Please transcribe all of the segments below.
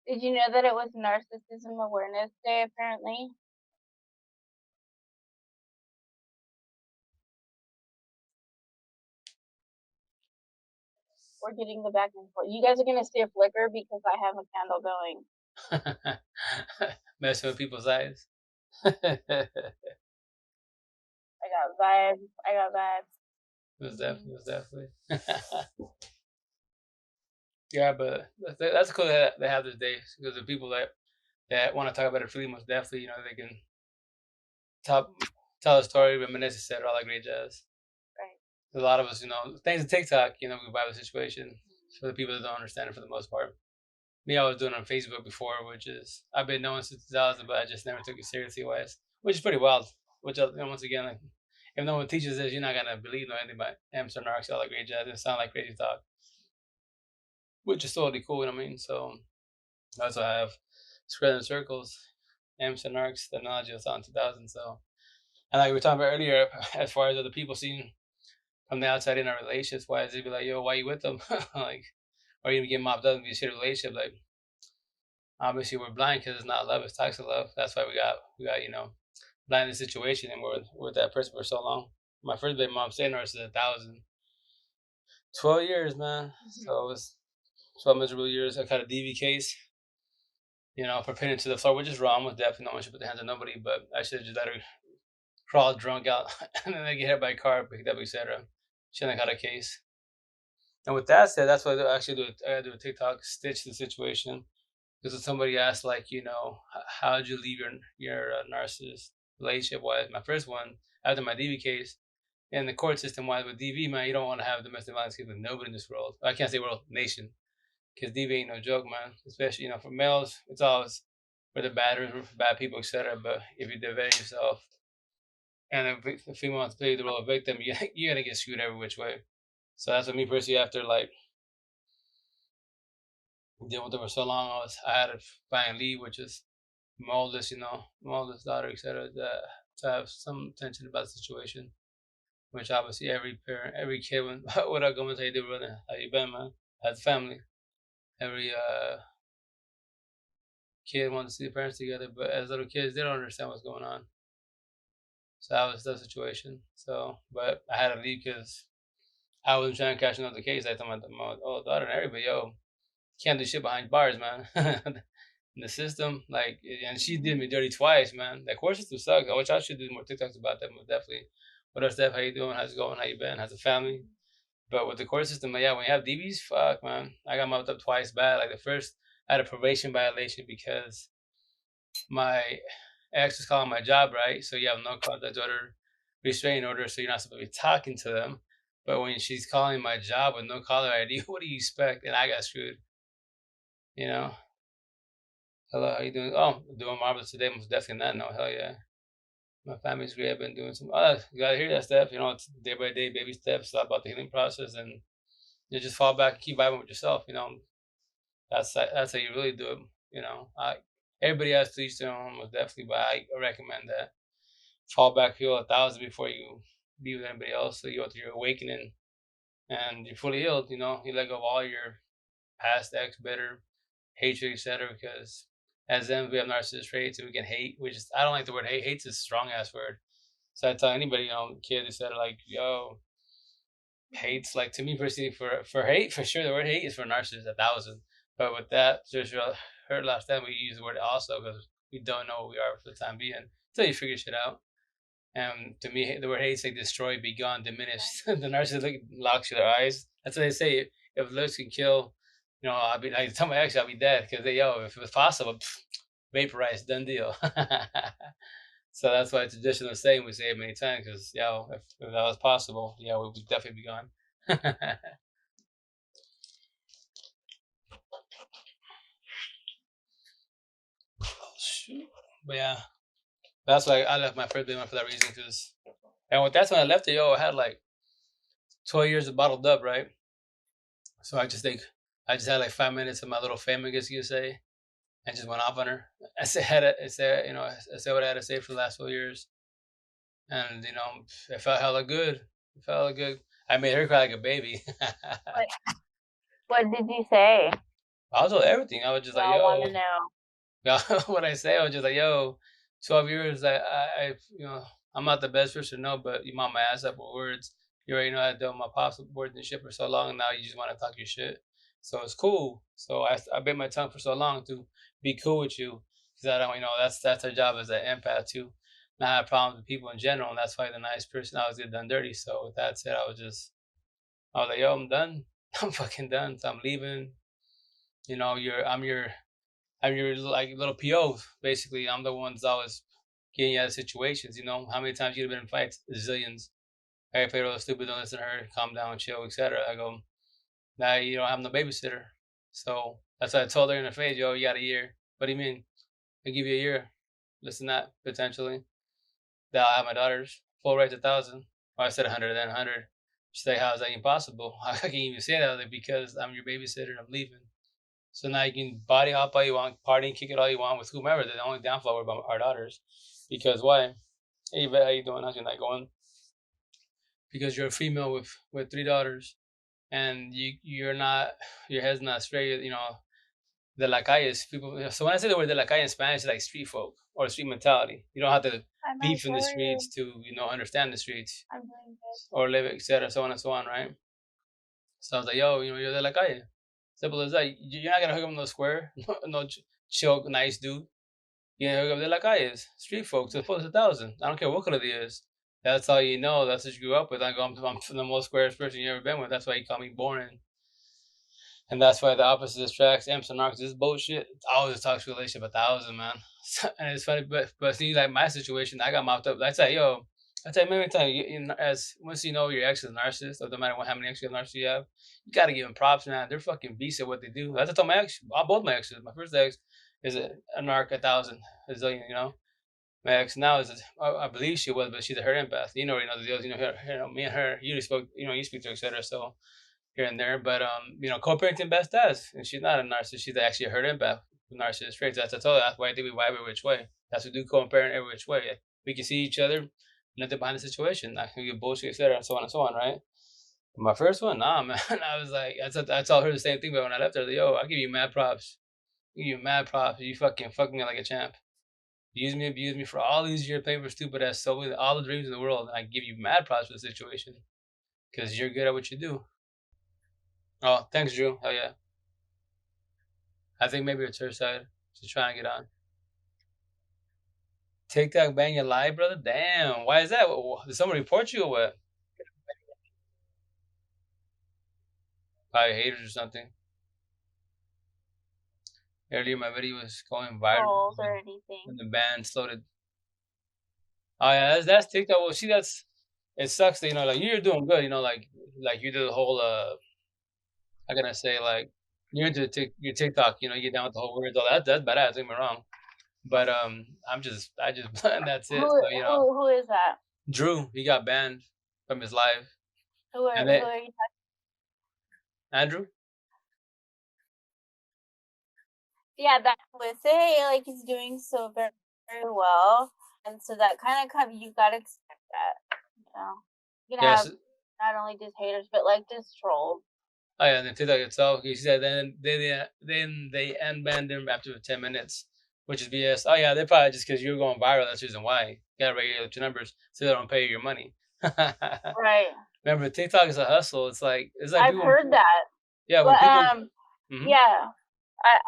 Did you know that it was Narcissism Awareness Day, apparently? We're getting the back and forth. You guys are going to see a flicker because I have a candle going. Messing with people's eyes. I got vibes. Most definitely. Yeah, but that's cool that they have this day because the people that want to talk about it freely, most definitely, they can tell tell a story, reminisce, etc., all that great jazz. Right. A lot of us, thanks to TikTok, we vibe the situation for the people that don't understand it for the most part. Me, I was doing it on Facebook before, which is I've been knowing since 2000, but I just never took it seriously, which is pretty wild. Which once again, like, if no one teaches this, you're not gonna believe anything about emps or narcs, all that great jazz. It sound like crazy talk, which is totally cool. You know what I mean? So that's why I have spread in circles, emps and narcs, the knowledge was on 2000. So, and like we were talking about earlier, as far as other people seeing from the outside in our relationships, why is they be like, yo, why you with them? Like, or even get mopped up and be a shit relationship. Like, obviously we're blind because it's not love, it's toxic love. That's why we got blind in the situation and we're with that person for so long. My first baby mom stayed nurse is 1,012 years, man. So it was 12 miserable years. I got a DV case, for pinning to the floor, which is wrong. Was definitely no one should put their hands on nobody, but I should have just let her crawl drunk out and then I get hit by a car, picked up, etc. Shouldn't have got a case. And with that said, that's what I actually do. I gotta do a TikTok stitch the situation. Because somebody asked, like, how did you leave your narcissist relationship? Was my first one after my DV case, and the court system wise with DV, man, you don't want to have domestic violence case with nobody in this world. I can't say world, nation, because DV ain't no joke, man. Especially for males, it's always for the bad, for bad people, etc. But if you defend yourself and the female wants to play the role of victim, you're gonna get screwed every which way. So that's what me personally after like dealing with them for so long, I had to finally leave, which is my oldest, my oldest daughter, etc. To have some tension about the situation, which obviously every parent, every kid, when what I go and say, brother, how you been, man? As a family, every kid wants to see the parents together, but as little kids, they don't understand what's going on. So that was the situation. So, but I had to leave because I wasn't trying to catch another case. I told my old daughter and everybody, yo, can't do shit behind bars, man. In the system, like, and she did me dirty twice, man. That court system sucks. I wish I should do more TikToks about that, but definitely. What up, Steph? How you doing? How's it going? How you been? How's the family? But with the court system, yeah, when you have DBs, fuck, man. I got mopped up twice bad. Like the first, I had a probation violation because my ex was calling my job, right? So you have no contact order, restraining order, so you're not supposed to be talking to them. But when she's calling my job with no caller ID, what do you expect? And I got screwed, you know? Hello, how you doing? Oh, doing marvelous today. Most definitely not. No, hell yeah. My family's great. I've been doing some. You gotta hear that stuff. It's day by day, baby steps about the healing process, and you just fall back and keep vibing with yourself. That's how you really do it. Everybody has to each their own, most definitely, but I recommend that fall back, feel 1,000 before you be with anybody else. So you go through your awakening and you're fully healed. You let go of all your past ex, bitter, hatred, etc. Because as them, we have narcissist traits and we can hate, which is I don't like the word hate. Hate's a strong ass word. So I tell anybody, kids, etc. Like, yo, hate's like to me personally for hate for sure. The word hate is for narcissists 1,000. But with that, just heard last time we use the word also because we don't know what we are for the time being until you figure shit out. And to me, the word hate is like destroy, be gone, diminish. The narcissist locks you their eyes. That's what they say. If looks can kill, I'll be like, tell my ex I'll be dead because if it was possible, vaporize, done deal. So that's why traditional saying we say it many times because if that was possible, we would definitely be gone. Oh shoot! But yeah, that's why I left my first big one for that reason. That's when I left it. I had like 12 years of bottled up, right? So I just had like 5 minutes of my little fame, I guess you could say, and just went off on her. I said what I had to say for the last 4 years, and it felt hella good. It felt hella good. I made her cry like a baby. What did you say? I was told everything. I was just We like, all want yo, to know. yeah, what I say, I was just like, yo, 12 years, I'm not the best person to know, but you mount my ass up with words. You already know I dealt with my pops with words and shit for so long, and now you just want to talk your shit. So it's cool. So I bit my tongue for so long to be cool with you, because I don't, that's our job as an empath to not have problems with people in general, and that's why the nice person always get done dirty. So with that said, I was like, yo, I'm done. I'm fucking done. So I'm leaving. You know, I'm your like little PO, basically. I'm the one that's always getting you out of situations. You know, how many times you've been in fights? Zillions. I played all stupid, don't listen to her, calm down, chill, etc. I go, now you don't have no babysitter. So that's what I told her in the face, yo, you got a year. What do you mean? I give you a year. Listen to that, potentially. That I'll have my daughters. Full right to 1,000. Well, I said 100, then 100. She's like, how is that impossible? I can't even say that. Like, because I'm your babysitter and I'm leaving. So now you can body hop all you want, party and kick it all you want with whomever. The only downfall were about our daughters. Because why? Hey, Yvette, how you doing? How's your night going? Because you're a female with 3 daughters, and you're not, your head's not straight. You know, the la calles people. So when I say the word de la calle in Spanish, it's like street folk or street mentality. You don't have to Hi, be Mike. from How the are you? streets to understand the streets I'm doing good. or live, etc. So on and so on, right? So I was like, yo, you're de la calle. Simple as that. You're not gonna hook up in no square, no chill, nice dude. You know, de la calles, street folks, the fullest 1,000. I don't care what color he is. That's all you know. That's what you grew up with. I'm the most squarest person you ever been with. That's why you call me boring. And that's why the opposite attracts emps and narcs. This bullshit. I always talk to a relationship 1,000, man. And it's funny, but see, like my situation, I got mopped up. I say, yo, I tell you many times, as once you know your ex is a narcissist, or no matter how many exes narcissists you have, you gotta give them props, man. They're fucking beasts at what they do. That's what I told my ex, both my exes. My first ex is a narc 1,000, a zillion, My ex now is, I believe she was, but she's a her empath. You already know the deals. Me and her, you spoke, you speak to her, etc. So here and there. But co-parenting best does, and she's not a narcissist. She's actually a hurt empath with narcissist traits. That's I told her. That's why I think we vibe every which way. That's what we do co-parent every which way. We can see each other, nothing behind the situation. I can get bullshit, etc. So on and so on, right? My first one, nah, man. I was like, I told her the same thing, but when I left her, like, yo, I give you mad props. I give you mad props. You fuck me like a champ. Use me, abuse me for all these years playing for stupid ass, so with all the dreams in the world. And I give you mad props for the situation because you're good at what you do. Oh, thanks, Drew. Hell yeah. I think maybe it's her side. She's trying to get on. TikTok bang your live, brother? Damn. Why is that? Did someone report you or what? Probably haters or something. Earlier, my video was going viral Trolls or anything. when the band slowed it. Oh, yeah, that's TikTok. Well, see, it sucks that, like, you're doing good, like you did the whole, how can I say, like, you're into your TikTok, you get down with the whole words, all that. That's badass, don't get me wrong. But I just, that's Who it. So, who is that? Drew, he got banned from his live. Who And then are you talking? Andrew? Yeah, that would say like he's doing so very, very well, and so that kind of you gotta expect that. You can have Yes. not only just haters but like just trolls. Oh yeah, and then TikTok itself, he said then they unbanned him after 10 minutes, which is BS. Oh yeah, they're probably just because you're going viral. That's the reason why. You gotta regulate your numbers so they don't pay you your money. Right. Remember, TikTok is a hustle. It's like I've people. heard that. Yeah, when But people. Hmm. yeah. I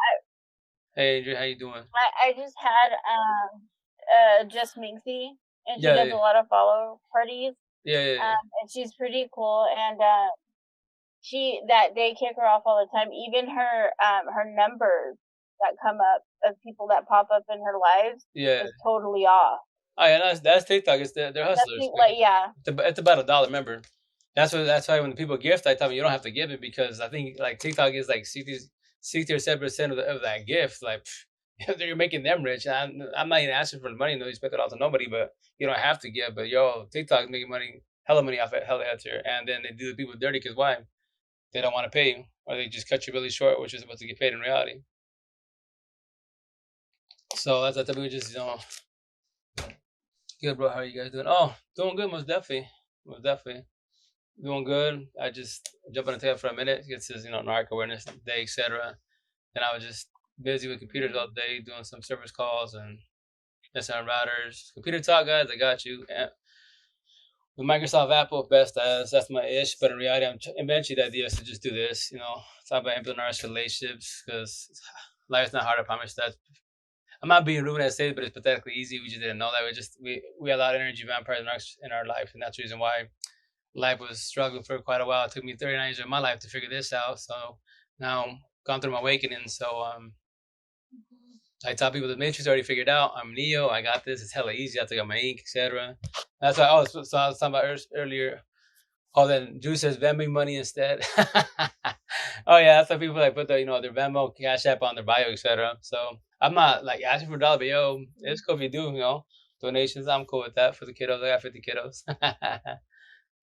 Hey, Andrew, how you doing? I just had just Minxie, and she Yeah, does yeah, a lot of follow parties. yeah, yeah, yeah. And she's pretty cool, and they kick her off all the time. Even her numbers that come up of people that pop up in her lives Yeah. is totally off. Oh yeah, that's TikTok. They're hustlers. Like yeah. It's about $1. Remember, that's why when people gift, I tell them you don't have to give it because I think like TikTok is like 60 or 7% of that gift. Like you're making them rich. I'm not even asking for the money. No respect at all to nobody, but you don't have to give. But TikTok's making money, hella money off it, hella heads here, and then they do the people dirty because why? They don't want to pay you, or they just cut you really short, which is supposed to get paid in reality. So that's what we just good, bro. How are you guys doing? Oh, doing good, most definitely, most definitely. Doing good. I just jump on the table for a minute. It says, narc awareness day, etc. Then I was just busy with computers all day, doing some service calls and messing on routers. Computer talk, guys, I got you. With Microsoft, Apple, best as that's my ish. But in reality, eventually the idea is to just do this. Talk about empathy narcissist relationships because life's not hard. I promise that. I'm not being rude when I say it, but it's pathetically easy. We just didn't know that. We had a lot of energy vampires and narcs in our life, and that's the reason why life was struggling for quite a while. It took me 39 years of my life to figure this out. So now I'm gone through my awakening. So I tell people the matrix already figured out. I'm Neo. I got this. It's hella easy. I took out my ink, etc. That's why. So I was talking about earlier. Oh, then Drew says Venmo money instead. Oh yeah, that's why people like put their Venmo, Cash App on their bio, etc. So I'm not like asking for a dollar, but yo, it's cool if you do, donations. I'm cool with that for the kiddos. I got 50 kiddos.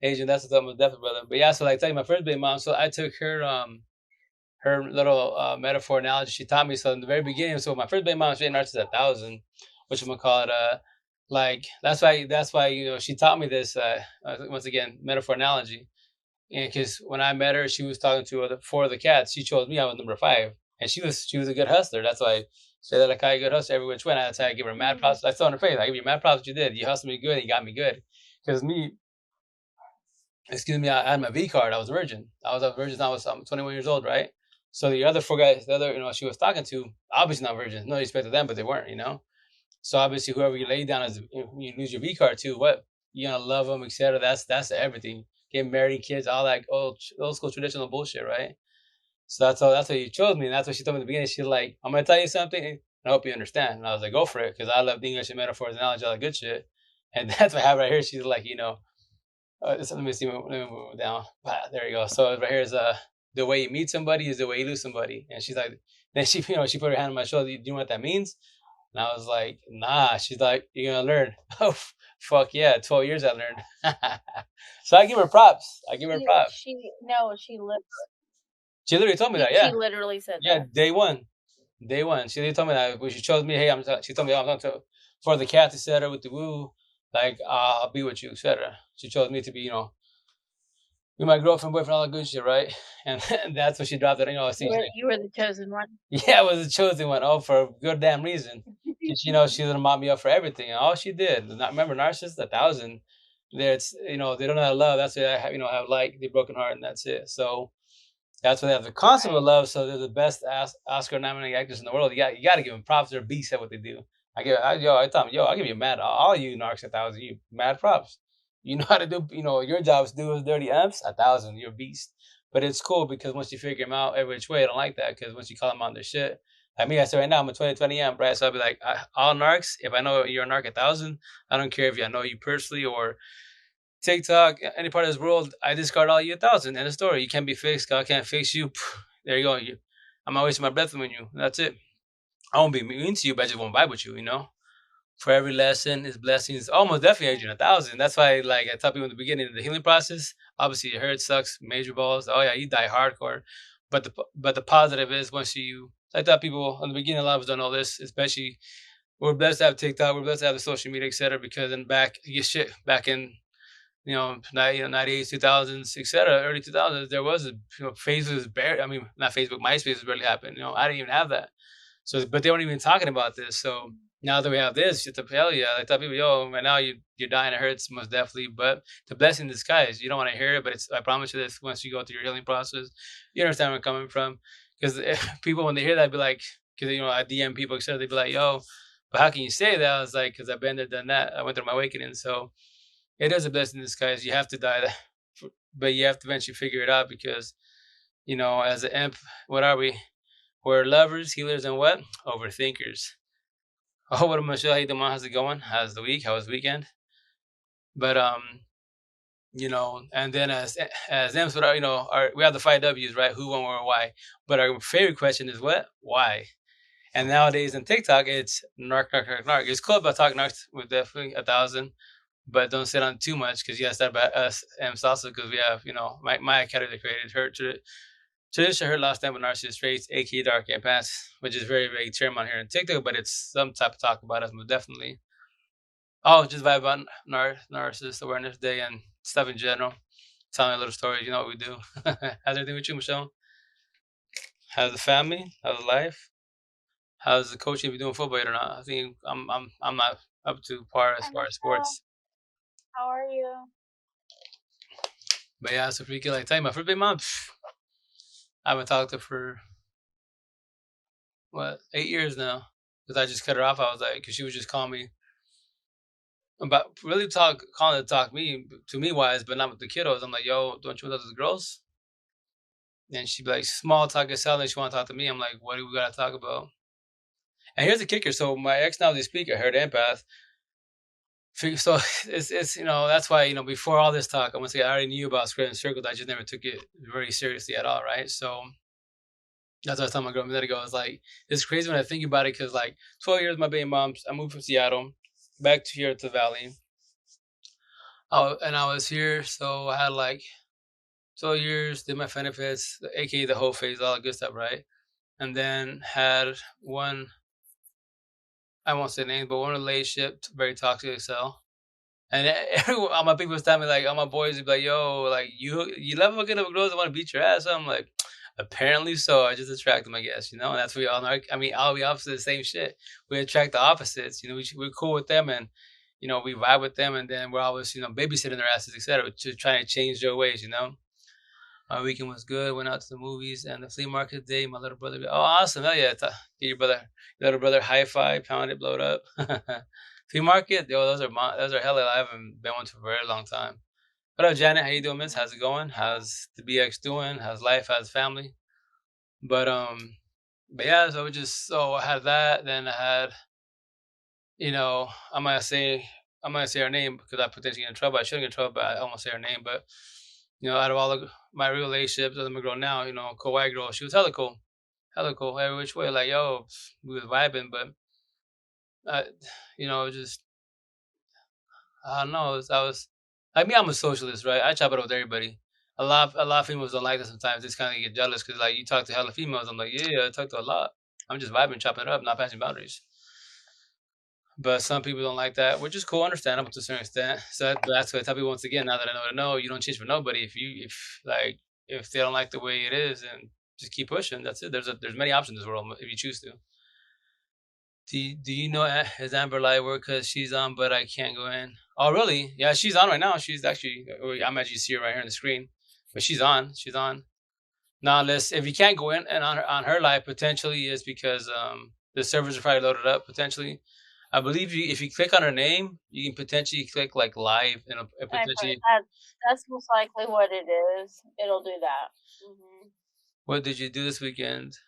Asian, that's what's up with definitely, brother. But yeah, so like tell you my first baby mom. So I took her little metaphor analogy she taught me. So in the very beginning, so my first baby mom was rated narcissist 1,000, which I'm gonna call it like that's why she taught me this once again metaphor analogy. And because when I met her, she was talking to four of the cats. She chose me. I was number 5, and she was a good hustler. That's why I say that I good hustler every which way. That's how I give her mad props. I saw in her face. I give you mad props. What you did. You hustled me good. And you got me good. Because me, excuse me, I had my V card. I was a virgin. I was a virgin. I was 21 years old, right? So the other 4 guys, the other she was talking to, obviously not virgins. No respect to them, but they weren't. So obviously, whoever you lay down as you lose your V card to, what you gonna love them, etc. That's everything. Getting married, kids, all that old school traditional bullshit, right? So that's all. That's what you chose me, and that's what she told me in the beginning. She's like, "I'm gonna tell you something, and I hope you understand." And I was like, "Go for it," because I love English and metaphors, analogy, all that good shit. And that's what I have right here. She's like, let me see, let me move it down. There you go. So right here is the way you meet somebody is the way you lose somebody. And she's like, then she put her hand on my shoulder. Do you know what that means? And I was like, nah. She's like, you're gonna learn. Oh, fuck yeah! 12 years I learned. So I give her props. I give her props. She literally told me that. Yeah, She literally said yeah. that. Day one. She literally told me that when she chose me. Hey, she told me I'm talking to for the cat, etc. With the woo, like I'll be with you, etc. She chose me to be, be my girlfriend, boyfriend, all that good shit, right? And that's what she dropped it. You were the chosen one. Yeah, I was the chosen one. Oh, for a good damn reason. She she's gonna mop me up for everything. And all she did. Not remember narcissists 1,000. There's they don't know how to love. That's what I have. Have like the broken heart, and that's it. So that's what they have the concept of love. So they're the best Oscar nominated actors in the world. You got to give them props. They're beasts at what they do. I tell them, I'll give you mad. All you narcs 1,000, you mad props. You know how to do. Your job is to do is dirty amps 1,000. You're a beast. But it's cool because once you figure them out every which way, I don't like that because once you call them on their shit. Like me, I say right now I'm a 2020 amp, right? So I'll be like, all narcs. If I know you're a narc 1,000, I don't care if I know you personally or TikTok, any part of this world, I discard all you 1,000. End of story. You can't be fixed. God can't fix you. There you go. I'm not wasting my breath on you. That's it. I won't be mean to you, but I just won't vibe with you. For every lesson is blessings. Almost definitely Adrian 1,000. That's why I tell people in the beginning of the healing process, obviously it hurts, sucks, major balls. Oh yeah, you die hardcore. But the positive is once I tell people in the beginning, a lot of us don't know this, especially we're blessed to have TikTok, we're blessed to have the social media, etc. Because back in 98, 2000s, etc., early 2000s, there was Facebook was barely, I mean, not Facebook, MySpace was barely happening. I didn't even have that. So, but they weren't even talking about this. So now that we have this, just to tell you, I tell people, right now you're dying, it hurts most definitely, but the blessing in disguise, you don't want to hear it, but I promise you this, once you go through your healing process, you understand where I'm coming from. Because people, when they hear that, be like, because, I DM people, etc., they'd be like, but how can you say that? I was like, because I've been there, done that. I went through my awakening. So, it is a blessing in disguise. You have to die, but you have to eventually figure it out because, as an imp, what are we? We're lovers, healers, and what? Overthinkers. Oh, what up, Michelle? How you doing? How's it going? How's the week? How was the weekend? But and then as imps, what are we have the 5 W's, right? Who, when, where, why. But our favorite question is what? Why? And nowadays in TikTok, it's narc, narc, narc, narc. It's cool about talking narcs with definitely 1,000. But don't sit on too much because yes, that about us and also because we have my category created her tradition her last name with narcissist traits, aka dark emps, which is very vague term on here in TikTok, but it's some type of talk about us most definitely. Oh, just vibe on narcissist awareness day and stuff in general. Telling a little stories, you know what we do. How's everything with you, Michelle? How's the family? How's life? How's the coaching? If you're doing football yet or not? I think I'm not up to par as Hi, far as Michelle. sports. How are you? But yeah, so freaking like tell you my first big mom. I haven't talked to her for what 8 years now because I just cut her off. I was like, because she was just calling me about really calling to talk me to me wise, but not with the kiddos. I'm like, yo, don't you want those girls? And she'd be like, small talk as hell, and she want to talk to me. I'm like, what do we gotta talk about? And here's the kicker. So my ex now is a speaker, her empath. So it's that's why before all this talk, I'm gonna say I already knew about square and circles. I just never took it very seriously at all, right? So that's what I was telling my girl a minute ago. It's like it's crazy when I think about it because like 12 years, my baby moms. I moved from Seattle back to here to the Valley. And I was here, so I had like 12 years, did my benefits, aka the whole phase, all the good stuff, right? And then had one, I won't say names, but one relationship, very toxic as hell. And everyone, all my people was telling me, like, all my boys would be like, yo, like, you love a good of girls that want to beat your ass. So I'm like, apparently so. I just attract them, I guess, and that's what we all know. I mean, all we opposite the same shit. We attract the opposites. We're cool with them and, we vibe with them. And then we're always, babysitting their asses, etc., just trying to change their ways. My weekend was good. Went out to the movies and the flea market day. My little brother, oh, awesome. Hell yeah. Get your little brother high five, pound it, blow it up. Flea market, yo, those are hella. I haven't been one for a very long time. What up, Janet? How you doing, miss? How's it going? How's the BX doing? How's life? How's family? But but yeah, so I had that. Then I had, I'm gonna say her name because I potentially get in trouble. I shouldn't get in trouble, but I almost say her name. But out of all of my relationships with my girl now, co-wife girl, she was hella cool, every which way. Like, yo, we was vibing, but uh, just I don't know. I was like me. I'm a socialist, right? I chop it up with everybody. A lot of females don't like that sometimes. They just kind of get jealous because like you talk to hella females. I'm like, yeah, I talk to a lot. I'm just vibing, chopping it up, not passing boundaries. But some people don't like that, which is cool, understandable to a certain extent. So that's what I tell people once again. Now that I know to know, you don't change for nobody. If they don't like the way it is, and just keep pushing. That's it. There's many options in this world if you choose to. Do you know is Amber live work because she's on, but I can't go in. Oh really? Yeah, she's on right now. She's actually I'm actually see her right here on the screen, but she's on. She's on. Now, unless if you can't go in and on her live, potentially is because the servers are probably loaded up. Potentially, I believe if you click on her name, you can potentially click like live and I've heard potentially. that's most likely what it is. It'll do that. What did you do this weekend?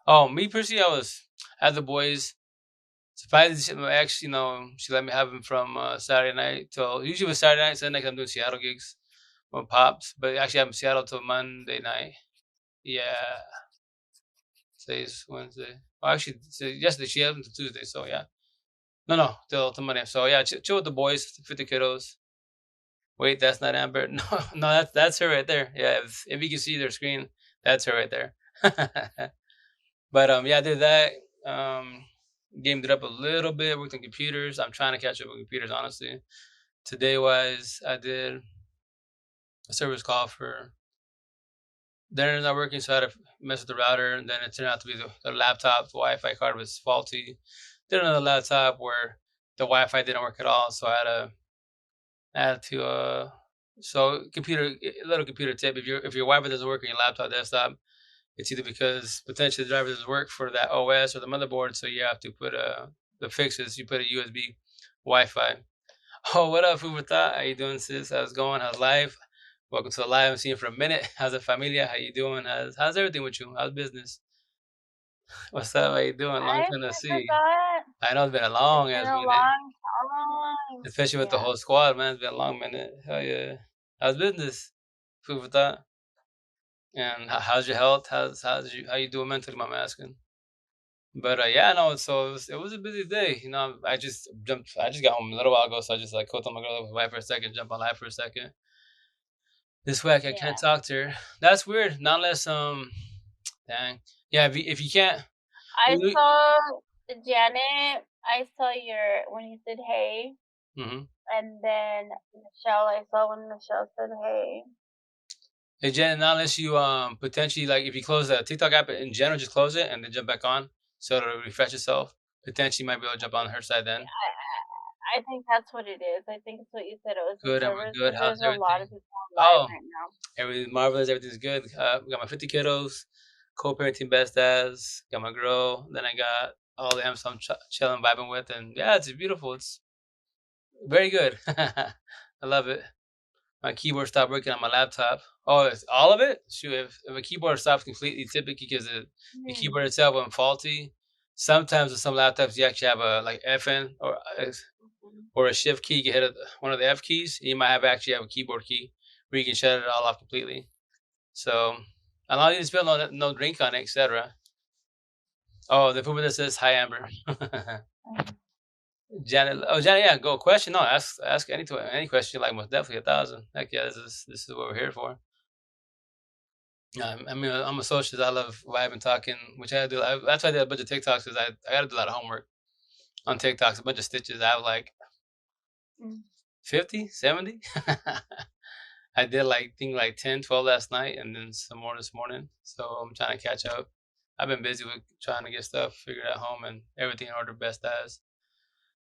Oh, me personally, I was at the boys. Surprised my ex, she let me have him from Saturday night till usually with Saturday night, Sunday night. I'm doing Seattle gigs with pops, but actually I'm in Seattle till Monday night. Yeah, today's Wednesday. Oh, actually, yesterday she had him till Tuesday, so yeah. No, till Monday. So yeah, chill with the boys, fit the kiddos. Wait, that's not Amber. No, no, that's her right there. Yeah, if you can see their screen, that's her right there. But yeah, I did that. Um, Gamed it up a little bit. Worked on computers. I'm trying to catch up with computers, honestly. Today wise, I did a service call for. Then it's not working, so I had to mess with the router, and then it turned out to be the laptop. The Wi-Fi card was faulty. Did another laptop where the Wi-Fi didn't work at all, so I had to so computer a little computer tip if your Wi-Fi doesn't work on your laptop desktop, it's either because potentially the driver doesn't work for that OS or the motherboard, so you have to put the fixes. You put a USB Wi-Fi. Oh, what up, food for thought? How you doing, sis? How's it going? How's life? Welcome to the live. I'm seeing you for a minute. How's the familia? How you doing? How's everything with you? How's business? What's up? How you doing? Long I time no see. forgot. I know it's been a It's long been ass a minute, long time. especially with the Yeah. whole squad, man. It's been a long minute. Hell yeah. How's business? Food for thought. And how's your health? How you doing mentally? I'm asking. But yeah, no. So it was a busy day. I just got home a little while ago, so I just like called on my girl wife for a second, jump on live for a second. This week I can't Yeah. talk to her. That's weird. Not unless dang. Yeah, if you can't. I saw Janet. I saw your when you said hey, Mm-hmm. and then Michelle. I saw when Michelle said hey. Hey Jen, not unless you potentially like if you close the TikTok app in general, just close it and then jump back on so it'll refresh itself. Potentially you might be able to jump on her side then. I think that's what it is. I think it's what you said. It was the Good, I'm servers good. because How's there's a lot everything? of people on live Oh, right now. everything's marvelous. Everything's good. We got my 50 kiddos, co-parenting best as. Got my girl. Then I got all the amps I'm chilling, vibing with, and yeah, it's beautiful. It's very good. I love it. My keyboard stopped working on my laptop. Oh, it's all of it? Shoot, if a keyboard stops completely, typically because the keyboard itself went faulty. Sometimes with some laptops, you actually have a like FN or a shift key. You can hit one of the F keys. And you might actually have a keyboard key where you can shut it all off completely. So allow you to spill no drink on it, etc. Oh, the food that says hi Amber. Janet, oh Janet, yeah, go question. No, ask any question. Like most definitely 1,000. Heck yeah, this is what we're here for. I mean, I'm a socialist. I love vibing, talking, which I do. That's why I did a bunch of TikToks because I got to do a lot of homework on TikToks. A bunch of stitches. I have like 50, 70. I did like think like 10, 12 last night, and then some more this morning. So I'm trying to catch up. I've been busy with trying to get stuff figured at home and everything in order best as.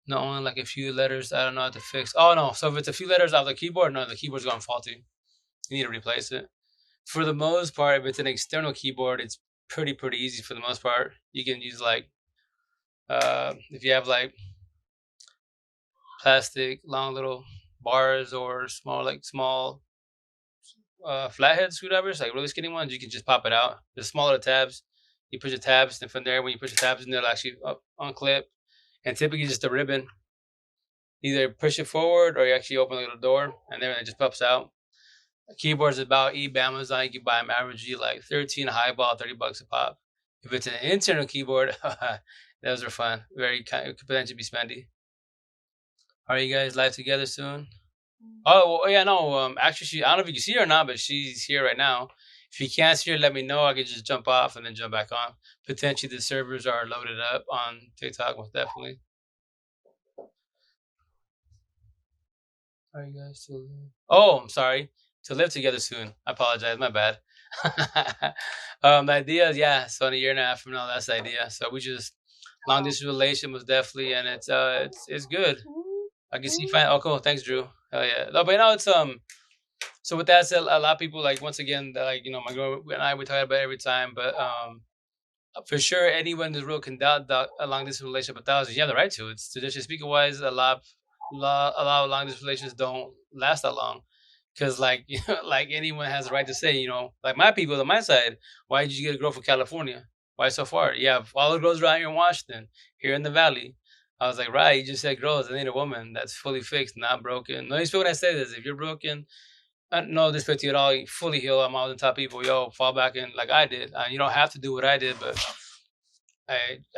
Not only like a few letters I don't know how to fix. Oh no, so if it's a few letters off the keyboard, no, the keyboard's going faulty. You need to replace it. For the most part, if it's an external keyboard, it's pretty easy for the most part. You can use like if you have like plastic long little bars or small flathead screwdrivers, like really skinny ones, you can just pop it out. The smaller tabs, you push the tabs, and from there, when you push the tabs, in, they'll actually unclip. And typically, just a ribbon. Either push it forward or you actually open the little door, and then it just pops out. Keyboards about eBay, Amazon, you can buy them averagely like 13 a highball, $30 a pop. If it's an internal keyboard, those are fun. Very kind, it could potentially be spendy. Are you guys live together soon? Oh well, yeah, no. Actually, I don't know if you can see her or not, but she's here right now. If you can't see her, let me know. I can just jump off and then jump back on. Potentially, the servers are loaded up on TikTok, most definitely. Are you guys still? Oh, I'm sorry. To live together soon. I apologize. My bad. The idea is yeah. So in a year and a half from now, that's the idea. So we just long distance relation was definitely, and it's good. I can see fine. Oh, cool. Thanks, Drew. Hell yeah. No, but it's So with that said, a lot of people like once again, like my girl and I we talk about it every time, but for sure, anyone who's real can doubt a long distance relationship with thousands. You have the right to. It's traditionally speaking wise, a lot of long distance relations don't last that long. Cause like like anyone has the right to say, like my people on my side, why did you get a girl from California? Why so far? Yeah, all the girls around here in Washington, here in the Valley. I was like, right, you just said girls. I need a woman that's fully fixed, not broken. No, you when I say this. If you're broken, no disrespect to you at all. You fully heal. I'm all the top people. Yo, fall back in like I did. You don't have to do what I did, but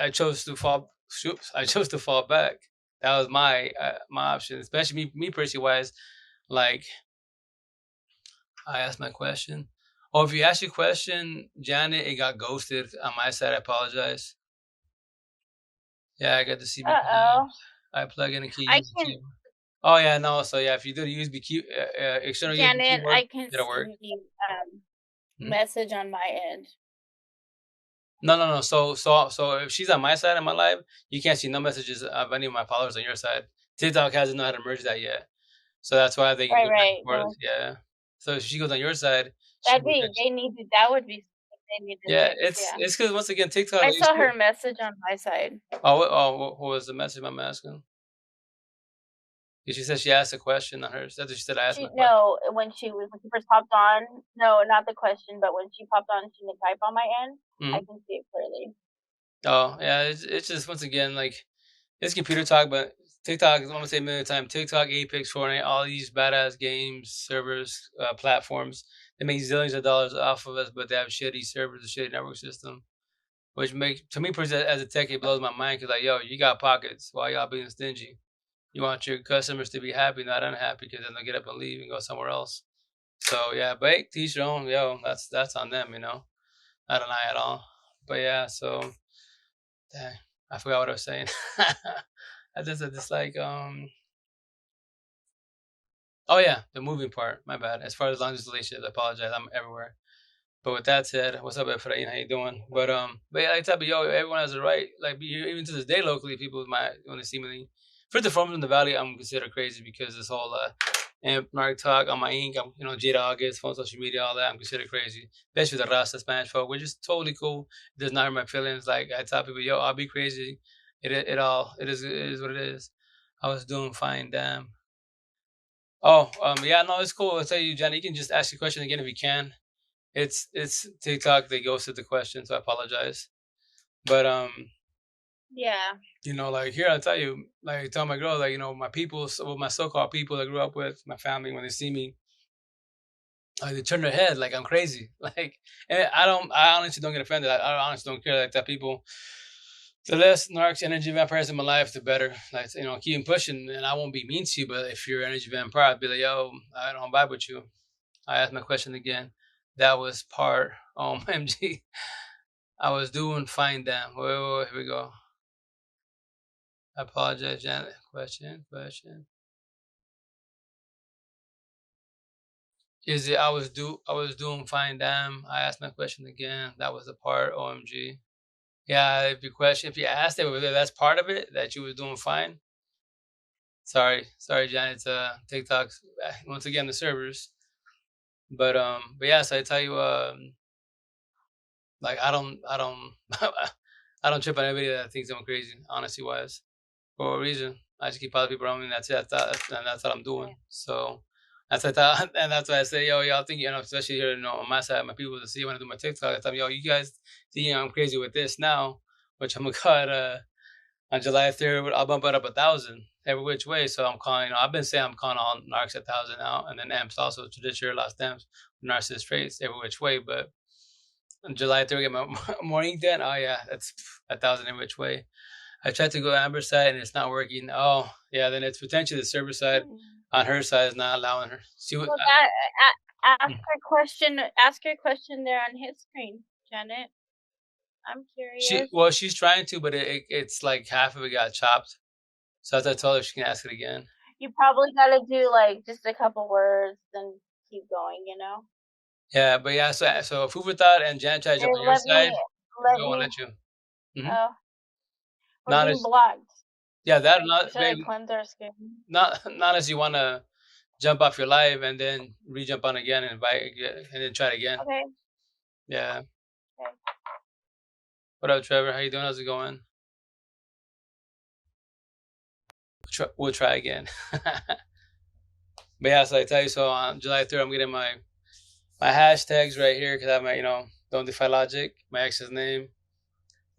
I chose to fall. Shoot, I chose to fall back. That was my option, especially me personally wise. Like I asked my question. Oh, if you ask your question, Janet, it got ghosted on my side. I apologize. Yeah, I got the CB Oh. I plug in a key. I Use the can, keyboard. Oh yeah, no. So yeah, if you do the USB external USB Janet, keyboard, I can it'll work. see the Mhm. message on my end. No. So if she's on my side of my live, you can't see no messages of any of my followers on your side. TikTok hasn't know how to merge that yet, so that's why they can Right, go back and right. forth. No, Yeah. So if she goes on your side, she would. that would be something they need to Yeah, fix. it's Yeah. it's because once again TikTok. I saw her message on my side. What was the message I'm asking? She said she asked a question on hers. That's what she said. I asked my question. No, when she first popped on, no, not the question, but when she popped on, she can type on my end. I Mhm. can see it clearly. Oh yeah, it's just once again like it's computer talk, but TikTok is I'm gonna say a million times. TikTok, Apex, Fortnite, all these badass games, servers, platforms. They make zillions of dollars off of us, but they have shitty servers, a shitty network system. Which makes to me personally as a tech, it blows my mind because like, yo, you got pockets. Why y'all being stingy? You want your customers to be happy, not unhappy, because then they'll get up and leave and go somewhere else. So yeah, but hey, teach your own. Yo, that's on them, not on I at all. But yeah, so dang, I forgot what I was saying. I just like Oh yeah, the moving part. My bad. As far as long distance relationships, I apologize. I'm everywhere. But with that said, what's up, Efrain? How you doing? But yeah, like type of yo, everyone has a right. Like even to this day, locally, people might want to see me. First and foremost, in the valley, I'm considered crazy because this whole amp narc talk on my ink, I'm Jada August, phone, social media, all that. I'm considered crazy, especially the Rasta Spanish folk, which is totally cool. It does not hurt my feelings. Like I tell people, yo, I'll be crazy. It is what it is. I was doing fine, damn. Oh, yeah, no, it's cool. I'll tell you, Johnny, you can just ask your question again if you can. It's TikTok. They ghosted the question, so I apologize. But Yeah. like here, I'll tell you, like I tell my girl, like my people, my so-called people I grew up with, my family, when they see me, like they turn their head, like I'm crazy. Like, and I honestly don't get offended. I honestly don't care. Like that people, the less narcs, energy vampires in my life, the better. Like keep pushing, and I won't be mean to you. But if you're an energy vampire, I'd be like, yo, I don't vibe with you. I asked my question again. That was part MG. I was doing fine then. Wait, here we go. I apologize, Janet. Question. Is it I was doing fine damn. I asked my question again. That was the part, OMG. Yeah, if you asked it, whether that's part of it, that you was doing fine. Sorry, Janet, it's TikTok once again the servers. But yeah, so I tell you, like I don't I don't trip on anybody that thinks I'm crazy, honestly wise. For a reason. I just keep other people around me, and that's it. That's what I'm doing. So that's what I thought, and that's why I say, yo, y'all think, especially here, on my side, my people to see when I do my TikTok, I tell them, yo, you guys think I'm crazy with this now, which I'm gonna cut on July 3rd. I'll bump it up 1,000 every which way. So I'm calling, I've been saying I'm calling all narcs 1,000 now, and then emps also traditional lost emps, narcissist traits every which way. But on July 3rd, get my morning done. Oh yeah, that's 1,000 every which way. I tried to go Amber side and it's not working. Oh, yeah, then it's potentially the server side on her side is not allowing her. See what? Well, ask her question there on his screen, Janet. I'm curious. She's trying to, but it's like half of it got chopped. So as I told her, she can ask it again. You probably gotta do like just a couple words, then keep going. Yeah, but yeah, so food for thought and Jan tried to jump on your side. Go, I'll let you. Mm-hmm. Oh, we're Not being as blocked. yeah, that Like, not should I maybe cleanse our skin? not as you want to jump off your live and then re-jump on again and invite again, and then try it again. Okay. Yeah. Okay. What up, Trevor? How you doing? How's it going? We'll try again. But yeah, so I tell you, so on July 3rd, I'm getting my hashtags right here because I have my, don't defy logic, my ex's name,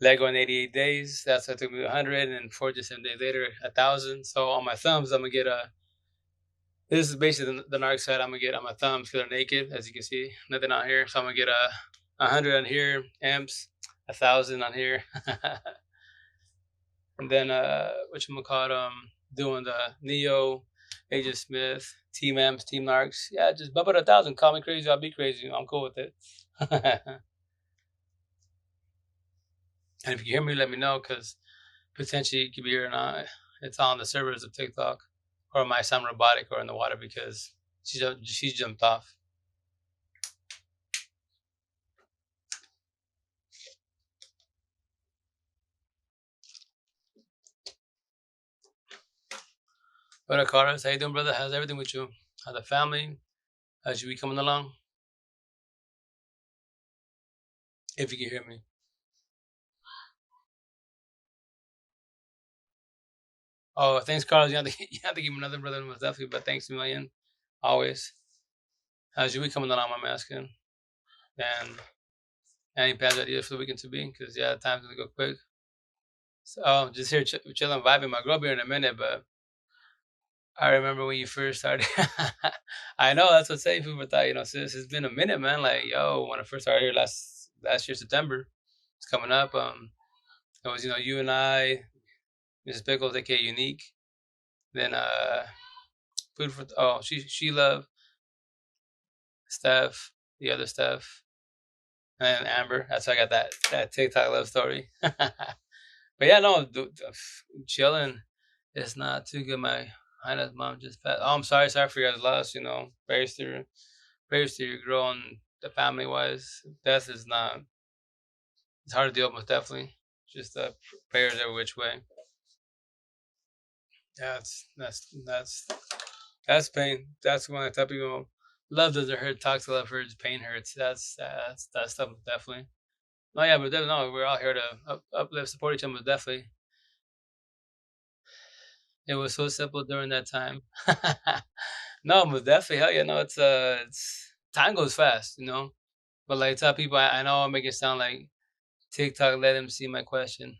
Lego in 88 days. That's what took me 100, and 47 days later, 1,000. So on my thumbs, I'm gonna get this is basically the narc side. I'm gonna get on my thumbs because they're naked, as you can see, nothing on here. So I'm gonna get 100 on here, amps, 1,000 on here, and then whatchamacallit, doing the Neo, Agent Smith, Team Amps, Team Narcs. Yeah, just bump it 1,000. Call me crazy, I'll be crazy. I'm cool with it. And if you hear me, let me know because potentially you could be here or not. It's on the servers of TikTok, or it might sound robotic or in the water because she jumped off. What up, Carlos? How you doing, brother? How's everything with you? How's the family? How's you be coming along? If you can hear me. Oh, thanks, Carlos. You have to give me another brother, most definitely. But thanks a million, always. How's you be coming along? I'm asking. And any plans ideas for the weekend to be? Because yeah, time's gonna go quick. So just here chilling, vibing. My girl be here in a minute, but I remember when you first started. I know that's what saying people thought. Sis, it's been a minute, man. Like, yo, when I first started here last year September, it's coming up. It was you and I, Mrs. Pickles, aka Unique. Then food for Sheila, Steph, the other Steph, and Amber. That's how I got that TikTok love story. But yeah, no, chilling. It's not too good. My Hannah's mom just passed. Oh, I'm sorry for your guys' loss. You know, prayers to your growing the family wise. Death is not. It's hard to deal with, definitely. Just prayers every which way. Yeah, that's pain. That's when I tell people love doesn't hurt. Talk to love hurts. Pain hurts. That's stuff definitely. No, yeah, but no, we're all here to uplift, support each other. Definitely, it was so simple during that time. No, but definitely, hell yeah, no, it's time goes fast, you know. But like tell people, I know I make it sound like TikTok. Let them see my question.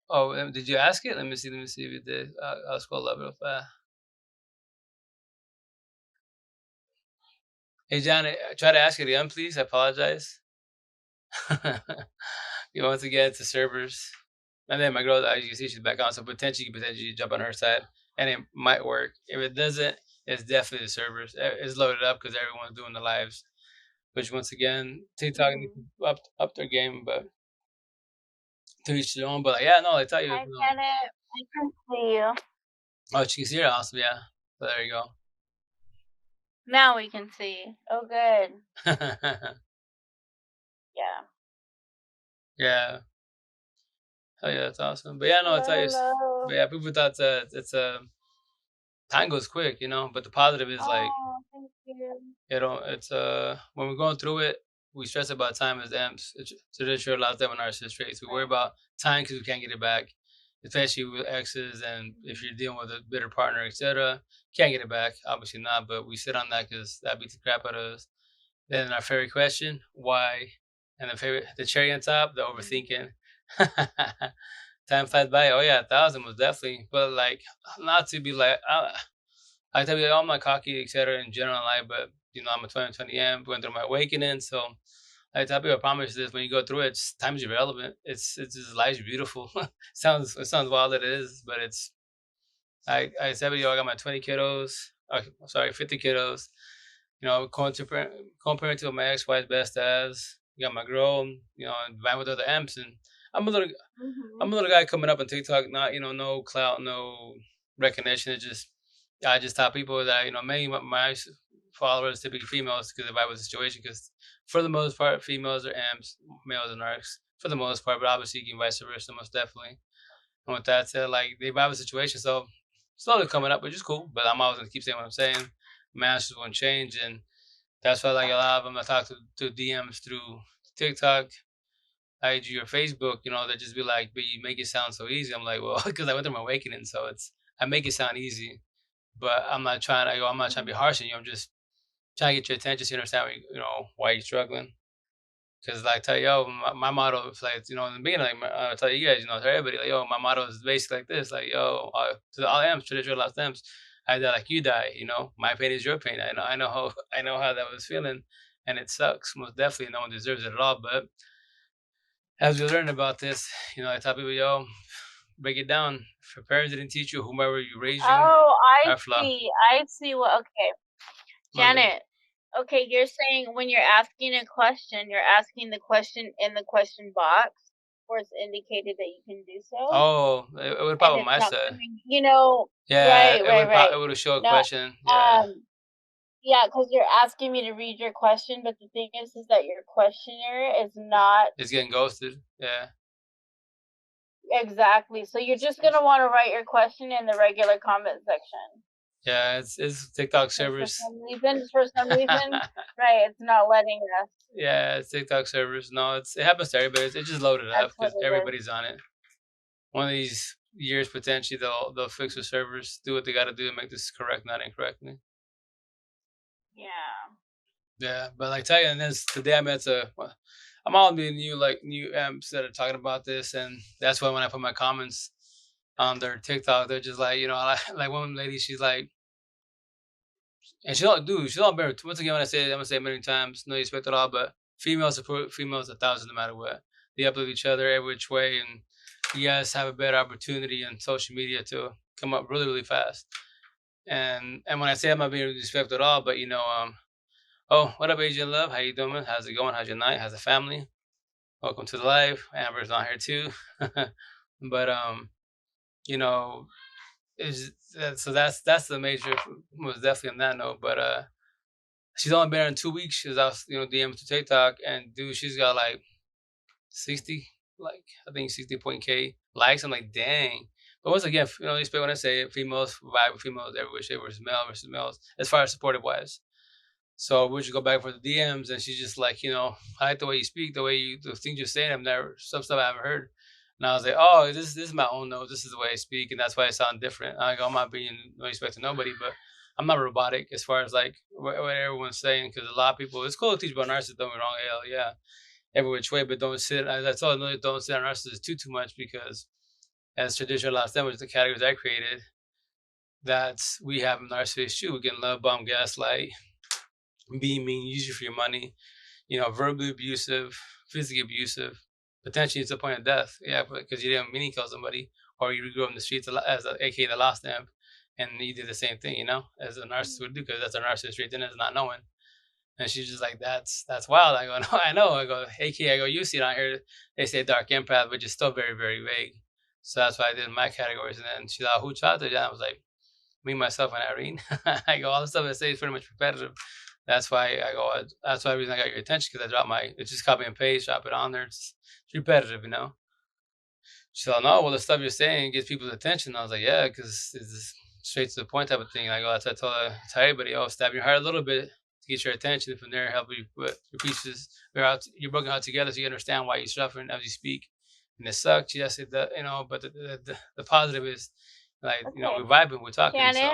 Oh, did you ask it? Let me see. Let me see if you did. I'll scroll up real fast. Hey, John, try to ask it again, please. I apologize. You want to get into servers. And then my girl, as you can see, she's back on. So potentially jump on her side, and it might work. If it doesn't, it's definitely the servers. It's loaded up because everyone's doing the lives. Which once again, TikTok needs to up their game, but to each their own. But like, yeah, no, I tell you, I get it. I can see you. oh, she can see her, awesome, yeah. So there you go. Now we can see. Oh, good. Yeah. Yeah. Oh yeah, that's awesome. But yeah, no, I tell you, Hello. but yeah, people thought it's a time goes quick, you know. But the positive is like, Oh, thank you. you know, it's when we're going through it, we stress about time as emps. So this sure allows them in narcissist traits. We worry about time because we can't get it back, especially with exes and if you're dealing with a bitter partner, etc. Can't get it back, obviously not. But we sit on that because that beats the crap out of us. Then our favorite question, why? And the cherry on top, the overthinking. Time flies by. Oh yeah, 1,000 was definitely, but like not to be like I tell you, I'm not cocky, etc. in general in life, but you know, I'm a 2020 amp, going through my awakening. So I tell people, I promise this: when you go through it, time's irrelevant. It's just life's beautiful. It sounds wild, it is, but it's. I said, yo, I got my 20 kiddos. Sorry, 50 kiddos. You know, comparing to my ex-wife's best as. You got my girl, you know, and vine with other amps, and I'm a little I'm a little guy coming up on TikTok, not no clout, no recognition. It's just I just tell people that many of my followers typically females because if I was a situation because for the most part females are amps, males are narcs for the most part, but obviously you can vice versa most definitely. And with that said, like they vibe a situation, so slowly coming up, which is cool. But I'm always gonna keep saying what I'm saying. Masters won't change, and that's why like a lot of them I talk to DMs through TikTok, IG or Facebook, they just be like, "But you make it sound so easy." I'm like, "Well, because I went through my awakening, so I make it sound easy, but I'm not trying. I'm not trying to be harsh on you. I'm just trying to get your attention so you understand, why you're struggling." Because like, tell you, yo, my motto is like, in the beginning, like, I tell you guys, to everybody, like, yo, my motto is basically like this, like, yo, to the all M's, traditional last M's, I die like you die. My pain is your pain. I know how that was feeling, and it sucks. Most definitely, no one deserves it at all, but as we learn about this, I tell people, yo, break it down. If your parents didn't teach you, whomever you raised you, Oh, I our flaw. see. I see what. Okay, Janet. Okay, you're saying when you're asking a question, you're asking the question in the question box, where it's indicated that you can do so. Oh, it would pop on my side. Yeah, It right. would show a Not, question. Yeah, yeah, because you're asking me to read your question, but the thing is that your questioner is not it's getting ghosted. Yeah, exactly. So you're just gonna want to write your question in the regular comment section. yeah. It's TikTok For servers. some reason, right? It's not letting us. Yeah, it's TikTok servers. No, it happens to everybody. It just loaded up That's what because it is. everybody's on it. One of these years, potentially, they'll fix the servers, do what they got to do to make this correct, not incorrectly. Yeah. Yeah, but like tell you, and this today I met I'm all being new amps that are talking about this, and that's why when I put my comments on their TikTok, they're just like, like one lady, she's like, and she don't bear. Once again, when I say it, I'm gonna say it many times, no respect at all, but females support females 1,000 no matter what. They uplift each other every which way, and you guys have a better opportunity on social media to come up really, really fast. And when I say I'm not being disrespectful at all, but oh, what up, Asian love? How you doing? How's it going? How's your night? How's the family? Welcome to the live. Amber's on here too. But you know, so that's the major, most definitely on that note. But she's only been there in 2 weeks. Because I was DMs to TikTok, and dude, she's got like 60, like I think 60 K likes. I'm like, dang. But once again, when I say females vibe with females every which way versus males, as far as supportive wise. So we just go back for the DMs, and she's just like, I like the way you speak, the things you're saying. I've never some stuff I haven't heard. And I was like, oh, this is my own note. This is the way I speak, and that's why I sound different. I go, I'm not being no respect to nobody, but I'm not robotic as far as like what everyone's saying. Because a lot of people, it's cool to teach about narcissists. Don't get me wrong, hell yeah, every which way, but don't sit. As I told them, don't sit on narcissists too much because as traditional last language, the categories I created, that we have narcissists too. We can love bomb, gaslight, be mean, use you for your money, verbally abusive, physically abusive, potentially to the point of death. Yeah, because you didn't mean to kill somebody, or you grew up in the streets as a, aka the lost amp, and you did the same thing, as a narcissist would do, because that's a narcissist trait, then it's not knowing. And she's just like, that's wild. I go, no, I know. I go, AK, I go, you see it on here. They say dark empath, which is still very, very vague. So that's why I did my categories. And then she's like, who tried it? And I was like, me, myself, and Irene. I go, all the stuff I say is pretty much repetitive. That's why I go, that's why the reason I got your attention, because I dropped it's just copy and paste, drop it on there. It's repetitive. She's like, no, well, the stuff you're saying gets people's attention. I was like, yeah, because it's straight to the point type of thing. I go, that's what I tell everybody, stab your heart a little bit to get your attention. From there, help you put your pieces, your broken heart together so you understand why you're suffering as you speak. And it sucks. Yes, it does, but the positive is, like, we're vibing, we're talking. Janet, so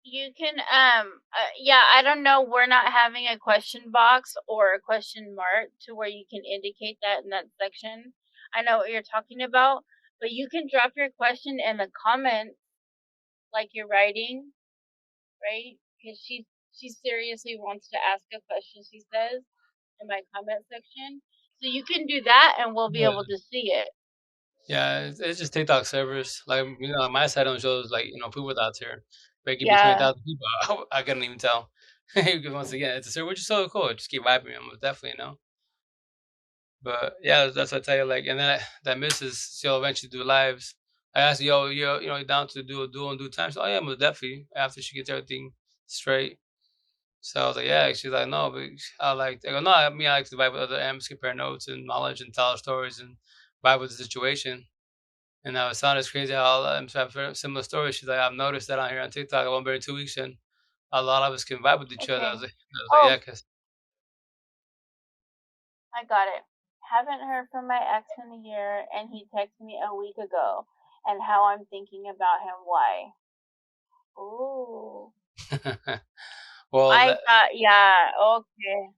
you can yeah, I don't know, we're not having a question box or a question mark to where you can indicate that in that section. I know what you're talking about, but you can drop your question in the comments like you're writing, right? Because she seriously wants to ask a question, she says, in my comment section. So you can do that and we'll be able to see it. yeah, it's just TikTok servers. Like, on my side don't shows like, people thoughts here. But it could be Yeah. 20,000 people. I couldn't even tell. Because once again, it's a server, which is so cool. Just keep vibing, most definitely. But yeah, that's what I tell you. Like, and then that missus, she'll eventually do lives. I asked, yo, you down to do a duel in due time? So, oh yeah, most definitely. After she gets everything straight. So I was like, yeah. She's like, no, but I go, no, I like to vibe with other M's, compare notes and knowledge and tell stories and vibe with the situation. And it sounded crazy how all M's have similar stories. She's like, I've noticed that on here on TikTok. I've been 2 weeks and a lot of us can vibe with each other. I was like, yeah, because I got it. Haven't heard from my ex in a year, and he texted me a week ago, and how I'm thinking about him. Why? Ooh. well, I thought, yeah, okay.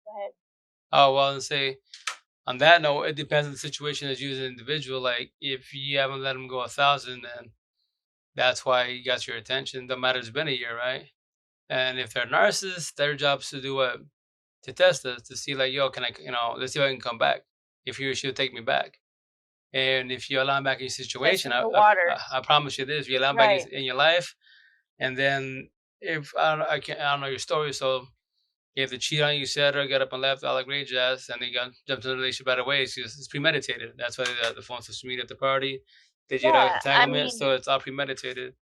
Go ahead. oh well, and say on that note, it depends on the situation as you as an individual. Like, if you haven't let him go 1,000, then that's why he got your attention. No matter it's been a year, right? And if they're narcissists, their job is to do what? To test us, to see like, yo, can I, let's see if I can come back. If he or she will take me back. And if you allow him back in your situation, I promise you this: if you allow him back in your life, and then if I don't know your story, so if they cheat on you, said or got up and left, all that great jazz, and they got jumped in the relationship right away, it's premeditated. That's why the phone social media at the party, they did entanglement, so it's all premeditated.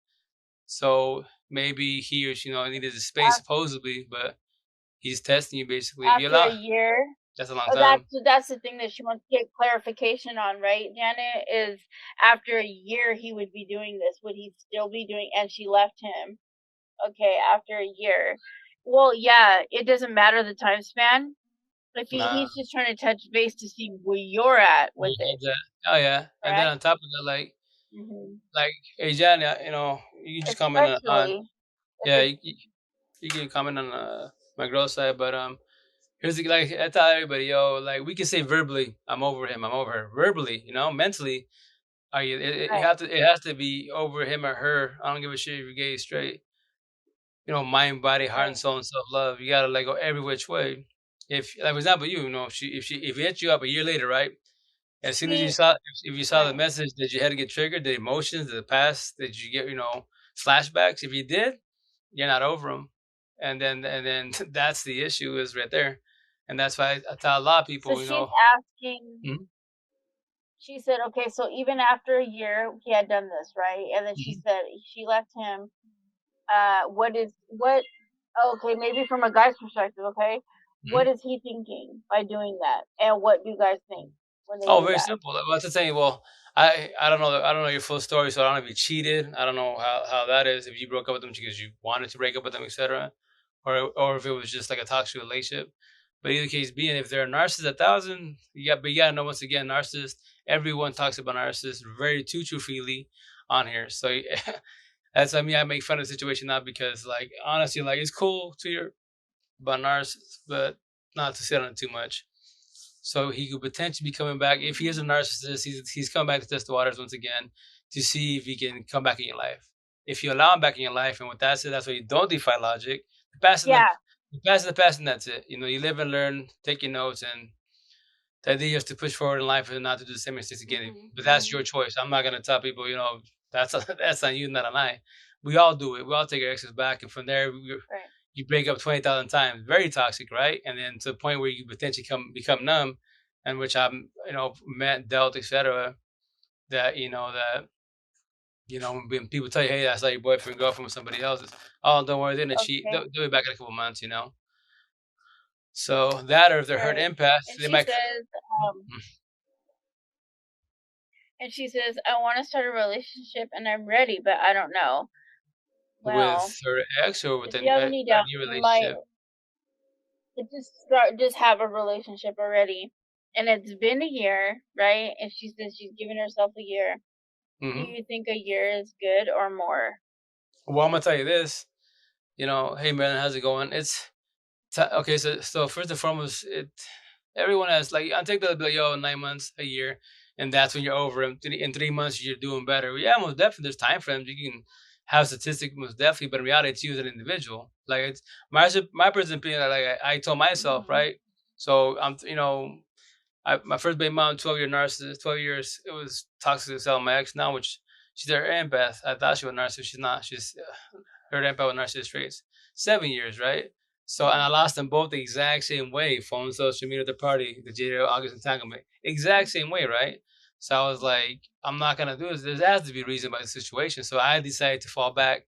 So maybe he or she, needed the space supposedly, but he's testing you basically. After a year. That's a long time. That's the thing that she wants to get clarification on, right, Janet? Is after a year he would be doing this. Would he still be doing? And she left him. Okay, after a year. Well, yeah, it doesn't matter the time span. If he's just trying to touch base to see where you're at with it. Oh yeah, correct? And then on top of that, like, hey Janet, you can just comment on yeah, you can comment on my girl's side, but here's the, like, I tell everybody, yo, like, we can say verbally, I'm over him, I'm over her. Verbally, mentally, it has to be over him or her. I don't give a shit if you're gay, straight. Mind, body, heart, and soul, and self love. You gotta let go every which way. If, like, for example, if he hit you up a year later, right? As soon as if you saw the message, did your head get triggered? The emotions, the past, did you get flashbacks? If you did, you're not over them, and then that's the issue is right there. And that's why I tell a lot of people, so she's asking. she said, okay, so even after a year, he had done this, right? And then she Mhm. said she left him. What? Okay, maybe from a guy's perspective, okay, what Mhm. is he thinking by doing that, and what do you guys think when they Oh, do very that? simple. Well, that's the thing. Well, I don't know. I don't know your full story, so I don't know if you cheated. I don't know how that is. If you broke up with them because you wanted to break up with them, etc., or if it was just like a toxic relationship. But either case being, if they're a narcissist, 1,000, but you gotta know once again, narcissist. Everyone talks about narcissists very too freely on here. So that's, I mean, I make fun of the situation not because like honestly, like it's cool to hear about narcissists, but not to sit on it too much. So he could potentially be coming back. If he is a narcissist, he's coming back to test the waters once again to see if he can come back in your life. If you allow him back in your life, and with that said, that's why you don't defy logic. The past is Yeah. the past is the past, and that's it. You know, you live and learn, take your notes, and the idea is to push forward in life and not to do the same mistakes again. Mhm. But that's Mhm. your choice. I'm not gonna tell people, that's that's on you, not on I. We all do it. We all take our exes back, and from there, Right. you break up 20,000 times. Very toxic, right? And then to the point where you potentially become numb, and which I'm, met, dealt, etc. That when people tell you, hey, that's like your boyfriend, girlfriend with somebody else's. Oh, don't worry, they're gonna cheat. Okay. They'll be back in a couple months. So that, or if they're hurt Right. empaths, And they she might. says, um, I want to start a relationship and I'm ready, but I don't know. With Well, her ex or with if you have any a doubt, new you might relationship. just have a relationship already. And it's been a year, right? And she says she's given herself a year. Do Hmm. you think a year is good or more? Well, I'm gonna tell you this. Hey Marilyn, how's it going? Okay. So first and foremost, everyone has like I take that like 9 months, a year, and that's when you're over. In 3 months, you're doing better. Yeah, most definitely. There's time frames you can have statistics, most definitely, but in reality, it's you as an individual. Like it's my personal opinion. Like I told myself, Mhm. right? So my first baby mom, 12-year narcissist, 12 years. It was toxic to sell my ex now, which she's her empath. I thought she was a narcissist. She's not. She's her empath with narcissist traits. 7 years, right? So, and I Mhm. lost them both the exact same way. Phone, social media, the party, the January, August entanglement, exact same way, right? So I was like, I'm not gonna do this. There has to be a reason by the situation. So I decided to fall back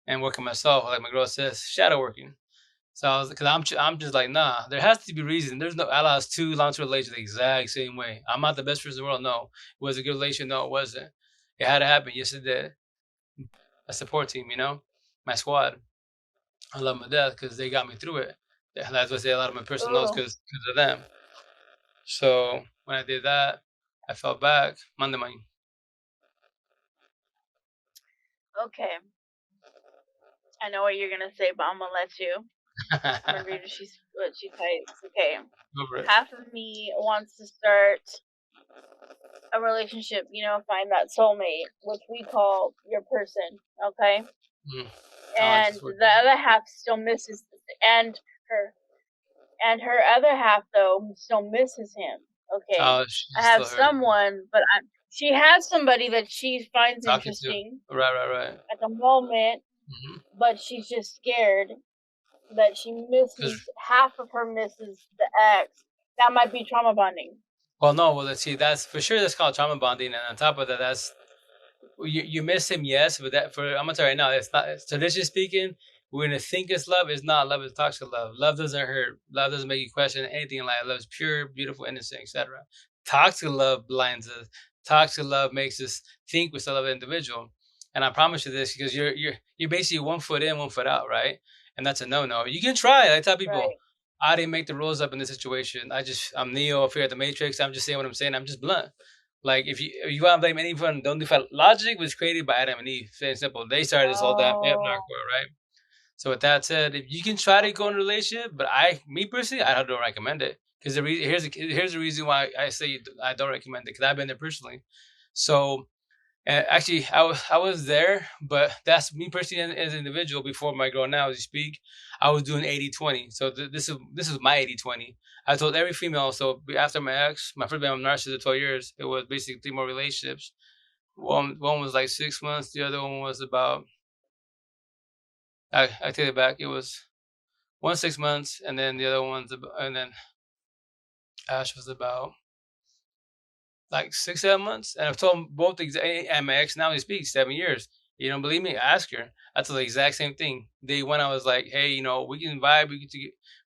and work on myself, like my girl says, shadow working. So I was, because I'm just like, nah, there has to be reason. There's no, I lost two long-term relations the exact same way. I'm not the best person in the world. No. Was it a good relation? No, it wasn't. It had to happen. Yes, it did. A support team, my squad. I love them to death because they got me through it. Yeah, that's why I say a lot of my personal notes Oh, because of them. So when I did that, I fell back. Monday morning. okay. I know what you're gonna say, but I'm gonna let you. I'm gonna read what she types. Okay. Over it. Half of me wants to start a relationship, find that soulmate, which we call your person, okay? Mm. Oh, it's And just working. the other half still misses, and her and her other half though still misses him. Okay, Oh, I she's have still hurting. someone, but she has somebody that she finds Talking to. interesting Right, right, right. at the moment, Mm-hmm. but she's just scared that she Because, misses half of her misses the ex. That might be trauma bonding. well, no, well, let's see. That's for sure. That's called trauma bonding, and on top of that, that's you miss him, yes, but that for I'm gonna tell you right now, it's not. Traditionally speaking, we're gonna think it's love. It's not love. It's toxic love. Love doesn't hurt. Love doesn't make you question anything in life. Love is pure, beautiful, innocent, etc. Toxic love blinds us. Toxic love makes us think we still love an individual. And I promise you this because you're basically 1 foot in, 1 foot out, right? And that's a no. You can try. I tell people, Right. I didn't make the rules up in this situation. I'm Neo, fear of the Matrix. I'm just saying what I'm saying. I'm just blunt. Like if you want to blame anyone, don't define logic was created by Adam and Eve. Plain and simple. They started this whole damn app Oh, narco, right? So with that said, if you can try to go in a okay. relationship, but me personally, I don't recommend it because here's the reason why I say I don't recommend it because I've been there personally. So actually, I was there, but that's me personally as an individual. Before my girl now, as you speak, I was doing 80-20. So this is my 80-20. I told every female. So after my ex, my first band of narcissist of 12 years, it was basically three more relationships. One was like 6 months. The other one was about I take it back. It was one 6 months, and then the other one's about, and then Ash was about like 6, 7 months, and I've told them both and my ex now we speak 7 years. You don't believe me? Ask her. I told the exact same thing. Day one, I was like, hey, we can vibe, we can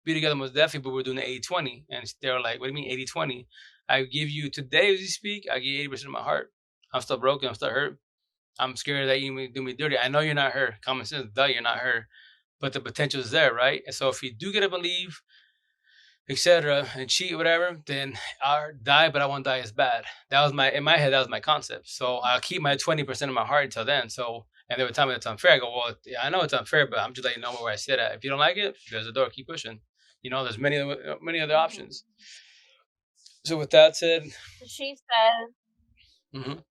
be together most definitely, but we're doing the 80-20. And they were like, what do you mean 80-20? I give you today as you speak, I give you 80% of my heart. I'm still broken, I'm still hurt. I'm scared that you may do me dirty. I know you're not her. Common sense, duh, you're not her. But the potential is there, right? And so if you do get to believe, etc., and cheat, whatever, then I'll die, but I won't die as bad. That was in my head, that was my concept. So I'll keep my 20% of my heart until then. So, and they would tell me it's unfair. I go, well, yeah, I know it's unfair, but I'm just letting you know where I sit at. If you don't like it, there's a door, keep pushing. There's many other Mhm. options. So with that said, So she says, mhm.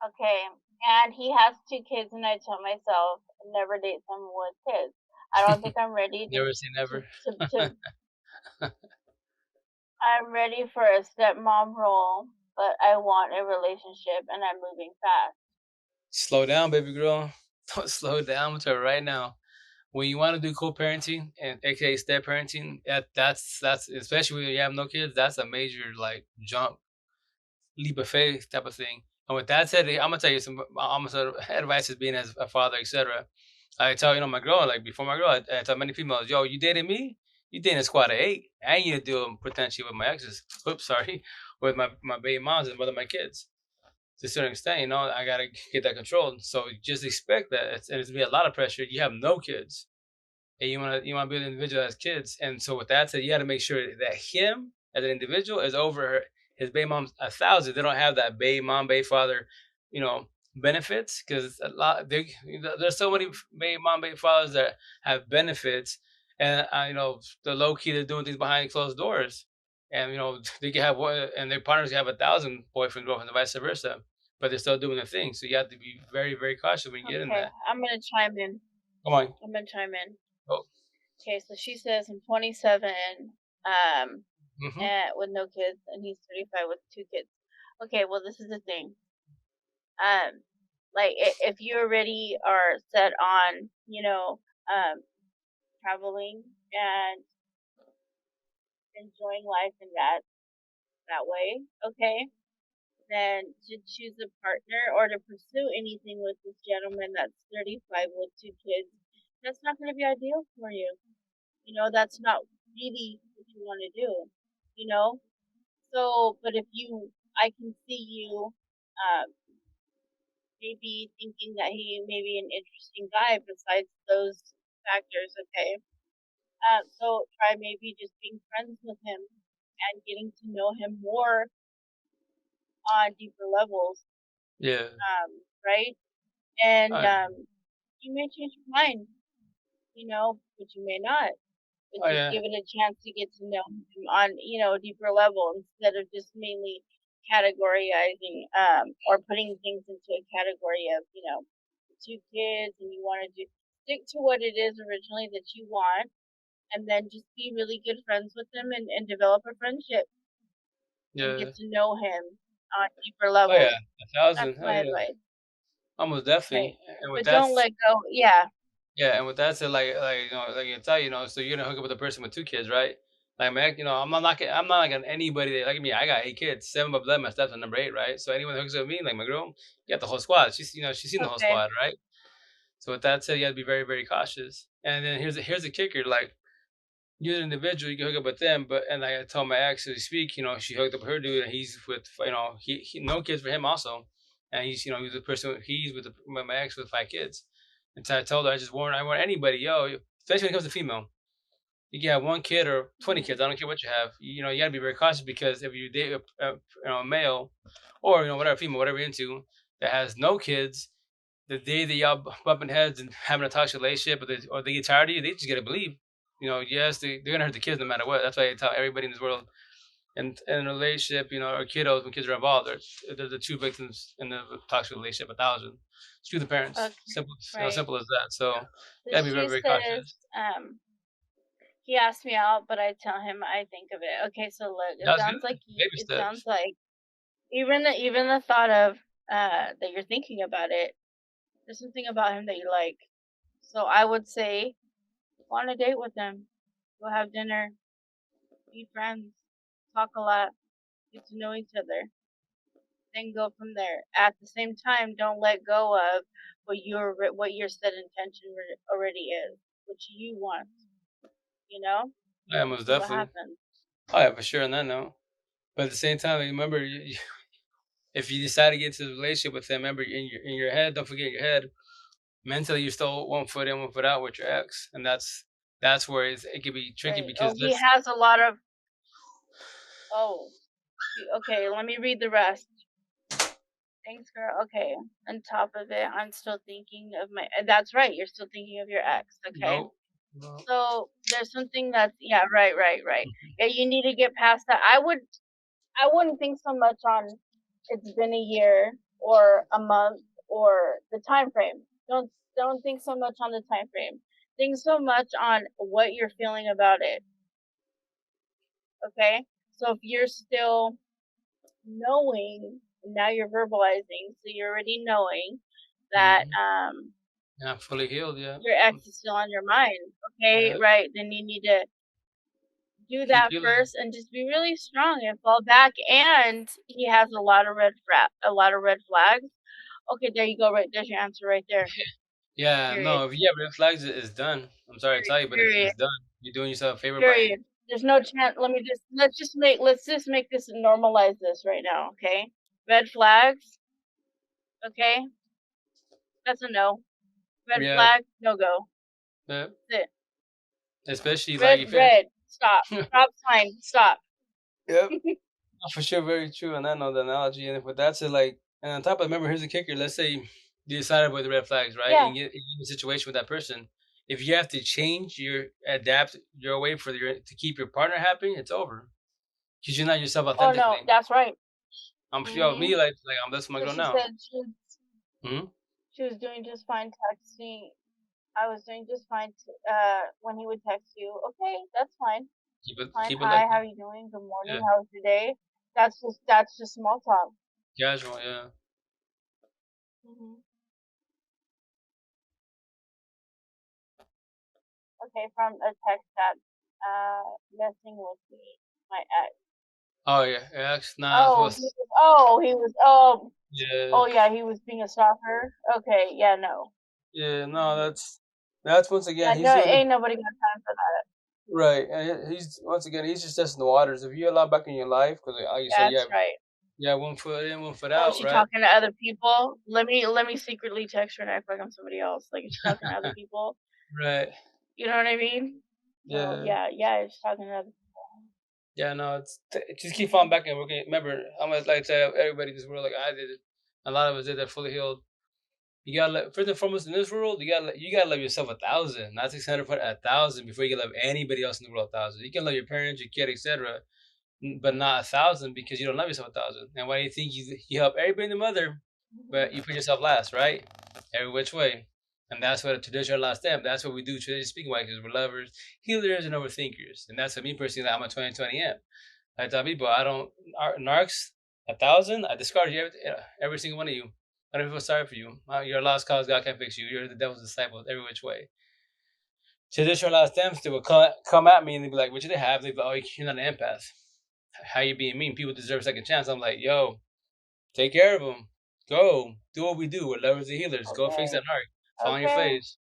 okay, and he has 2 kids, and I told myself never date someone with kids. I don't think I'm ready Never say to, never. to I'm ready for a stepmom role, but I want a relationship and I'm moving fast. Slow down, baby girl. Don't slow down to it right now. When you want to do co-parenting and aka step parenting, that's especially when you have no kids, that's a major like jump, leap of faith type of thing. And with that said, I'm gonna tell you some almost advice as being as a father, etc. I tell my girl, like before my girl, I tell many females, yo, you dating me, you dating a squad of 8. I ain't gonna do potentially with my exes. Oops, sorry, with my baby moms and mother of my kids. To a certain extent, I gotta get that controlled. So just expect that it's gonna be a lot of pressure. You have no kids and you wanna be an individual as kids. And so with that said, you got to make sure that him as an individual is over his baby mom's 1,000. They don't have that baby mom, baby father, you know, benefits because a lot there's so many baby mom, baby fathers that have benefits, and the low key they're doing things behind closed doors, and they can have one, and their partners can have 1,000 boyfriend girlfriends and vice versa, but they're still doing the thing. So you have to be very very cautious when you get in Okay, that. I'm gonna chime in. Come on. I'm gonna chime in. Oh. Okay, so she says I'm 27, um, Hmm. and with no kids, and he's 35 with 2 kids. Okay, well this is the thing. Like if you already are set on, traveling and enjoying life in that way, okay, then to choose a partner or to pursue anything with this gentleman that's 35 with 2 kids, that's not going to be ideal for you. That's not really what you want to do, you know? So, but I can see you maybe thinking that he may be an interesting guy besides those factors, okay? So try maybe just being friends with him and getting to know him more on deeper levels, Yeah. right? And Oh, yeah. you may change your mind, but you may not. But Oh, just yeah. give it a chance to get to know him on, a deeper level instead of just mainly categorizing or putting things into a category of, 2 kids and you want to stick to what it is originally that you want and then just be really good friends with him and develop a friendship and Yeah. get to know him on deeper Oh, yeah. levels. That's 1,000. Oh, my yeah. advice. Almost Right. definitely. And with But that don't let go. Yeah. yeah, and with that said, like you tell so you're gonna hook up with a person with 2 kids, right? Like, man, I'm not like anybody that like me. I got 8 kids, 7 by blood. My stepson number 8, right? So anyone that hooks up with me, like my girl, you got the whole squad. She's seen the whole Okay. squad, right? So with that said, you got to be very, very cautious. And then here's the kicker: like you're an individual, you can hook up with them, but and like I told my ex to speak, she hooked up with her dude, and he's with he no kids for him also, and he's the person he's with my ex with 5 kids. And so I told her I warn anybody, especially when it comes to female, you can have 1 kid or 20 kids, Hmm. I don't care what you have, you got to be very cautious because if you date a male or whatever female, whatever you're into that has no kids, the day that y'all bumping heads and having a toxic relationship, or they get tired of you, they just gotta believe. Yes, they're gonna hurt the kids no matter what. That's why I tell everybody in this world, and in a relationship, or kiddos, when kids are involved, they're the two victims in the toxic relationship. 1,000. Screw the parents. Okay. Simple, Right. simple as that. So, So gotta be very, she very says, cautious. he asked me out, but I tell him I think of it. Okay, so look, it That's good. sounds like Baby it sounds steps. like even the thought of that you're thinking about it, there's something about him that you like. So I would say go on a date with him. Go have dinner, be friends, talk a lot, get to know each other. then go from there. At the same time, don't let go of what your set intention already is, what you want. You know, Yeah, most see what definitely. happens. Oh yeah, for sure on that note. But at the same time, remember, if you decide to get into the relationship with them, remember in your head, don't forget your head. Mentally, you're still 1 foot in, 1 foot out with your ex, and that's where it can be tricky Right. Oh, because he let's has a lot of. Oh, okay. Let me read the rest. Thanks, girl. Okay. On top of it, I'm still thinking of my. That's right. You're still thinking of your ex. Okay. nope, no, So there's something that's yeah. Right. Right. Right. Yeah. You need to get past that. I wouldn't think so much on it's been a year or a month or the time frame. Don't think so much on the time frame. Think so much on what you're feeling about it. Okay? So if you're still knowing, now you're verbalizing, so you're already knowing that mhm, yeah, fully healed, yeah, your ex is still on your mind. Okay, yeah, right. Then you need to do keep that healing. first and just be really strong and fall back. And he has a lot of red flags. Okay, there you go. Right there's your answer right there. Yeah, Period. no, if you have red flags, it's done. I'm sorry to tell you, but Period. it's done. You're doing yourself a favor by Period. There's no chance. Let's just make this normalize this right now. Okay. Red flags. Okay. That's a no. Red yeah, flag. No go. yeah, That's it. especially like Red. if it Red. Stop. Stop sign. Stop. Yep. No, for sure, very true, and I know the analogy. And if with that said, like, and on top of remember, here's the kicker. Let's say you decided with the red flags, right? Yeah. And you get in a situation with that person. If you have to change adapt your way to keep your partner happy, it's over because you're not yourself Oh no. authentically. That's right. I'm sure Mhm. me like I'm that's my So girl she now. said Hmm. she was doing just fine texting. I was doing just fine when he would text you. Okay, that's fine. Fine. Keep it Hi, like how that. are you doing? Good morning. Yeah, How's your day? That's just small talk. casual. Yeah. Mhm. Okay, from a text that messing with me, my ex. Oh yeah, yeah. Nah, Oh, yeah, oh yeah, he was being a stalker. Okay, yeah, no. yeah. No, Mhm. that's once again Yeah, he's no, doing it ain't nobody got time for that. right, and he's once again he's just testing the waters. If you allow back in your life, because like you said, That's right. yeah, 1 foot in, 1 foot Oh, is out, she right? talking to other people? Let me secretly text her and act like I'm somebody else. Like, is she talking to other people? Right. You know what I mean? So Yeah. yeah, yeah, she's talking to other Yeah. No, just keep falling people. back and working. Remember, I'm gonna like tell everybody in this world, like I did it. A lot of us did that fully healed. You gotta first and foremost in this world, you gotta love yourself 1,000, not 600, but 1,000 before you can love anybody else in the world 1,000. You can love your parents, your kid, etc., but not 1,000 because you don't love yourself 1,000. And why do you think you help everybody in the mother, but you put yourself last, right? Every which way. And that's what a traditional last step. That's what we do traditionally speaking, why? Because we're lovers, healers, and overthinkers. And that's what me personally, like, I'm a 2020 amp. I tell people I don't narcs 1,000. I discard you every single one of you. I don't feel sorry for you. You're a lost cause. God can't fix you. You're the devil's disciple every which way. Traditional last stems they will come at me and they'd be like, "What you they have?" They'd be like, "Oh, you're not an empath. How you being mean? People deserve a second chance." I'm like, "Yo, take care of them. Go do what we do. We're lovers and healers. Go fix Okay. that narc. Fall on your Okay. face.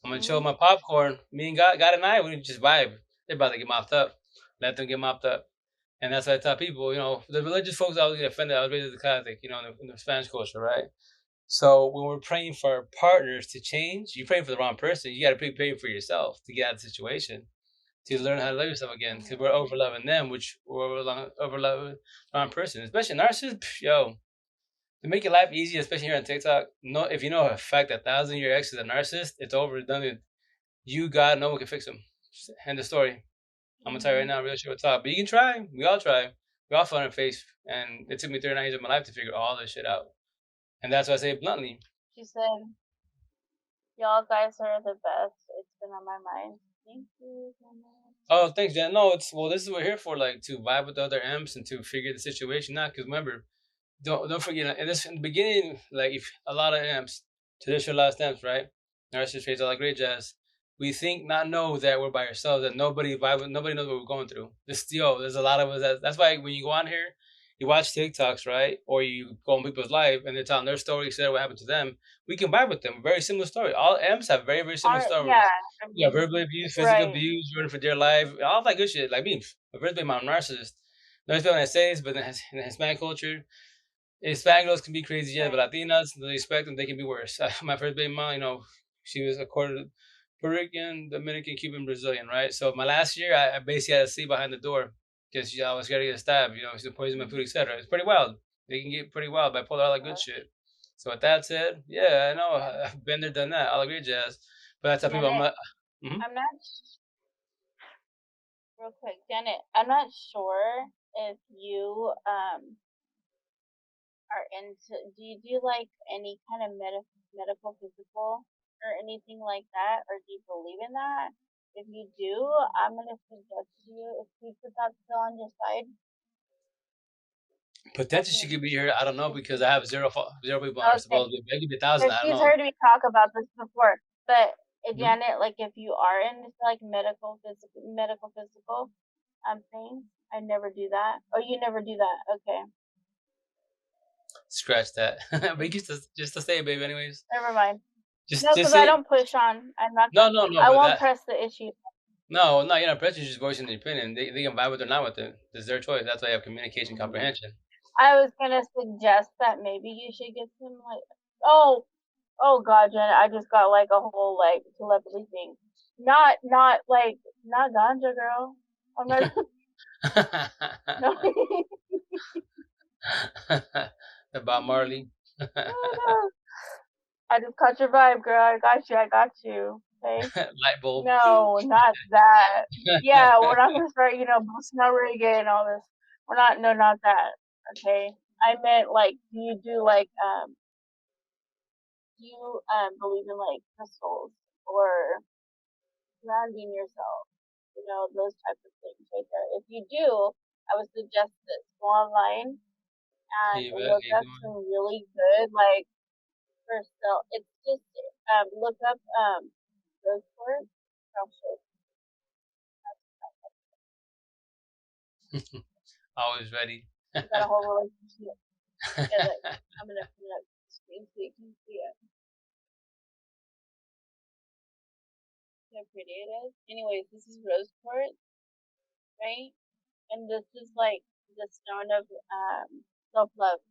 I'm gonna chill Mhm. my popcorn. Me and God and I, we just vibe. They're about to get mopped up. Let them get mopped up." And that's what I tell people, the religious folks always get offended. I was raised as a Catholic, in the Spanish culture, right? So when we're praying for our partners to change, you're praying for the wrong person. You got to be praying for yourself to get out of the situation, to learn how to love yourself again. Because we're Mhm. overloving them, which we're overloving the wrong person. Especially narcissists, yo, to make your life easy, especially here on TikTok. No, if you know a fact that 1,000 year ex is a narcissist, it's over. Done. You, God, no one can fix them. End of story. I'm gonna tell you right Mhm. now, real short talk. But you can try. We all try. We all fell on our face, and it took me 39 years of my life to figure all this shit out. And that's why I say it bluntly. She said, "Y'all guys are the best. It's been on my mind. Thank you so much." Oh, thanks, Jen. No, this is what we're here for, like to vibe with the other amps and to figure the situation out. Because remember, don't forget. In the beginning, like if a lot of amps, traditional last amps, right? Narcissist traits, all that great jazz. We think not know that we're by ourselves, that nobody knows what we're going through. There's a lot of us. That's why when you go on here you watch TikToks, right? Or you go on people's live and they're telling their story, say what happened to them. We can vibe with them. Very similar story. All M's have very, very similar Yeah, stories. I Yeah, mean, verbal abuse, physical right, abuse, running for dear life, all that good shit. Like me, my first baby, I'm a narcissist. No respect when I say this, but in Hispanic culture, Hispanic girls can be crazy, yeah, but right. Latinas, they respect them, they can be worse. My first baby mom, she was a quarter Puerto Rican, Dominican, Cuban, Brazilian, right? So my last year, I basically had to sleep behind the door because I was scared to get stabbed. She's poison my food, etc. It's pretty wild. They can get pretty wild bipolar, all that good shit. So with that said, yeah, I know I've been there, done that. I'll agree, Jazz. But that's how people. Janet, Mhm. I'm not real quick, Janet. I'm not sure if you are into. Do you do like any kind of medical, physical, or anything like that, or do you believe in that? If you do, I'm gonna suggest to you if you put that still on your side. I Potentially she think could be here. I don't know if because you, I have zero people on her. okay, Supposedly, maybe 1,000. because I don't she's know. heard me talk about this before. But Mhm. Janet, like if you are into like medical, physical, things, I never do that. Oh, you never do that. Okay, Scratch that. But just to say, baby. Anyways, never mind. just No, just because I say don't push on. I'm not no, gonna. no, no. I But won't that press the issue. no, you're not pressure. Just voicing the opinion. They can vibe with it or not with it. It's their choice. That's why you have communication Mhm. comprehension. I was gonna suggest that maybe you should get some like. Oh, oh God, Janet, I just got like a whole like telepathy thing. Not like not ganja, girl. I'm not. No, The Bob Marley. no. I just caught your vibe, girl. I got you. I got you. Okay. Light bulb. No, not that. Yeah, we're not gonna start, boosting our reggae and all this. We're not. No, not that. Okay. I meant like, do you do like do you believe in like crystals or grounding yourself? Those types of things right there. If you do, I would suggest this. Go online and Hey, look you up doing? some really good like for sale. It's just look up those words. I'll show Always ready. you. Got a whole relationship. Yeah, look, I'm gonna put it up on the screen so you can see it. See how pretty it is. Anyways, this is rose quartz, right? And this is like the stone of self love.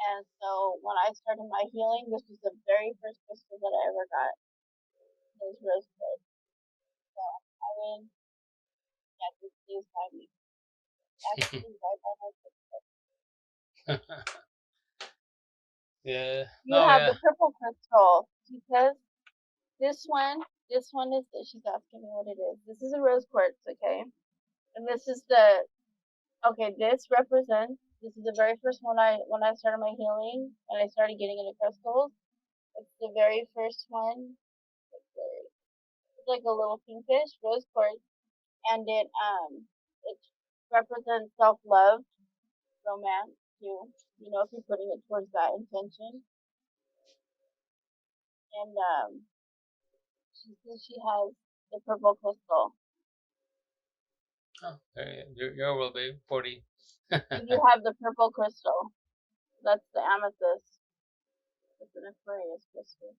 And so when I started my healing, this was the very first crystal that I ever got. Was rose quartz. So I mean, yeah, this is by me. Actually, right by my crystal. Yeah. You No, have yeah. the purple crystal because this one, is. She's asking me what it is. This is a rose quartz, okay? And this is the okay. This represents. This is the very first one when I started my healing and I started getting into crystals. It's the very first one. It's like a little pinkish rose quartz, and it represents self love, romance too. If you're putting it towards that intention, and she says she has the purple crystal. Oh, there your world, baby. 40. You have the purple crystal. That's the amethyst. It's an Aquarius crystal.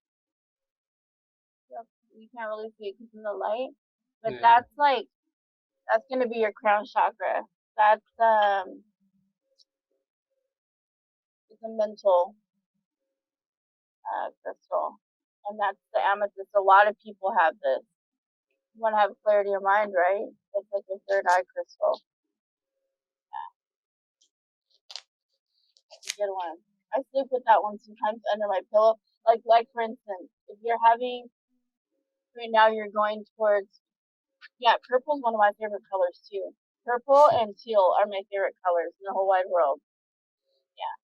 Yep. You can't really see it because in the light, but Yeah. that's gonna be your crown chakra. That's it's a mental crystal, and that's the amethyst. A lot of people have this. You want to have clarity of mind, right? It's like your third eye crystal. That's a good one. I sleep with that one sometimes under my pillow. Like for instance, if you're having right now, you're going towards yeah, purple's one of my favorite colors too. Purple and teal are my favorite colors in the whole wide world. Yeah.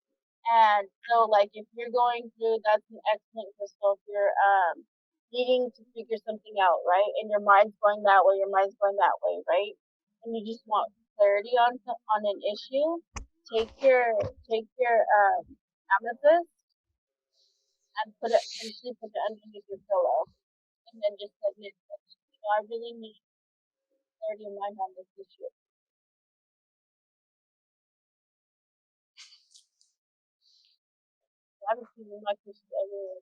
And so like if you're going through that's an excellent crystal if you're needing to figure something out, right? And your mind's going that way, right? And you just want clarity on an issue, take your amethyst and put it underneath your pillow and then just admit that I really need clarity of mind on this issue. obviously we're not just everywhere.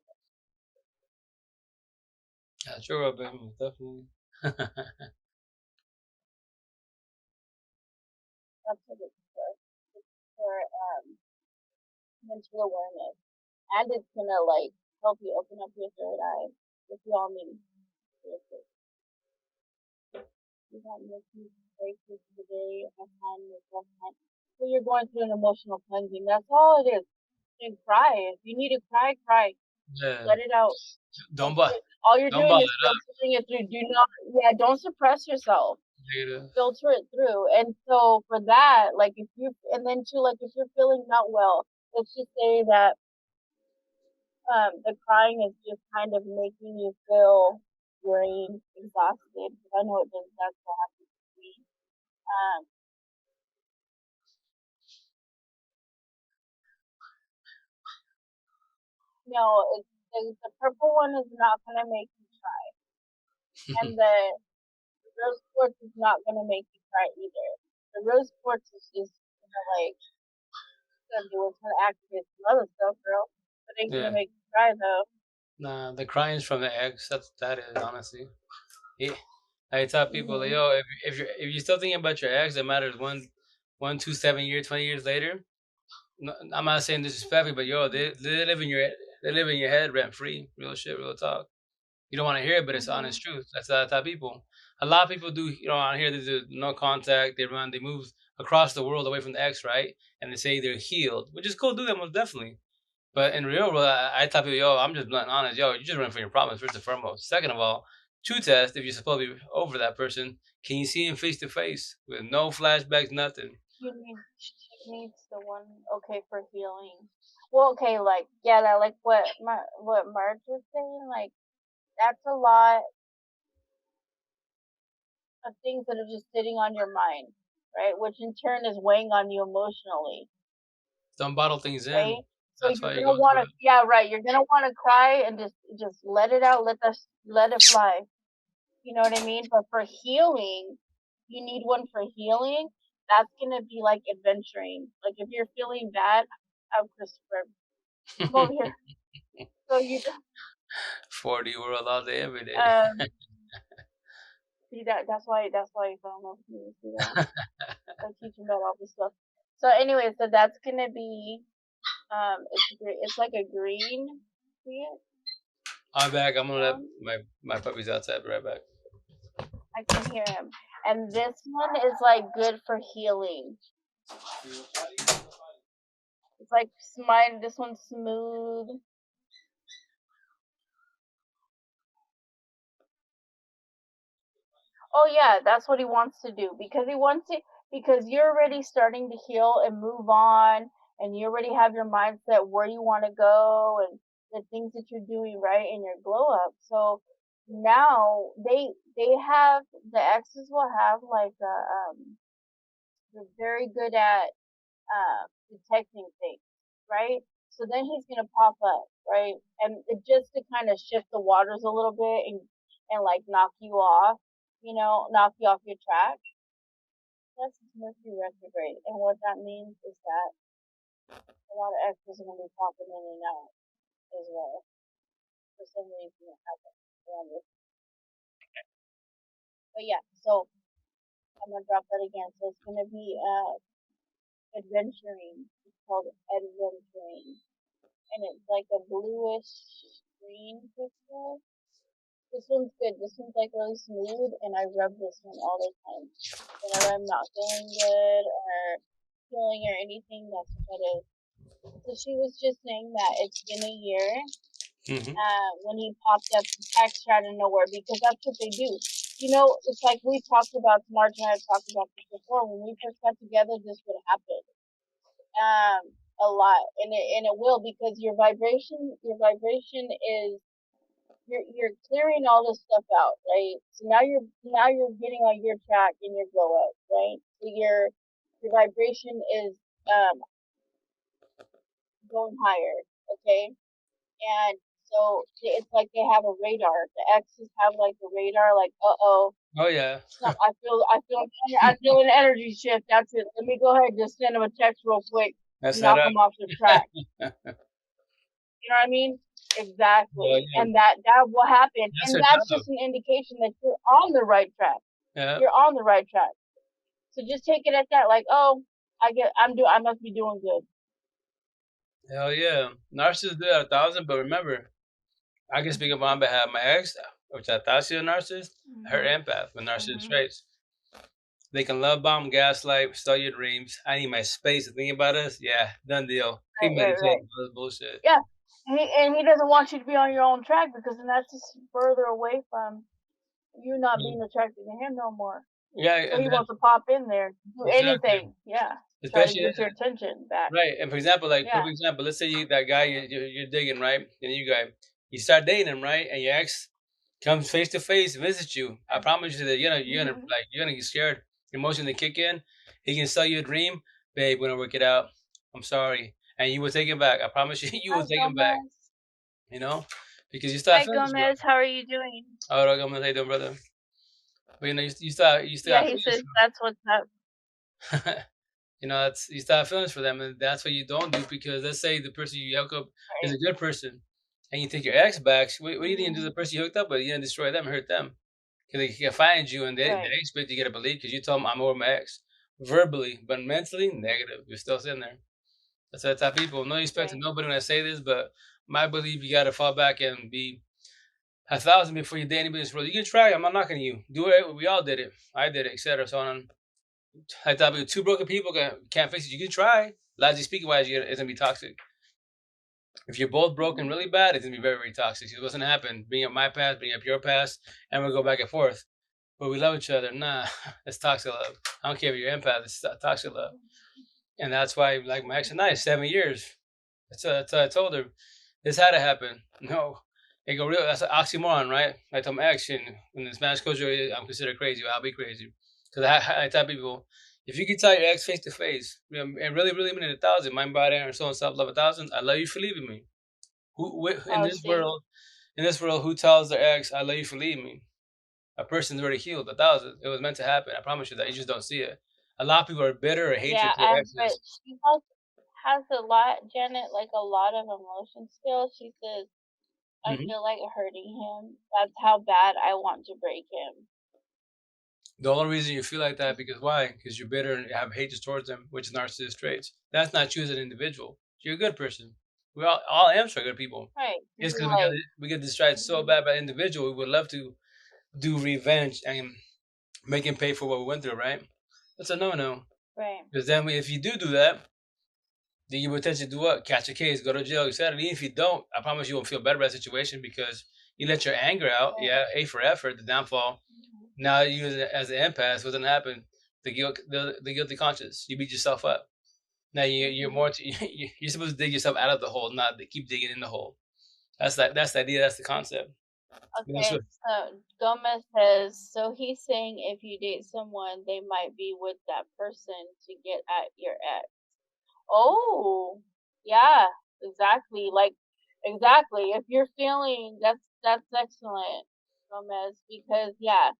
Yeah, sure, baby, definitely. That's what it's for. It's for mental awareness, and it's gonna like help you open up your third eye, which we all need. You got your few breakthroughs today, a time with one. So you're going through an emotional cleansing. That's all it is. And cry. If you need to cry, cry. Yeah, Let it out. don't bother, All you're don't doing bottle is it up. filtering it through. Do not, yeah, don't suppress yourself. Negative. Filter it through. And so for that, like if you, and then too, like if you're feeling not well, let's just say that the crying is just kind of making you feel drained, exhausted. Because I know it does. That's what happens to me. Um, no, the purple one is not gonna make you cry, and the rose quartz is not gonna make you cry either. The rose quartz is just gonna like gonna do it's gonna activate some other stuff, girl. But ain't gonna Yeah. make you cry though. Nah, the crying's from the ex. That is honestly. Yeah. I tell people, like, Mhm. yo, if you're still thinking about your ex, that matters 1, 2, 7 years, 20 years later. No, I'm not saying disrespectfully, but yo, they live in your head rent free. Real shit, real talk. You don't want to hear it, but it's Mhm. honest truth. That's that type of people. A lot of people do. You know, on here they do no contact. They move across the world away from the ex, right? And they say they're healed, which is cool. Do that most definitely. But in real world, I tell people, yo, I'm just blunt and honest. Yo, you just run from your problems first and foremost. Second of all, true test if you're supposed to be over that person. Can you see him face to face with no flashbacks, nothing? She needs the one okay for healing. Well, okay, like yeah, that like what Marge was saying, like that's a lot of things that are just sitting on your mind, right? Which in turn is weighing on you emotionally, Don't bottle things in. right? So That's you're why you're gonna going through want to, it. yeah, right. You're gonna want to cry and just let it out, let it fly. You know what I mean? But for healing, you need one for healing. That's gonna be like adventuring. Like if you're feeling bad, I'm Christopher. Come over here. So you 40 world all day, every day. um see that's why you don't know me. See that? I teach him about all this stuff. So anyway, so that's gonna be it's like a green. See it? I'm back. I'm gonna let Um, my puppy's outside. Be right back. I can hear him. And this one is like good for healing. It's like mine. This one's smooth. Oh yeah, that's what he wants to do because he wants to because you're already starting to heal and move on, and you already have your mindset where you want to go and the things that you're doing right in your glow up. So now they have the exes will have like a they're very good at detecting things, right? So then he's gonna pop up, right? And just to kind of shift the waters a little bit and like knock you off, knock you off your track. That's Mercury retrograde, and what that means is that a lot of extras are gonna be popping in and out as well. For some reason, it happens around this. But yeah, so I'm gonna drop that again. So it's gonna be adventuring. It's called adventuring, and it's like a bluish green crystal. This one's good. This one's like really smooth, and I rub this one all the time. Whenever I'm not feeling good or feeling or anything, that's what it is. So she was just saying that it's been a year Hmm. when he popped up extra out of nowhere because that's what they do. It's like we talked about, Marge and I have talked about this before. When we first got together, this would happen a lot, and it will because your vibration is you're clearing all this stuff out, right? So now you're getting on your track in your glow up, right? So your vibration is um going higher, okay? And so it's like they have a radar. The X's have like a radar, like oh, Oh yeah, I feel an energy shift. That's it. Let me go ahead and just send him a text real quick to that's that knock up. him off the track. You know what I mean? Exactly. yeah, And that will happen. that's And her that's job. just an indication that you're on the right track. Yeah, You're on the right track. So just take it at that, like, oh, I must be doing good. hell yeah. Narcissists do that 1,000, but remember, I can speak on my behalf. My ex, which I thought she was a narcissist, her Mhm. empath with narcissist Mhm. traits. They can love bomb, gaslight, steal your dreams. I need my space to think about us. Yeah, done deal. Right, right, Premeditated, right. all this bullshit. Yeah. And he doesn't want you to be on your own track because then that's just further away from you not Mm. being attracted to him no more. Yeah, So and he then wants to pop in there, do exactly, anything. Yeah. Try to especially get your attention back. right. And for example, like Yeah. perfect example, let's say you that guy you're digging, right? And you start dating him, right? And your ex comes face to face, visits you. I promise you that Mhm. you're gonna get scared. Emotion to kick in. He can sell you a dream, babe. We're gonna work it out. I'm sorry, and you will take him back. I promise you, you will Hi, take him back. Gomez. You know, because you still have Hi, feelings for Gomez. him. How are you doing? Oh, I'm gonna say, doing, brother. But you still Yeah, have he feelings says that's what's up. for him. That's you still have feelings for them, and that's what you don't do because let's say the person you hook up is Right. a good person, and you take your ex back. What are you gonna do to Mhm. the person you hooked up with? You're gonna destroy them, hurt them. Because they can find you and they Right. expect you to believe because you told them I'm over my ex verbally, but mentally negative. You're still sitting there. That's what I tell people. No respect to Right. nobody when I say this, but my belief you got to fall back and be 1,000 before you date anybody in this world. You can try. I'm not knocking you. Do it. We all did it. I did it, etc. So on. I tell people, two broken people can't fix it. You can try. Logically speaking, wise, it's gonna be toxic. If you're both broken Mhm. really bad, it's gonna be very, very toxic. So what's gonna happen? Bring up my past, bring up your past, and we'll go back and forth. But we love each other. Nah, it's toxic love. I don't care if you're empath, it's toxic love. And that's why, like my ex and I, 7 years. That's what I told her. This had to happen. No. They go, real, that's an oxymoron, right? I told my ex, in the Spanish culture, I'm considered crazy. I'll be crazy. Because I tell people, if you can tell your ex face to face, and really, really mean it 1,000, mind, body, and soul, and self love 1,000, I love you for leaving me. In Oh, this see. world, who tells their ex, I love you for leaving me? A person's already healed 1,000. It was meant to happen. I promise you that. You just don't see it. A lot of people are bitter or hatred Yeah, to their but exes. she has a lot, Janet, like a lot of emotion skills. She says, I Mhm. feel like hurting him. That's how bad I want to break him. The only reason you feel like that because why? Because you're bitter and have hatred towards them, which is narcissist traits. That's not you as an individual. You're a good person. We all amps are good people. Right. It's You're because like, we get distracted so mhm. bad by the individual. We would love to do revenge and make him pay for what we went through, right? That's a no-no. Right. Because then if you do that, then you potentially do what? Catch a case, go to jail, etc. Even if you don't, I promise you won't feel better about the situation because you let your anger out. Right. Yeah, A for effort, the downfall. Mhm. Now you as an empath, what's gonna happen? The guilty conscience. You beat yourself up. Now you're Mhm. more you're supposed to dig yourself out of the hole, not to keep digging in the hole. That's the idea. That's the concept. That's Okay, what. so Gomez says, so he's saying if you date someone, they might be with that person to get at your ex. Oh, yeah, exactly. Like, exactly. If you're feeling that's excellent, Gomez, because yeah,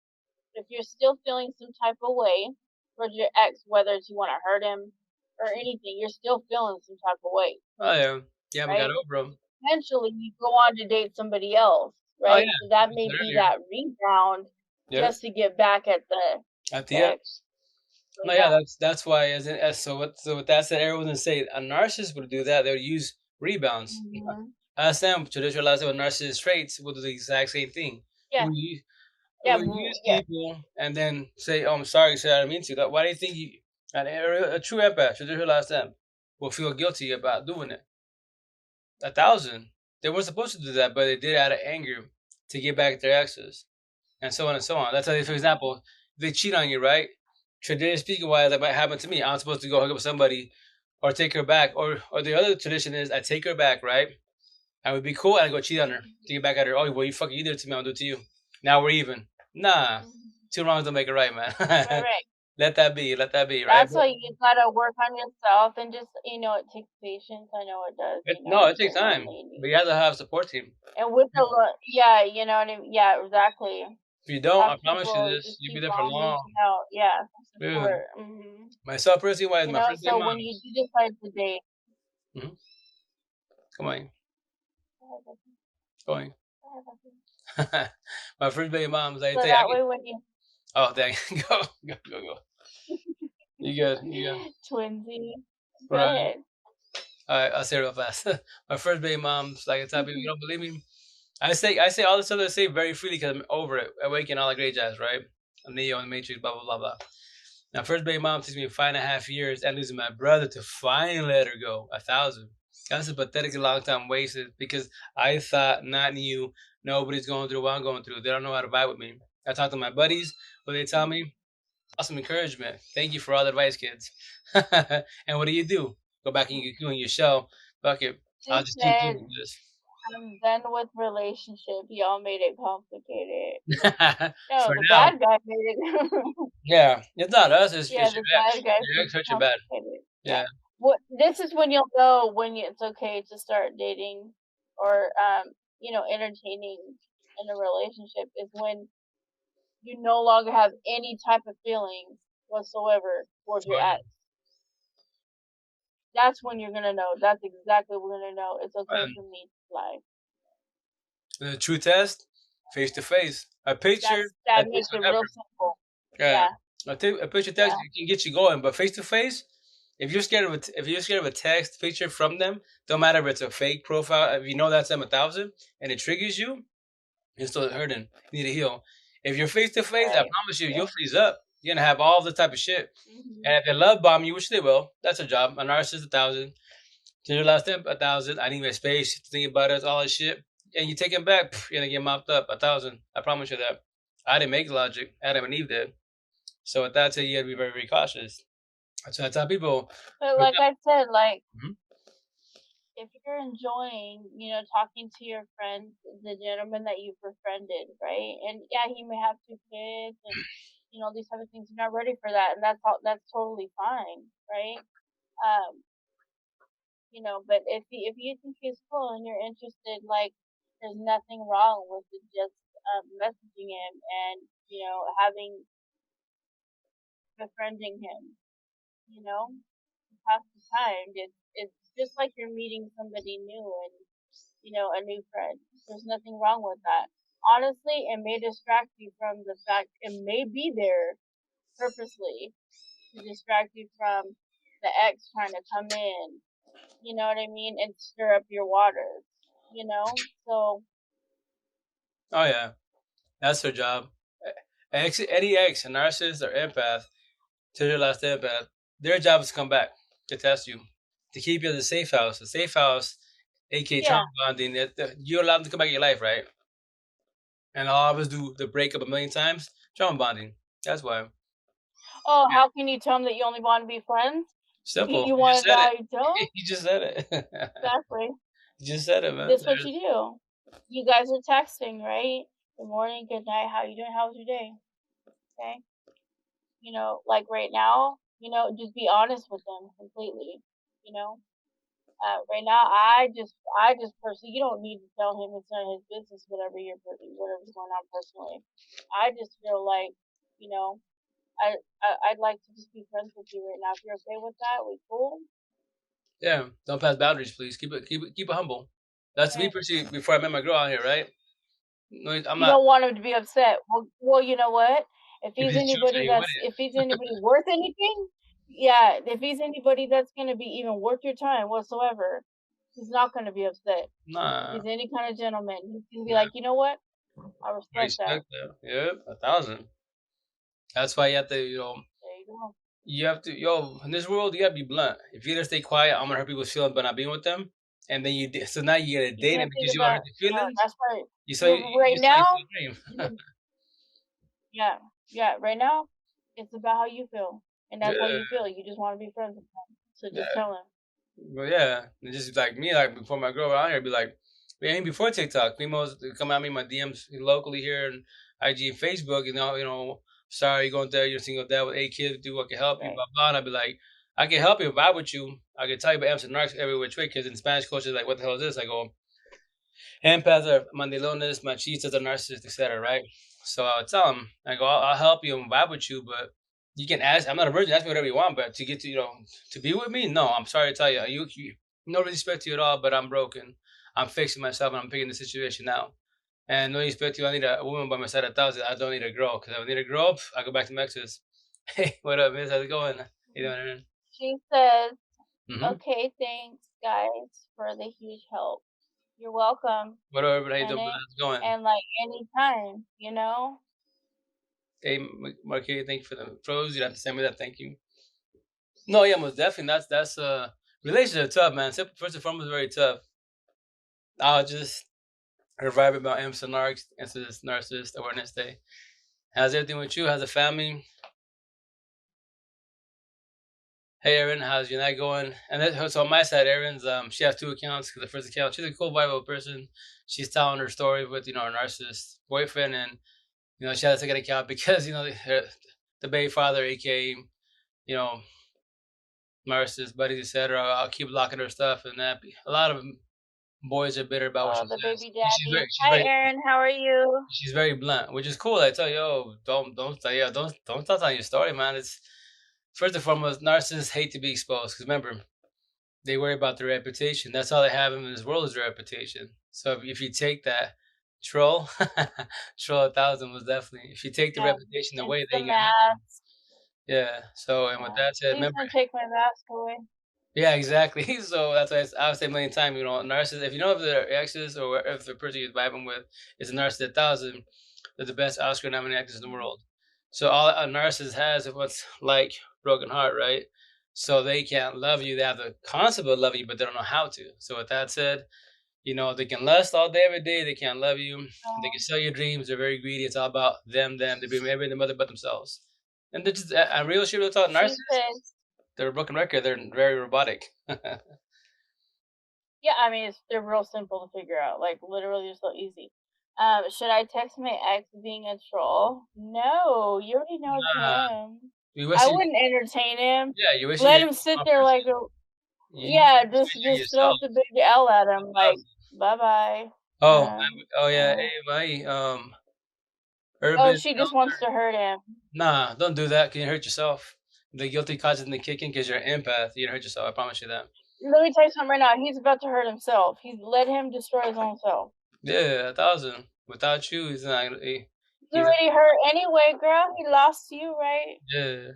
if you're still feeling some type of way towards your ex, whether it's you want to hurt him or anything, you're still feeling some type of way, Oh yeah, yeah. We got right? over them. Eventually you go on to date somebody else, Oh right? yeah, So that like I may said be earlier. that rebound Yeah, just to get back at at the the end. ex. So No, yeah, yeah. that's why so with that said, everyone would say a narcissist would do that. They would use rebounds. Hmm. As them traditionalized with narcissist traits will do the exact same thing. Yeah. We Yeah. we use Yeah. people and then say, "Oh, I'm sorry, sir, I didn't mean to." That why do you think a true empath, traditionalized them, will feel guilty about doing it? 1,000. They weren't supposed to do that, but they did out of anger to get back at their exes, and so on and so on. That's like, for Hmm. example, if they cheat on you, right? Traditionally speaking, why that might happen to me? I'm supposed to go hook up with somebody or take her back, or the other tradition is I take her back, right? I would be cool and I go cheat on her to get back at her. Oh, well, you fucking you did it to me, I'll do it to you. Now we're even. Nah, Hmm. two wrongs don't make it right, man. Right. Right. Let that be, right? That's why you gotta work on yourself and just it takes patience. I know it does. No, it If takes you're time, lonely and but you have to have a support team. and with the yeah, you know what I mean. Yeah, exactly. If you don't, Have I promise you people this, just you'll be keep there for on long. reaching out. Yeah, for Dude, support. Hmm. myself personally, wise, my first day So when you moms. do decide to date, Mhm. Come on. Going. My first baby mom's like, So tell you, I that get. way, when you Oh, dang. Go. You good. You good. twinsy, go Right. ahead. All right. I'll say it real fast. My first baby mom's like, I tell people, you don't believe me? I say all the stuff that I say very freely because I'm over it. Awaken all the great jazz, right? I'm Neo in the Matrix, blah, blah, blah, blah. Now, first baby mom takes me 5.5 years and losing my brother to finally let her go. 1,000. That's a pathetically long time wasted because I thought, not you, nobody's going through what I'm going through. They don't know how to vibe with me. I talk to my buddies, what they tell me, awesome encouragement. Thank you for all the advice, kids. And what do? Go back in your shell. Fuck it. I'll She just do said, this. "I'm done with relationship. Y'all made it complicated." No, For the now, bad guy made it. yeah, it's not us. It's Yeah, your the ex. bad guy Your made ex it hurt you bad. complicated. Yeah. Yeah. What this is when you'll know when it's okay to start dating or entertaining in a relationship is when you no longer have any type of feelings whatsoever towards your ex. That's when you're gonna know. That's exactly when you're gonna know it's okay for me to lie. The true test, face to face. A picture That that takes makes it real whatever. simple. Yeah, Yeah, a picture text yeah, can get you going, but face to face, if you're scared of a text picture from them, don't matter if it's a fake profile. If you know that's them 1,000 and it triggers you, you're still hurting. You need to heal. If you're face to face, I right. promise you, Yeah. you'll freeze up. You're gonna have all the type of shit. Hmm. And if they love bomb you, which they will, that's a job. A narcissist 1,000. To your last step, 1,000. I need my space to think about it, all this shit. And you take it back, you're gonna get mopped up. 1,000. I promise you that. I didn't make logic. Adam and Eve did. So with that said, you gotta be very, very cautious. So I tell people, But look like up. I said, like Mhm. if you're enjoying, talking to your friend, the gentleman that you've befriended, right? And yeah, he may have two kids and these type of things. You're not ready for that, and that's all. That's totally fine, right? Um, but if you think he's cool and you're interested, like there's nothing wrong with it just messaging him and having befriending him. You know, pass the time. It's just like you're meeting somebody new and a new friend. There's nothing wrong with that. Honestly, it may distract you from the fact it may be there purposely to distract you from the ex trying to come in. You know what I mean? And stir up your waters. So Oh yeah, that's their job. Any ex, a narcissist or empath, to your last empath, their job is to come back to test you, to keep you in the safe house. The safe house, aka yeah. trauma bonding, you allow them to come back in your life, right? And all of us do the breakup a million times. Trauma bonding. That's why. Oh, how can you tell him that you only want to be friends? Simple. You You just want to know said how it. you tell him? You just said it. Exactly. You just said it, man. This what you do. You guys are texting, right? Good morning, good night. How you doing? How was your day? Okay. Like right now, just be honest with them completely. You know, right now, I just personally, you don't need to tell him it's none of his business, whatever's going on personally. I just feel like, you know, I'd like to just be friends with you right now. If you're okay with that, we cool. Yeah. Don't pass boundaries, please. Keep it humble. That's me Right. personally before I met my girl out here, right? No, I'm You not. don't want him to be upset. Well, you know what? If it's true for you, with If he's it. anybody worth anything, yeah. If he's anybody that's gonna be even worth your time whatsoever, he's not gonna be upset. If Nah. he's any kind of gentleman, he's gonna be Yeah. like, you know what? I I respect that. respect that. Yep. 1,000. That's why you have to, There you go. in this world, you gotta be blunt. If you just stay quiet, I'm gonna hurt people's feelings by not being with them. And then so now you gotta You date them can't think because you want to about. hurt their No, feelings. that's right. You saw You're right you saw now. your dream. Yeah, yeah. Right now, it's about how you feel, and that's how Yeah, you feel. You just want to be friends with him. So just yeah. tell him. But yeah, and just like me, like before my girl out here, be like, man, even before TikTok, females come at me in my DMs locally here and IG and Facebook, sorry you're going there, you're a single dad with 8 kids, do what can help you, Right. blah blah. And I'd be like, I can help you, vibe with you. I can tell you about emps and narcs every which way, because in Spanish culture, like, what the hell is this? I go, empaths are mandilones, machistas are narcissists, etc. Right? So I would tell them, I go, I'll help you and vibe with you, but you can ask. I'm not a virgin. Ask me whatever you want, but to get to to be with me, no. I'm sorry to tell you, no disrespect to you at all, but I'm broken. I'm fixing myself and I'm figuring the situation out. And no disrespect to you, I need a woman by my side 1,000. I don't need a girl because if I need a girl, I go back to my exes. Hey, what up, miss? How's it going? You doing, Aaron? She says, Mm-hmm. "Okay, thanks guys for the huge help. You're welcome, What up, everybody? How you doing? and How's it going? and like anytime, you know." Hey, Marquis, thank you for the pros. You have to send me that. Thank you. No, yeah, most definitely. That's relationships are tough, man. First and foremost, very tough. I'll just revive about emps and narcs into this Narcissist Awareness Day. How's everything with you? How's the family? Hey, Erin, how's your night going? And so on my side, Erin's she has two accounts. 'Cause the first account, she's a cool Bible person. She's telling her story with her narcissist boyfriend, and she has a second account because the baby father, aka you know narcissist buddies, etc. I'll keep locking her stuff, and that a lot of boys are bitter about what Oh, she the says. baby She's very, daddy. she's Hi, very, Erin. How are you? she's very blunt, which is cool. I tell you, yo, don't tell on your story, man. It's first and foremost, narcissists hate to be exposed because remember, they worry about their reputation. That's all they have in this world is their reputation. So if you take that troll, troll 1,000 was definitely. If you take the Yeah, reputation it's away, they the ain't gonna have you. mask. Yeah. So and with Yeah, that said, please remember. don't take my mask away. Yeah, exactly. So that's why I would say a million times. Narcissists. If you know if their exes or if the person you're vibing with is a narcissist 1,000, they're the best Oscar-nominated actors in the world. So all a narcissist has is what's like broken heart, right? So they can't love you. They have the concept of loving you, but they don't know how to. So with that said, they can lust all day, every day. They can't love you. They can Oh, sell your dreams. They're very greedy. It's all about them, them. They bring everything to mother but themselves. And they're just a real shit. Real talk. she Narcissists, says, they're a broken record. They're very robotic. yeah, I mean, they're real simple to figure out. Like, literally, they're so easy. Should I text my ex being a troll? No, you already know it's Nah, him. you I wasting. wouldn't entertain him. Yeah, you're wasting Let your him sit one there like person. a, You yeah, just wasting just throw yourself. the big L at him, like, 1,000. bye bye. Oh, Uh, oh yeah. yeah. Hey, my Oh, urban she just wants elder. to hurt him. Nah, don't do that. Can you hurt yourself? The guilty causes the kicking because you're an empath. You're gonna hurt yourself. I promise you that. Let me tell you something right now. He's about to hurt himself. He's let him destroy his own self. Yeah, 1,000. Without you, he's not. He's He's already hurt anyway, girl. He lost you, right? yeah.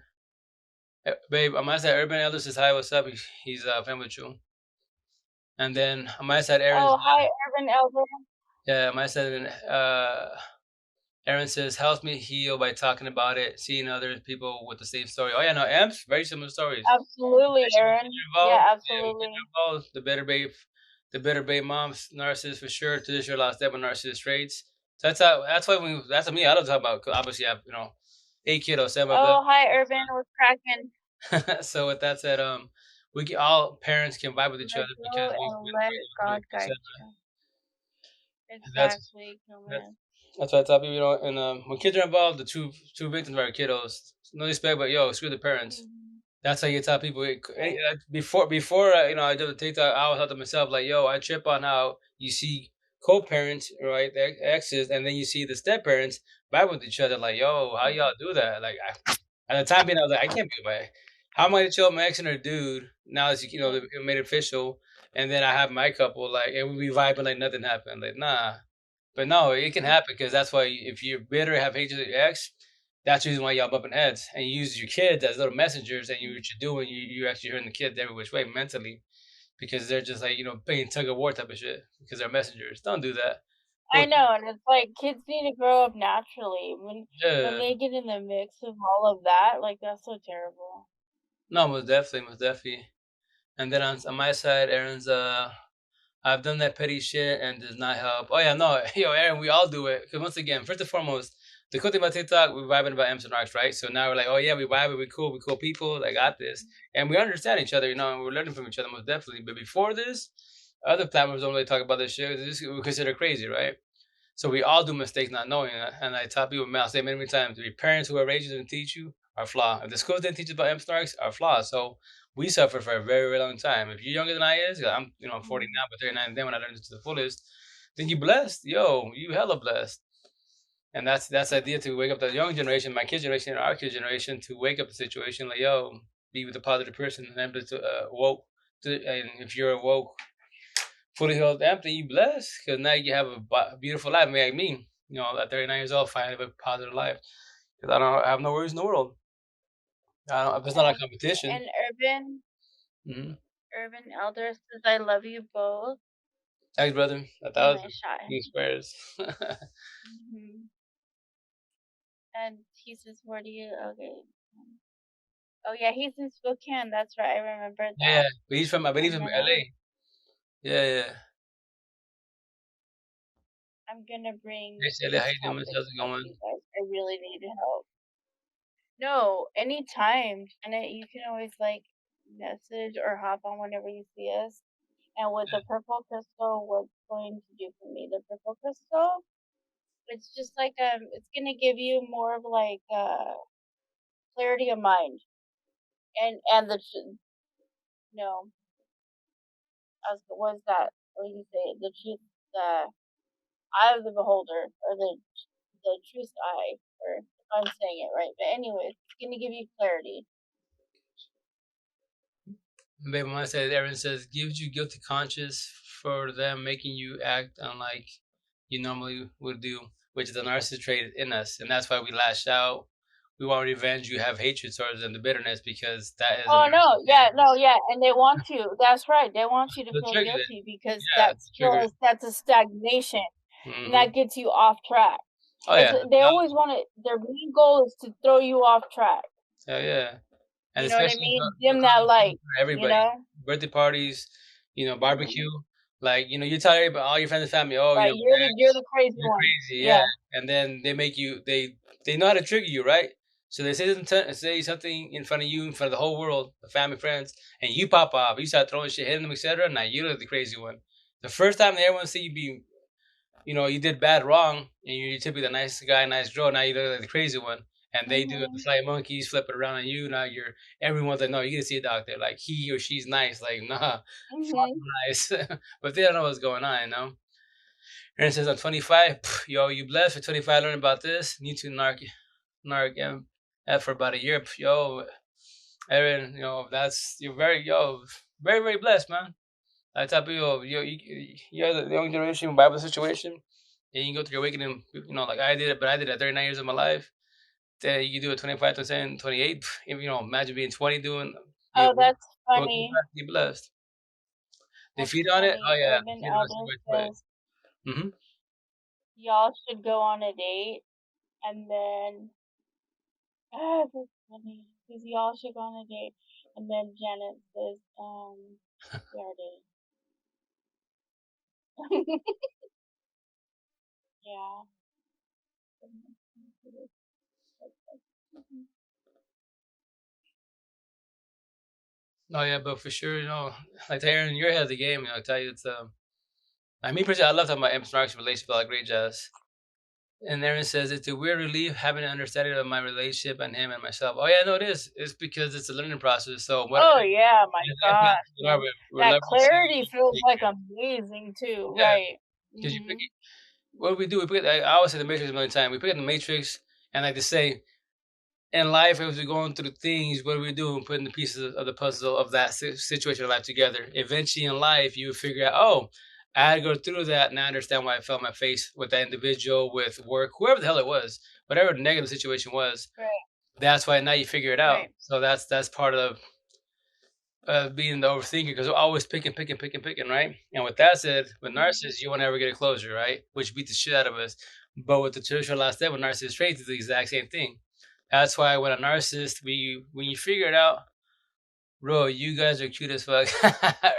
Babe, on my side, Urban Elder says hi. What's up? He's family with you. And then on my side, Aaron's Oh, hi, Urban Elder. yeah. On my side, Aaron says helps me heal by talking about it, seeing other people with the same story. Oh yeah, no, amps, very similar stories. Absolutely, Especially when kids Aaron. are Yeah, involved. Yeah, when kids absolutely. are involved, the better babe mom's narcissist for sure. Traditional last step with narcissist traits. So that's me. I don't talk about. 'Cause obviously, I have 8 kiddos, 7 of them. Oh, hi, Urban. We're cracking. So with that said, all parents can vibe with each Let other go because and let we God etc. guide you. And that's Exactly, that's human. that's why I tell people, and when kids are involved, the two victims are kiddos. No respect, but yo, screw the parents. Mhm. That's how you tell people. Right. Before I did the TikTok, I always thought to myself like, yo, I trip on how you see co-parents, right, the exes, and then you see the step parents vibe with each other. Like, yo, how y'all do that? Like, at the time being, I was like, I can't be my. How am I to chill my ex and her dude? Now it's Yeah. they made it official, and then I have my couple like, and we be vibing like nothing happened. Like, nah. But no, it can happen because that's why if you're bitter, have hatred of your ex, that's the reason why y'all bumping heads and you use your kids as little messengers and what you're doing, you're actually hurting the kids every which way mentally because they're just like, playing tug of war type of shit because they're messengers. Don't do that. I Well, know, and it's like kids need to grow up naturally. When yeah. they get in the mix of all of that, like that's so terrible. No, most definitely, most definitely. And then on my side, Aaron's I've done that petty shit and does not help. Oh yeah, no, yo, Aaron, we all do it. Because once again, first and foremost, the cool thing about TikTok, we're vibing about emps and narcs, right? So now we're like, oh yeah, we vibing, we cool people, I got this, and we understand each other, and we're learning from each other most definitely. But before this, other platforms don't really talk about this shit. This we consider crazy, right? So we all do mistakes not knowing that. And I tell people, man, I say many times, the parents who are raised you and teach you are flawed. If the schools didn't teach you about emps narcs, are flawed. So we suffered for a very, very long time. If you're younger than I is, 'cause I'm 40 Mhm. now, but 39 then when I learned it to the fullest, then you blessed. Yo, you hella blessed. And that's the idea to wake up the young generation, my kids' generation, our kids' generation, to wake up the situation like, yo, be with a positive person and able to woke. and if you're woke, fully healed, empty, you blessed because now you have a beautiful life. Like me, at 39 years old, finally have a positive life because I have no worries in the world. If it's not a competition. And Urban Mm-hmm. Urban Elder says, "I love you both." Thanks, brother. A And I thousand shot him. squares. And he says, "Where do you?" Okay. Oh yeah, he's in Spokane. That's right. I remember Yeah, that. but I believe And from then LA. Yeah, yeah. I'm gonna bring Hey, Sally, this how you doing? topic How's it up, going? you guys. I really need help. No, anytime. And you can always like message or hop on whenever you see us. And with the purple crystal, what's going to do for me? The purple crystal, it's just like it's gonna give you more of like clarity of mind. And no, was that? What do you say? The truth, the eye of the beholder, or the truth eye, or if I'm saying it right. But anyways, it's gonna give you clarity. Baby mama says, Erin says, gives you guilty conscience for them making you act unlike you normally would do, which is a narcissist trait in us. And that's why we lash out. We want revenge. You have hatred towards them, the bitterness, because that is a Oh no, narcissist. yeah, no, yeah, and they want you. That's right. They want you to The feel trigger. guilty because Yeah, the trigger. that's a stagnation, and Hmm. that gets you off track. Oh, It's yeah. they always want to. Their main goal is to throw you off track. Hell yeah. And You know what I especially mean? they'll Dim cause that trouble light. for You everybody. know? Birthday parties, Hmm. barbecue. Like, you tell everybody, all your friends and family, oh, Right. You're Max, the crazy you're one. crazy, yeah. Yeah. And then they make you, they know how to trigger you, right? So they say something in front of you, in front of the whole world, the family, friends, and you pop off. You start throwing shit, hitting them, etc. Now you're the crazy one. The first time that everyone see you be, you did bad wrong, and you're typically the nice guy, nice girl. Now you look like the crazy one, and they do it. The Mhm. flying monkeys flip it around on you. Now everyone's like, no, you gotta see a doctor. Like he or she's nice. Like nah, fuck Mhm. nice, but they don't know what's going on. And it says I'm 25. Yo, you blessed for 25. Learn about this. Need to narc for about a year. Yo, Aaron, that's you're very very blessed, man. I tell people, you're the young generation Bible situation, and you can go through your awakening, like I did it, but I did it at 39 years of my life. Then you do it 25, 27, 28. Imagine being 20 doing, Oh, that's funny. be blessed. They That's feed on it? Oh, funny. yeah. Urban Feed on it Elder so much, says but, y'all should go on a date, and then that's funny because y'all should go on a date, and then Janet says, we are dating. Yeah. oh, yeah, but for sure, like Aaron, you're ahead of the game. I tell you, it's, I mean, personally, I love talking about Emps Narcs relationship, all that great jazz. And Aaron says, it's a weird relief having an understanding of my relationship and him and myself. Oh, yeah, no, it is. It's because it's a learning process. So, what, Oh yeah, my as gosh, evidence, man. we're That learning to see clarity feels take like care. amazing too, Yeah, right? because Mhm. what we do, I always say the Matrix a million times. We pick up the Matrix, and like to say, in life, as we're going through things, what do we do? Putting the pieces of the puzzle of that situation of life together. Eventually, in life, you figure out, oh, I had to go through that, and I understand why I felt my face with that individual, with work, whoever the hell it was, whatever the negative situation was. Right, That's why now you figure it out. right. So that's part of being the overthinker because we're always picking, picking, picking, picking, right? And with that said, with Mhm. narcissists, you won't ever get a closure, right? Which beat the shit out of us. But with the traditional last step with narcissist traits, it's the exact same thing. That's why when a narcissist, when you figure it out, bro, you guys are cute as fuck.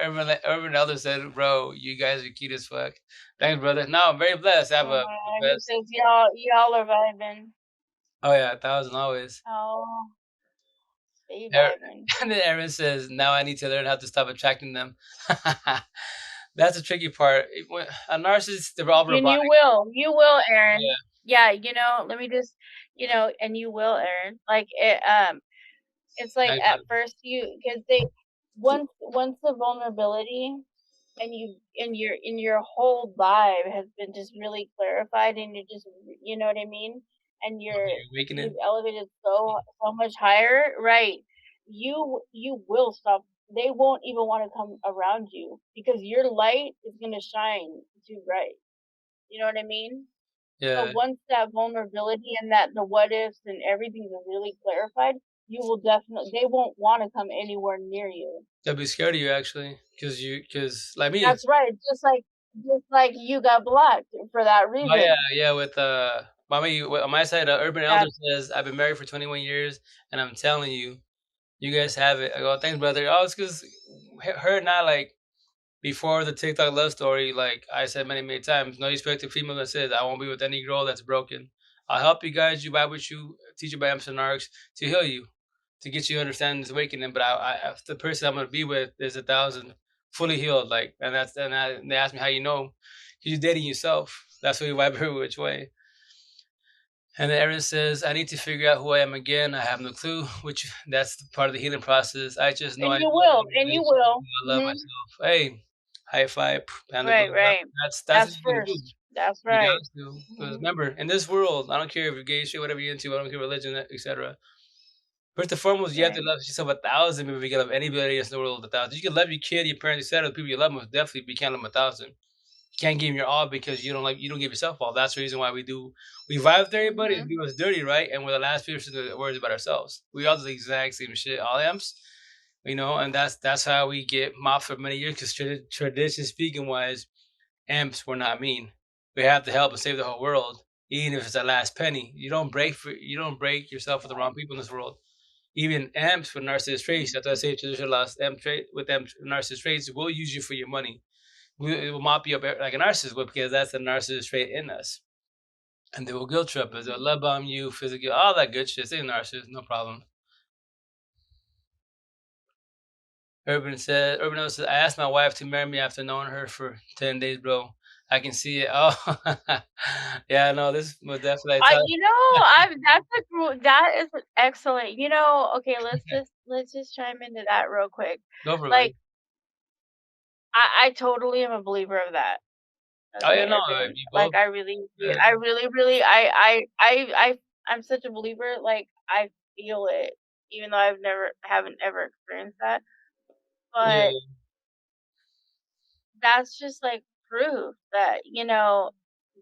Urban Elder said, bro, you guys are cute as fuck. Thanks, brother. No, I'm very blessed. I have the He best. says y'all are vibing. Oh yeah, 1,000 always. Oh, stay Er- vibing. And then Aaron says, now I need to learn how to stop attracting them. That's the tricky part. A narcissist, they're all And robotic. you will, Aaron. Yeah, Yeah, let me just, and you will, Aaron. Like it's like thanks, at brother. first because they once the vulnerability and your whole vibe has been just really clarified, and you're just, you know what I mean, and You're you've awakening. elevated so much higher, right? You will stop they won't even want to come around you because your light is going to shine too bright. You know what I mean? So Yeah, once that vulnerability and that the what ifs and everything's really clarified, you will definitely, they won't want to come anywhere near you. they'll be scared of you actually, because like me. That's right. Just like you got blocked for that Oh yeah, reason. yeah. With on my side, Urban Elder That's says I've been married for 21 years, and I'm telling you, you guys have it. I go, thanks, brother. Oh, it's because her and I, like, before the TikTok love story, like I said many times, no respect to female that says I won't be with any girl that's broken. I'll help you guys, you vibe with you, teach you by emps and narcs to heal you, to get you understanding this awakening. But the person I'm gonna be with is 1,000 fully healed. Like, and they ask me how you know, you're dating yourself. That's what you vibe every which way. And then Erin says, I need to figure out who I am again. I have no clue, which that's the part of the healing process. I just know I love and you relationship. will. I love myself. Hey, high five, pound the Right, glove up. right. That's what That's you gotta do. first. That's You got right. to. Because Hmm. remember, in this world, I don't care if you're gay, shit, whatever you're into, I don't care religion, etc. First and foremost, you have to Right. love yourself 1,000 before you can love anybody else in the world 1,000. You can love your kid, your parents, etc. The people you love most definitely, but you can't love them 1,000. You can't give 'em your all because you don't give yourself all. That's the reason why we vibe with everybody and Hmm. do us dirty, right? And we're the last person to worry about ourselves. We all do the exact same shit, all amps, and that's how we get mopped for many years. Because tradition speaking wise, amps were not mean. We have to help and save the whole world, even if it's the last penny. You don't break yourself with the wrong people in this world. Even amps with narcissist traits, that's why I say traditional lost amp trait with them narcissist traits will use you for your money. It will mop you up like a narcissist would because that's the narcissist trait in us. And they will guilt trip us. They'll love bomb you, physically, all that good shit. They're narcissists, no problem. Urban says, I asked my wife to marry me after knowing her for 10 days, bro. I can see it. Oh, yeah, no, this was definitely I thought. That is excellent. Okay, let's just chime into that real quick. Go for it, Like, buddy. I totally am a believer of that. Oh, yeah, Okay, no, Urban. you Like, both. I Uh, really, really, I'm such a believer. Like, I feel it, even though haven't ever experienced that. But yeah, that's just like proof that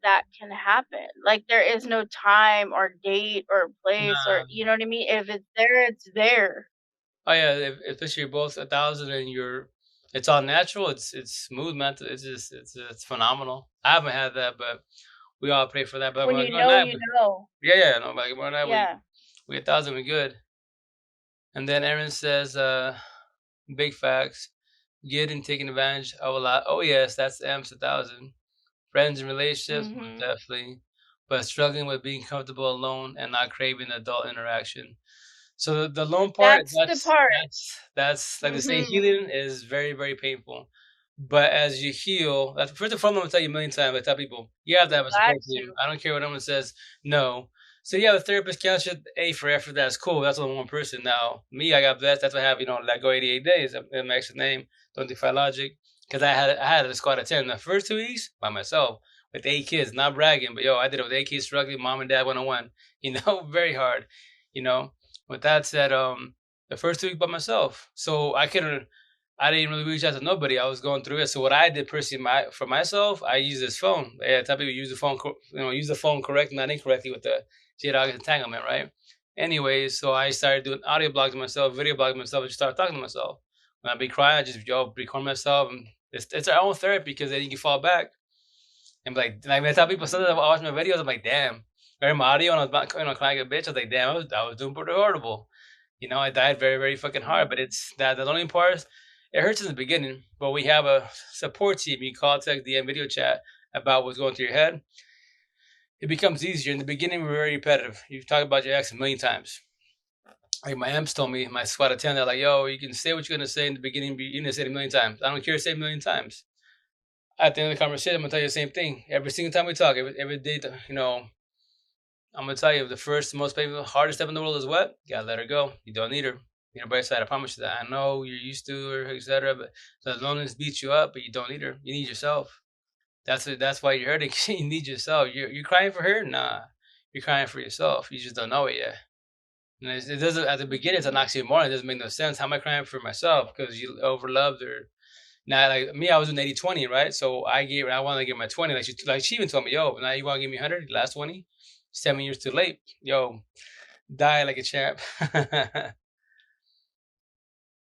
that can happen. Like, there is no time or date or place, or nah. you know what I mean. If it's there, it's there. Oh, yeah, especially you're both 1,000 and it's all natural. It's smooth, man. It's phenomenal. I haven't had that, but we all pray for that. But When we're you going know, night. you know. Yeah, no, like we're not Yeah. we 1,000 we good. And then Aaron says, big facts. Getting taken advantage of a lot. Oh yes, that's M's 1,000. Friends and relationships, most Mhm. definitely. But struggling with being comfortable alone and not craving adult interaction. So the lone part, That's the part. that's like they say, Mhm. healing is very painful. But as you heal, that's first and foremost, I'm gonna tell you a million times. I tell people you have to You have a got support team. to. I don't care what anyone says. No. So you have a therapist, counselor, A for effort. That's cool. That's only one person. Now me, I got blessed. That's why I have let go 88 days. My extra name. Don't defy logic. Because I had a squad of 10. The first 2 weeks by myself with 8 kids. Not bragging, but yo, I did it with 8 kids struggling. Mom and dad 101. Very hard. You know. With that said, the first 2 weeks by myself, so I didn't really reach out to nobody. I was going through it. So what I did personally, for myself, I use this phone. Yeah, I tell people use the phone, use the phone correctly, not incorrectly with the J-Dog entanglement, right? Anyways, so I started doing audio blogs to myself, video blogs to myself, and just started talking to myself. When I be crying, I just record myself, and it's our own therapy because then you can fall back and be like when I tell people sometimes I Mhm. watch my videos, I'm like, damn. Or my audio, and I was about, crying like a bitch. I was like, damn, I was doing pretty horrible. I died very fucking hard, but Mhm. it's that the only part. It hurts in the beginning, but we have a support team. You call, text, DM, video chat about what's going through your head. It becomes easier. In the beginning, we're very repetitive. You talk about your ex a million times. Like my amps told me, my squad attendant, they're like, yo, you can say what you're gonna say in the beginning, but you're gonna say it a million times. I don't care, say it a million times. At the end of the conversation, I'm gonna tell you the same thing. Every single time we talk, every day, I'm gonna tell you the first, most painful, hardest step in the world is what? You gotta let her go. You don't need her. You know, by side, I promise you that. I know you're used to her, etc. But the loneliness beats you up, but you don't need her. You need yourself. That's why you're hurting. You need yourself. You're crying for her? Nah. You're crying for yourself. You just don't know it yet. And it doesn't, at the beginning, it's an oxymoron. It doesn't make no sense. How am I crying for myself because you overloved her? Now, like me, I was doing 80-20, right? So I wanted to give my 20. Like she even told me, yo, now you want to give me 100, last 20? 7 years too late. Yo, die like a champ.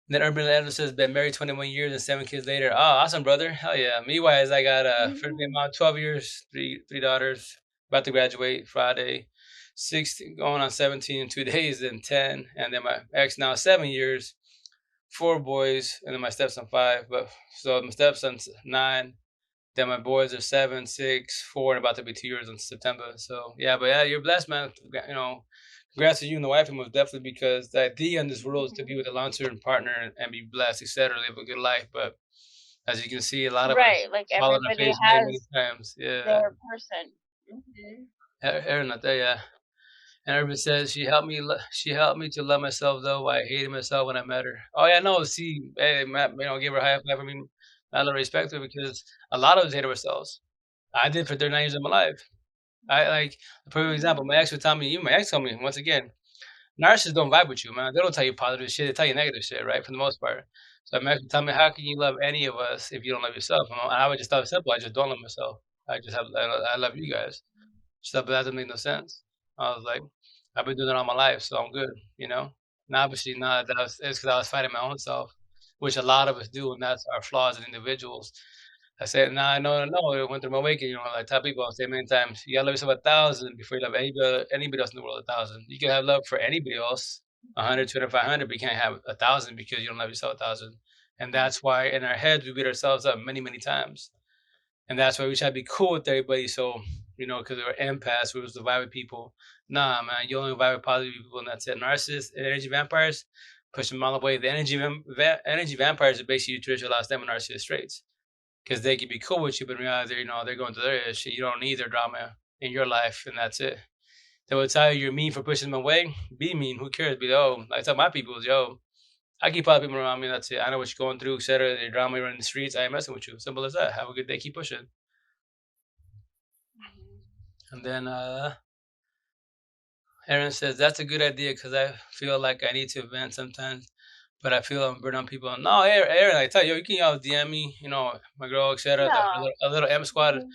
Then Urban Legend says, been married 21 years and 7 kids later. Oh, awesome, brother. Hell yeah. Me wise, I got first baby mom, 12 years, three daughters, about to graduate Friday, 16, going on 17 in 2 days, then 10. And then my ex now 7 years, 4 boys, and then my stepson 5. But so my stepson's 9. Then my boys are 7, 6, 4, and about to be 2 years in September. So yeah, but yeah, you're blessed, man. You know, congrats to you and the wife, most definitely, because the idea in this world is to be with a long-term partner and be blessed, etc., live a good life. But as you can see, a lot of us Right, like fall on the everybody face many, many has times. Yeah, their person. Mhm. Aaron, not there, yeah. And Urban says she helped me to love myself though. I hated myself when I met her. Oh yeah, no, see, hey, Matt, give her a high five. I mean, I love respect her because a lot of us hate ourselves. I did for 39 years of my life. I like a perfect example. My ex would tell me, my ex told me once again, narcissists don't vibe with you, man. They don't tell you positive shit. They tell you negative shit, right? For the most part. So my ex would tell me, how can you love any of us if you don't love yourself? And I would just tell it simple. I just don't love myself. I love you guys. She said, but that doesn't make no sense. I was like, I've been doing it all my life, so I'm good, you know? And obviously not it's because I was fighting my own self, which a lot of us do, and that's our flaws as individuals. I said, nah, no. It went through my awakening. Like tell people, I say many times, you gotta love yourself 1,000 before you love anybody else in the world 1,000. You can have love for anybody else, 100, 2,500, but you can't have 1,000 because you don't love yourself 1,000. And that's why in our heads we beat ourselves up many, many times. And that's why we try to be cool with everybody. So, because we're empaths, we was to vibe with people. Nah, man, you only vibe with positive people, and that's it. Narcissists and energy vampires, push them all away. The energy vampires are basically your traditional last name and narcissist traits because they can be cool with you, but in reality, they're going through their shit. You don't need their drama in your life, and that's it. They will tell you you're mean for pushing them away. Be mean. Who cares? Be I tell my people, yo, I keep other people around me. That's it. I know what you're going through, etc. The drama you're in the streets. I ain't messing with you. Simple as that. Have a good day. Keep pushing. And then Aaron says that's a good idea because I feel like I need to vent sometimes, but I feel I'm burning on people. No, Aaron, I tell you, you can always DM me. My girl, etc. Yeah. A little M squad. Mhm.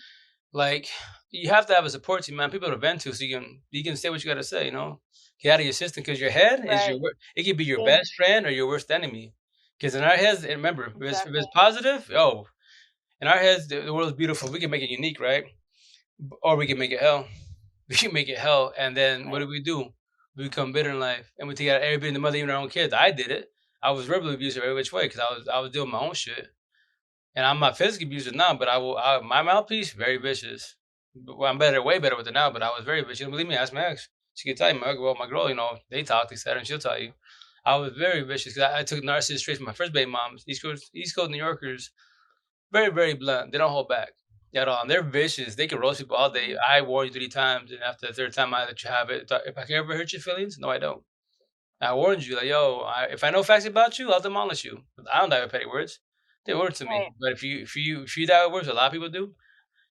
Like you have to have a support team, man. People to vent to, so you can say what you got to say. Get out of your system because your head is Right. it could be your Ex best friend or your worst enemy. Because in our heads, and remember, if exactly. it's positive, in our heads, the world is beautiful. We can make it unique, right? Or we can make it hell. We can make it hell, and then what Right. do? We become bitter in life, and we take out everybody in the mother, even our own kids. I did it. I was verbally abusive every which way because I was doing my own shit. And I'm not physically abusive now, but my mouthpiece very vicious. Well, I'm better, way better with it now, but I was very vicious. You don't believe me? Ask my ex. She can tell you. My girl, they talk, etc., and she'll tell you. I was very vicious because I took narcissist traits from my first baby moms. East Coast New Yorkers, very, very blunt. They don't hold back at all. And they're vicious. They can roast people all day. I warn you 3 times, and after the third time, I let you have it. If I can ever hurt your feelings, no, I don't. I warned you, like, yo, if I know facts about you, I'll demolish you. I don't die with petty words. They words to me. Right. But if you die with words, a lot of people do.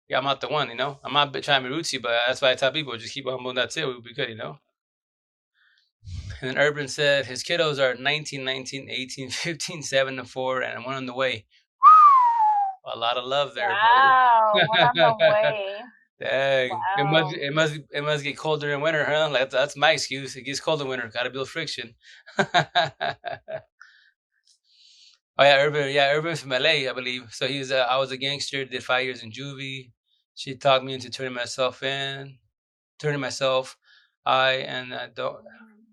Yeah, I'm not the one. I'm not trying to be rootsy, but that's why I tell people just keep humble. And that's it. We'll be good. And then Urban said his kiddos are 19, 19, 18, 15, 7, and 4, and one on the way. A lot of love there, Wow. One on the buddy. way. Dang. Wow. It must get colder in winter, huh? Like, that's my excuse. It gets cold in winter. Gotta build friction. Oh yeah, Urban. Yeah, Urban's from LA, I believe. So I was a gangster. Did 5 years in juvie. She talked me into turning myself. I and don't. Mhm.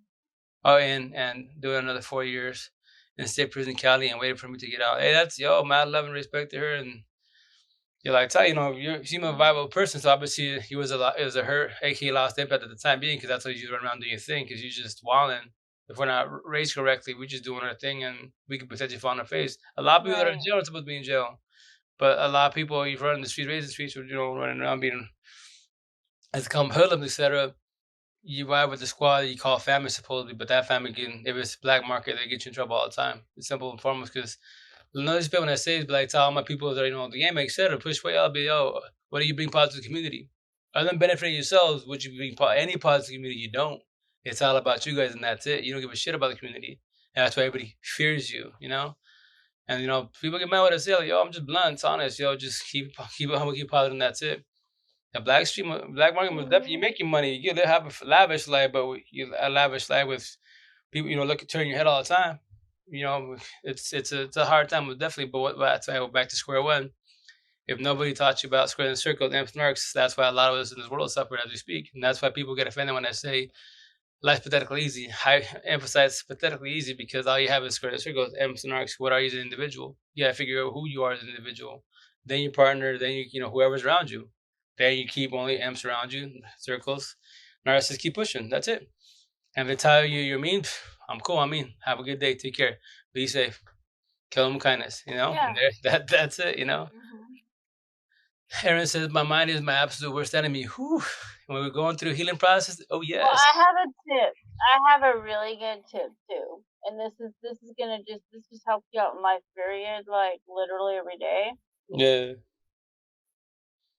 Oh, and doing another 4 years in state prison, Cali, and waited for me to get out. Hey, that's mad love and respect to her, and you're like, tell you seem a viable person, so obviously he was a lot. It was a hurt, aka lost impact at the time being, because that's how you run around doing your thing, because you just wilding. If we're not raised correctly, we're just doing our thing, and we could potentially fall on our face. A lot of people that are in Right. jail are supposed to be in jail, but a lot of people you run in the streets, raised in the streets, or running around being as come hoodlums, etc. You ride with the squad that you call family supposedly, but that family if it's black market, they get you in trouble all the time. It's simple and foremost because none of these people when I say is like tell all my people that the game makes sense push way I'll be what do you bring positive to the community? Other than benefiting yourselves, would you bring any positive community? You don't. It's all about you guys, and that's it. You don't give a shit about the community, and that's why everybody fears you. And people get mad with us. Like, yo, I'm just blunt, it's honest. Yo, just keep it humble, keep positive, and that's it. The black market was definitely making money. You get have a lavish life, but a lavish life with people, look at turn your head all the time. It's a hard time, definitely. But that's why I go back to square one. If nobody taught you about square and circle, emps, narcs, that's why a lot of us in this world suffer as we speak, and that's why people get offended when I say life's pathetically easy. I emphasize pathetically easy because all you have is square and circles, emps and arcs. What are you as an individual? You gotta figure out who you are as an individual. Then your partner, then whoever's around you. Then you keep only emps around you, circles. Narcissists keep pushing. That's it. And if they tell you you're mean, I'm cool. I mean, have a good day. Take care. Be safe. Kill them with kindness. Yeah. That's it. Aaron says, my mind is my absolute worst enemy. Whew. When we're going through healing process, oh yes. Well, I have a tip. I have a really good tip too. And this is gonna just help you out in life, period, like literally every day. Yeah.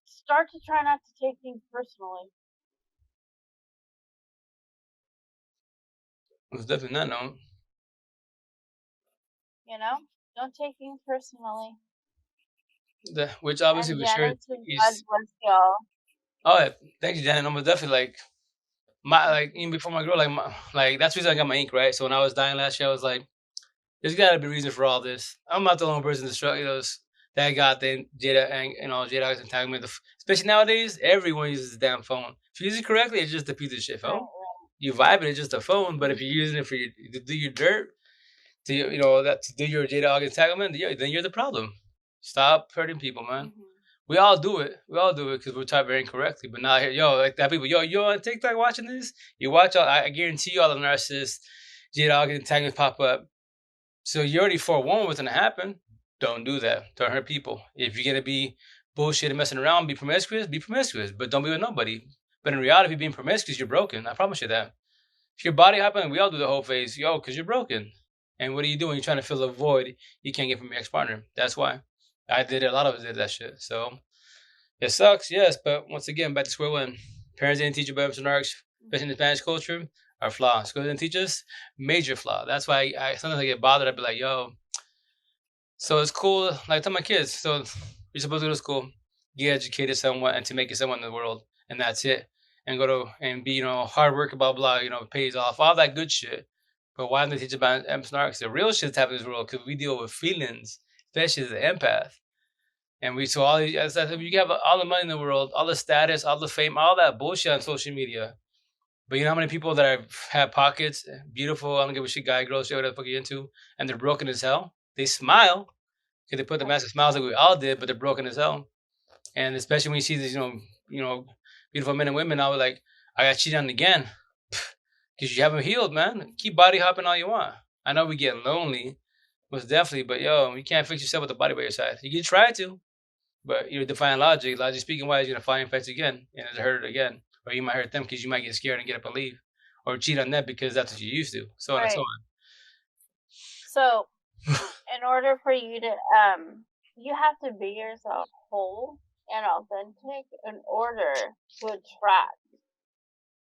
Start to try not to take things personally. It's definitely not known. Don't take things personally. Which obviously and for sure God bless y'all. Oh yeah, thank you, Janet. I'm definitely even before my girl, that's the reason I got my ink, right? So when I was dying last year, I was like, there's gotta be a reason for all this. I'm not the only person that got the Jada and Jada entanglement. Especially nowadays, everyone uses the damn phone. If you use it correctly, it's just a piece of shit phone. Right. You vibe it, it's just a phone. But if you're using it to do your dirt, to do your Jada entanglement, then you're the problem. Stop hurting people, man. Mm-hmm. We all do it. Because we're taught very incorrectly. But now, like that people, you on TikTok watching this? You watch I guarantee you all the narcissists, J-Dog entanglements pop up. So you already forewarned what's going to happen. Don't do that. Don't hurt people. If you're going to be bullshit and messing around, be promiscuous. But don't be with nobody. But in reality, if you're being promiscuous, you're broken. I promise you that. If your body hopping, we all do the whole phase. Because you're broken. And what are you doing? You're trying to fill a void you can't get from your ex-partner. That's why. I did it. A lot of us did that shit. So it sucks, yes. But once again, back to square one. Parents didn't teach you about emps and narcs, especially in the Spanish culture, are flaw. School didn't teach us, major flaw. That's why I sometimes I get bothered. I'd be like, yo. So it's cool. Like I tell my kids, so you're supposed to go to school, get educated somewhat, and to make it someone in the world, and that's it. And go to and be hard work, blah blah. Pays off all that good shit. But why don't they teach about emps and narcs? The real shit's happening in this world because we deal with feelings, especially as an empath. And you have all the money in the world, all the status, all the fame, all that bullshit on social media. But you know how many people that have pockets, beautiful, I don't give a shit, guy, girl, shit, whatever the fuck you're into, and they're broken as hell? They smile because they put the mask of smiles like we all did, but they're broken as hell. And especially when you see these, beautiful men and women, I was like, I got cheated on again because you haven't healed, man. Keep body hopping all you want. I know we get lonely, most definitely, but you can't fix yourself with the body by your side. You can try to. But you're defying logic. Logic speaking wise, you're going to find infects again and it's hurt again. Or you might hurt them because you might get scared and get up and leave. Or cheat on them because that's what you used to. So on and so on. So, in order for you to, you have to be yourself whole and authentic in order to attract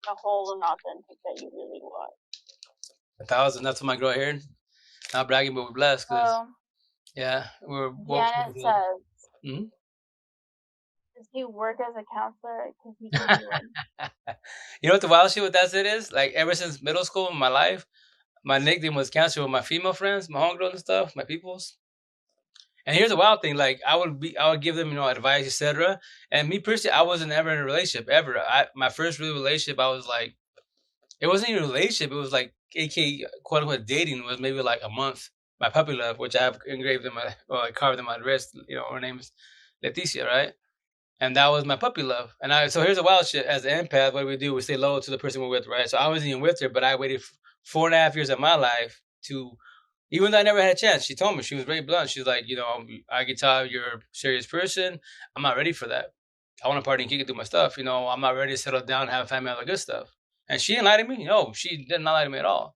the whole and authentic that you really want. 1,000. That's what my girl here. Not bragging, but we're blessed. Yeah, we're both. Janet says, mm-hmm. Does he work as a counselor? Because he can do it. You know what the wild shit with that shit is? Like, ever since middle school in my life, my nickname was counselor with my female friends, my homegirls and stuff, my peoples. And here's the wild thing: like, I would give them, advice, etc. And me personally, I wasn't ever in a relationship ever. My first real relationship, I was like, it wasn't even a relationship. It was like, aka quote unquote dating. Was maybe like a month. My puppy love, which I have engraved carved in my wrist. Her name is Leticia, right? And that was my puppy love. And so here's the wild shit. As an empath, what do? We stay loyal to the person we're with, right? So I wasn't even with her, but I waited 4.5 years of my life to, even though I never had a chance. She told me, she was very blunt. She's like, I can tell you're a serious person. I'm not ready for that. I want to party and kick it through my stuff. I'm not ready to settle down and have a family, all the good stuff. And she didn't lie to me. No, she did not lie to me at all.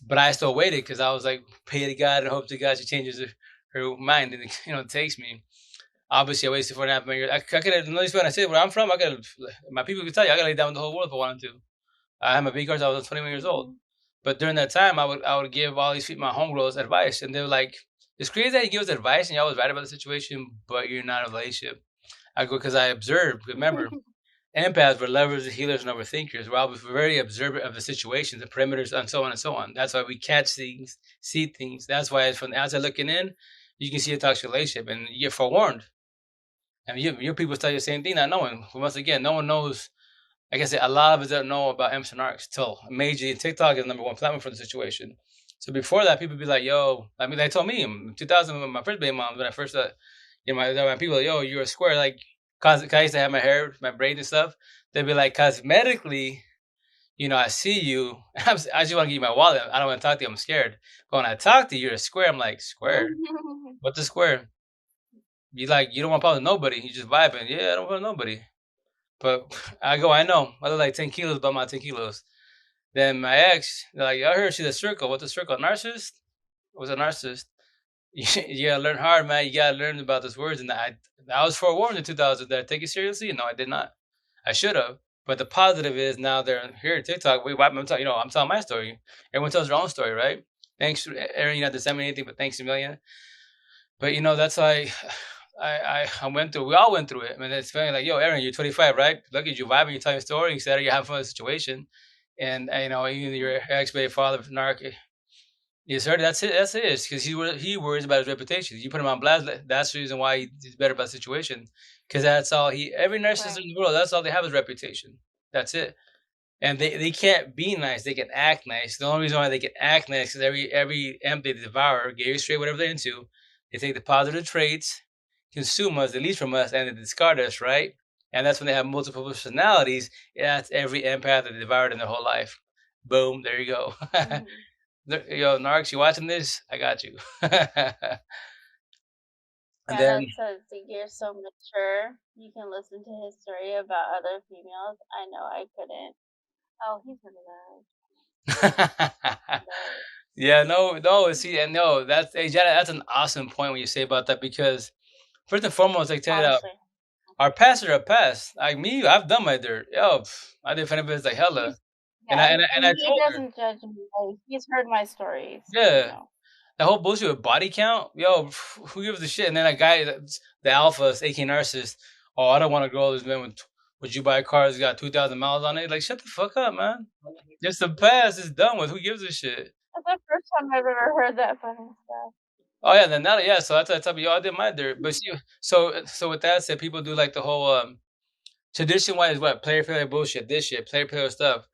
But I still waited because I was like, pray to God and hope to God she changes her mind and, takes me. Obviously, I wasted 4.5 years. I could have, at least when I said where I'm from, my people could tell you, I could lay down the whole world if I wanted to. I had my B cards. I was 21 years old. Mhm. But during that time, I would give all these my homegirls advice, and they were like, "It's crazy that you give us advice and you're always right about the situation, but you're not in a relationship." I go because I observed. Remember, empaths were lovers, healers, and overthinkers. We're very observant of the situations, the perimeters, and so on and so on. That's why we catch things, see things. That's why from the outside looking in, you can see a toxic relationship, and you're forewarned. And your people tell you the same thing, not knowing. Once again, no one knows. Like I said, a lot of us don't know about emps and narcs till majorly TikTok is number one platform for the situation. So before that, people be like, "Yo," I mean, they told me in 2000 when my first baby mom, when I first, my people, like, "Yo, you're a square." Like, cause I used to have my hair, my braids and stuff. They'd be like, cosmetically, I see you. I just want to give you my wallet. I don't want to talk to you. I'm scared. But when I talk to you, you're a square. I'm like, square? What's a square? You don't want to problem with nobody. You just vibing. Yeah, I don't want nobody. But I know. I look like 10 kilos by my 10 kilos. Then my ex, they're like, I heard she's a circle. What's a circle? Narcissist? Was a narcissist. You gotta learn hard, man. You gotta learn about those words. And I was forewarned in 2000. Did I take it seriously? No, I did not. I should have. But the positive is now they're here at TikTok. I'm telling my story. Everyone tells their own story, right? Thanks, Aaron. You're not disseminating anything, but thanks a million. But that's why I went through. We all went through it. I mean, it's funny. Like, yo, Aaron, you're 25, right? Look at you vibing. You're telling a story. Instead, you're having fun with the situation. And even your ex-baby father, narc, yes, sir. That's it. That's it. Because he worries about his reputation. You put him on blast. That's the reason why he's better about the situation. Because that's all he. Every narcissist Right. in the world. That's all they have is reputation. That's it. And they can't be nice. They can act nice. The only reason why they can act nice is every emp they devour, Gary straight, whatever they're into, they take the positive traits, consume us, they leech from us, and they discard us, right? And that's when they have multiple personalities. That's every empath that they devoured in their whole life. Boom, there you go. Mhm. Yo, Narcs, you watching this? I got you. And Yeah, then that says that you're so mature. You can listen to his story about other females. I know I couldn't. Oh, he's one of those. But yeah, no, see, and no, Jana, that's an awesome point when you say about that because first and foremost, I tell you that honestly, our past are our past. Like me, I've done my dirt. Yo, I did benefits like hella, he's and yeah, and I and he told her, doesn't judge me. Like, he's heard my stories. yeah, the whole bullshit with body count, yo, who gives a shit? And then a guy, the alphas, aka narcissist, oh, I don't want a girl who's been with. Would you buy a car that's got 2,000 miles on it? Like, shut the fuck up, man. Just the past is done with. Who gives a shit? That's the first time I've ever heard that funny stuff. Oh yeah, then that yeah. So that's the type of y'all did my dirt. But see, so with that said, people do like the whole tradition wise what player player bullshit, this shit, player player stuff.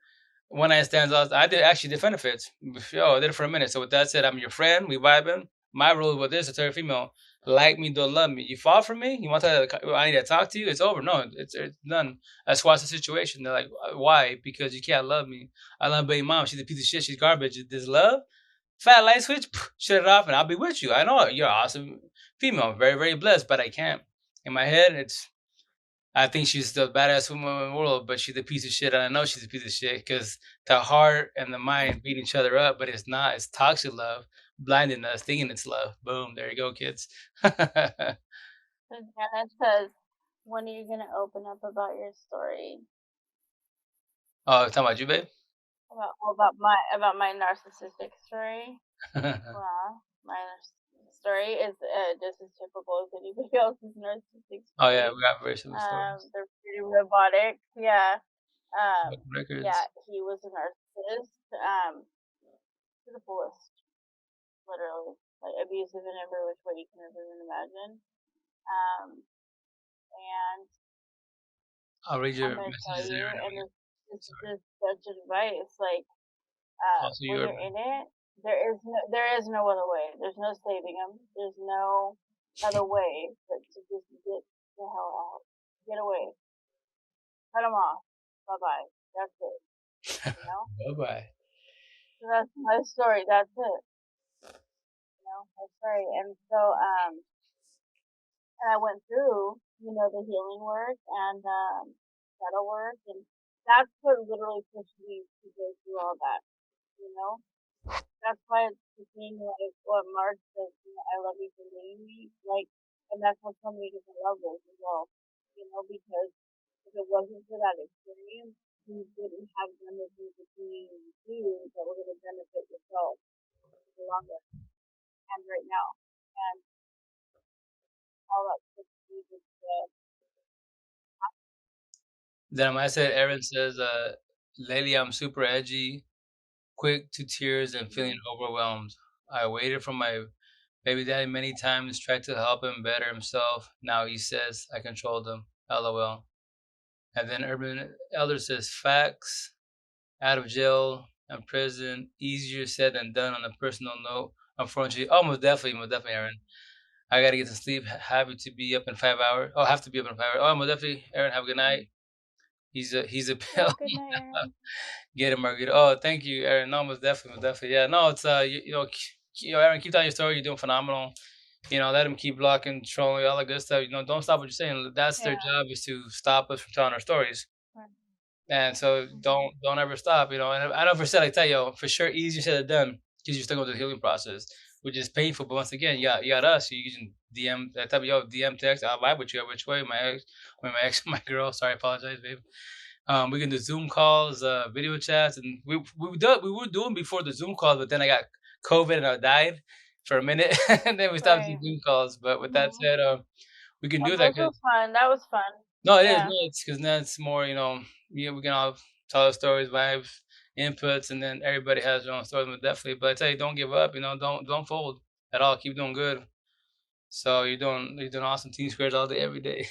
One night stands, I did actually did benefits. Yo, I did it for a minute. So with that said, I'm your friend. We vibing. My rule with this, a third female, like me, don't love me. You fall for me. You want to? I need to talk to you. It's over. No, it's done. I squash the situation. They're like, why? Because you can't love me. I love baby mom. She's a piece of shit. She's garbage. This love, fat light switch, shut it off, and I'll be with you. I know you're awesome female, very very blessed, but I can't. In my head, I think she's the badass woman in the world, but she's a piece of shit, and I know she's a piece of shit because the heart and the mind beat each other up, but it's not. It's toxic love, blinding us, thinking it's love. Boom, there you go, kids. Oh, So Janet says, when are you gonna open up about your story? talking about you, babe? About my narcissistic story. Well, my story is just as typical as anybody else's narcissistic Oh yeah, story. we got very similar stories. They're pretty robotic. Yeah. Broken records. Yeah, he was a narcissist. To the fullest, literally, like abusive in every which way you can ever even imagine. Um, and I'll read I'm your gonna tell messages there. you, And and we this is sorry. just such advice. Like, Also, when your you're in it, there is no other way. There's no saving him. There's no other way but to just get the hell out. Get away. Cut him off. Bye bye. That's it. You know. bye bye. So that's my story. That's it. You know, my story. And I went through, the healing work and shadow work, and that's what literally pushed me to go through all that. You know, that's why it's the thing like what Mark says. I love you for leading me. Like, and that's how so many different levels as well. Because if it wasn't for that experience. things good and have done the things that you do that were going to benefit yourself in the long run and right now. And all that stuff is just, Then I said, Aaron says, lately I'm super edgy, quick to tears, and feeling overwhelmed. I waited for my baby daddy many times, tried to help him better himself. Now he says I controlled him. LOL. And then Urban Elder says, facts, out of jail and prison, easier said than done on a personal note. Unfortunately, most definitely, Aaron. I gotta get to sleep. Happy to be up in 5 hours. Oh, I have to be up in 5 hours. Oh, most definitely, Aaron. Have a good night. He's a have pill. a good night, Aaron. Get it, Margaret. Oh, thank you, Aaron. No, most definitely. Yeah, no, it's Aaron, keep telling your story. You're doing phenomenal. Let them keep blocking, trolling, all that good stuff. Don't stop what you're saying. That's their Yeah. job, is to stop us from telling our stories. Right. And so Mm-hmm. don't ever stop. And I know for sure, like tell you, for sure, easier said than done because you're still going through the healing process, which is painful. But once again, you got us. You can DM that type of DM text. I'll vibe with you which way. My girl. Sorry, apologize, babe. We can do Zoom calls, video chats, and we were doing before the Zoom calls, but then I got COVID and I died for a minute, and then we stopped doing Right. Zoom calls. But with that Mm-hmm. said, we can Oh, do that those were because fun. That was fun. no, it is. Yeah. No, it's because then it's more, we can all tell our stories, vibes, inputs, and then everybody has their own stories. But definitely, but I tell you, don't give up. Don't fold at all. Keep doing good. So you're doing awesome team squares all day, every day.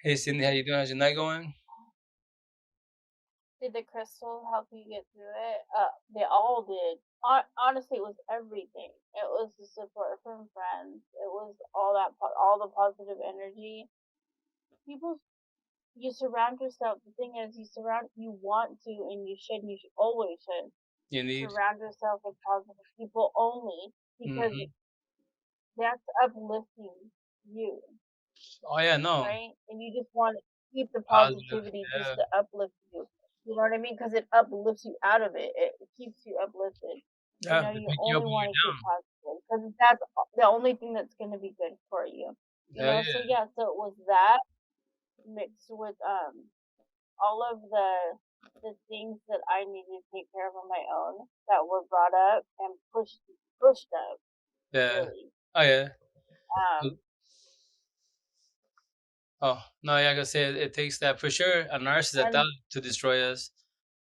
Hey, Cindy, how you doing? How's your night going? Did the crystal help you get through it? They all did. Honestly, it was everything. It was the support from friends. It was all all the positive energy. People, you surround yourself. The thing is, you want to, and you should always should You need. surround yourself with positive people only because Hmm. that's uplifting you, Oh yeah, no, right? And you just want to keep the positive. positivity just Yeah, to uplift you. You know what I mean? Because it uplifts you out of it. It keeps you uplifted. yeah. To You pick you up only when want to you're keep down. positive because that's the only thing that's going to be good for you. Hell So yeah. yeah, so it was that mixed with all of the things that I needed to take care of on my own that were brought up and pushed up Yeah. really. Oh yeah. Um, Oh no, yeah, like I said, it takes that for sure. A narcissist at that and to destroy us,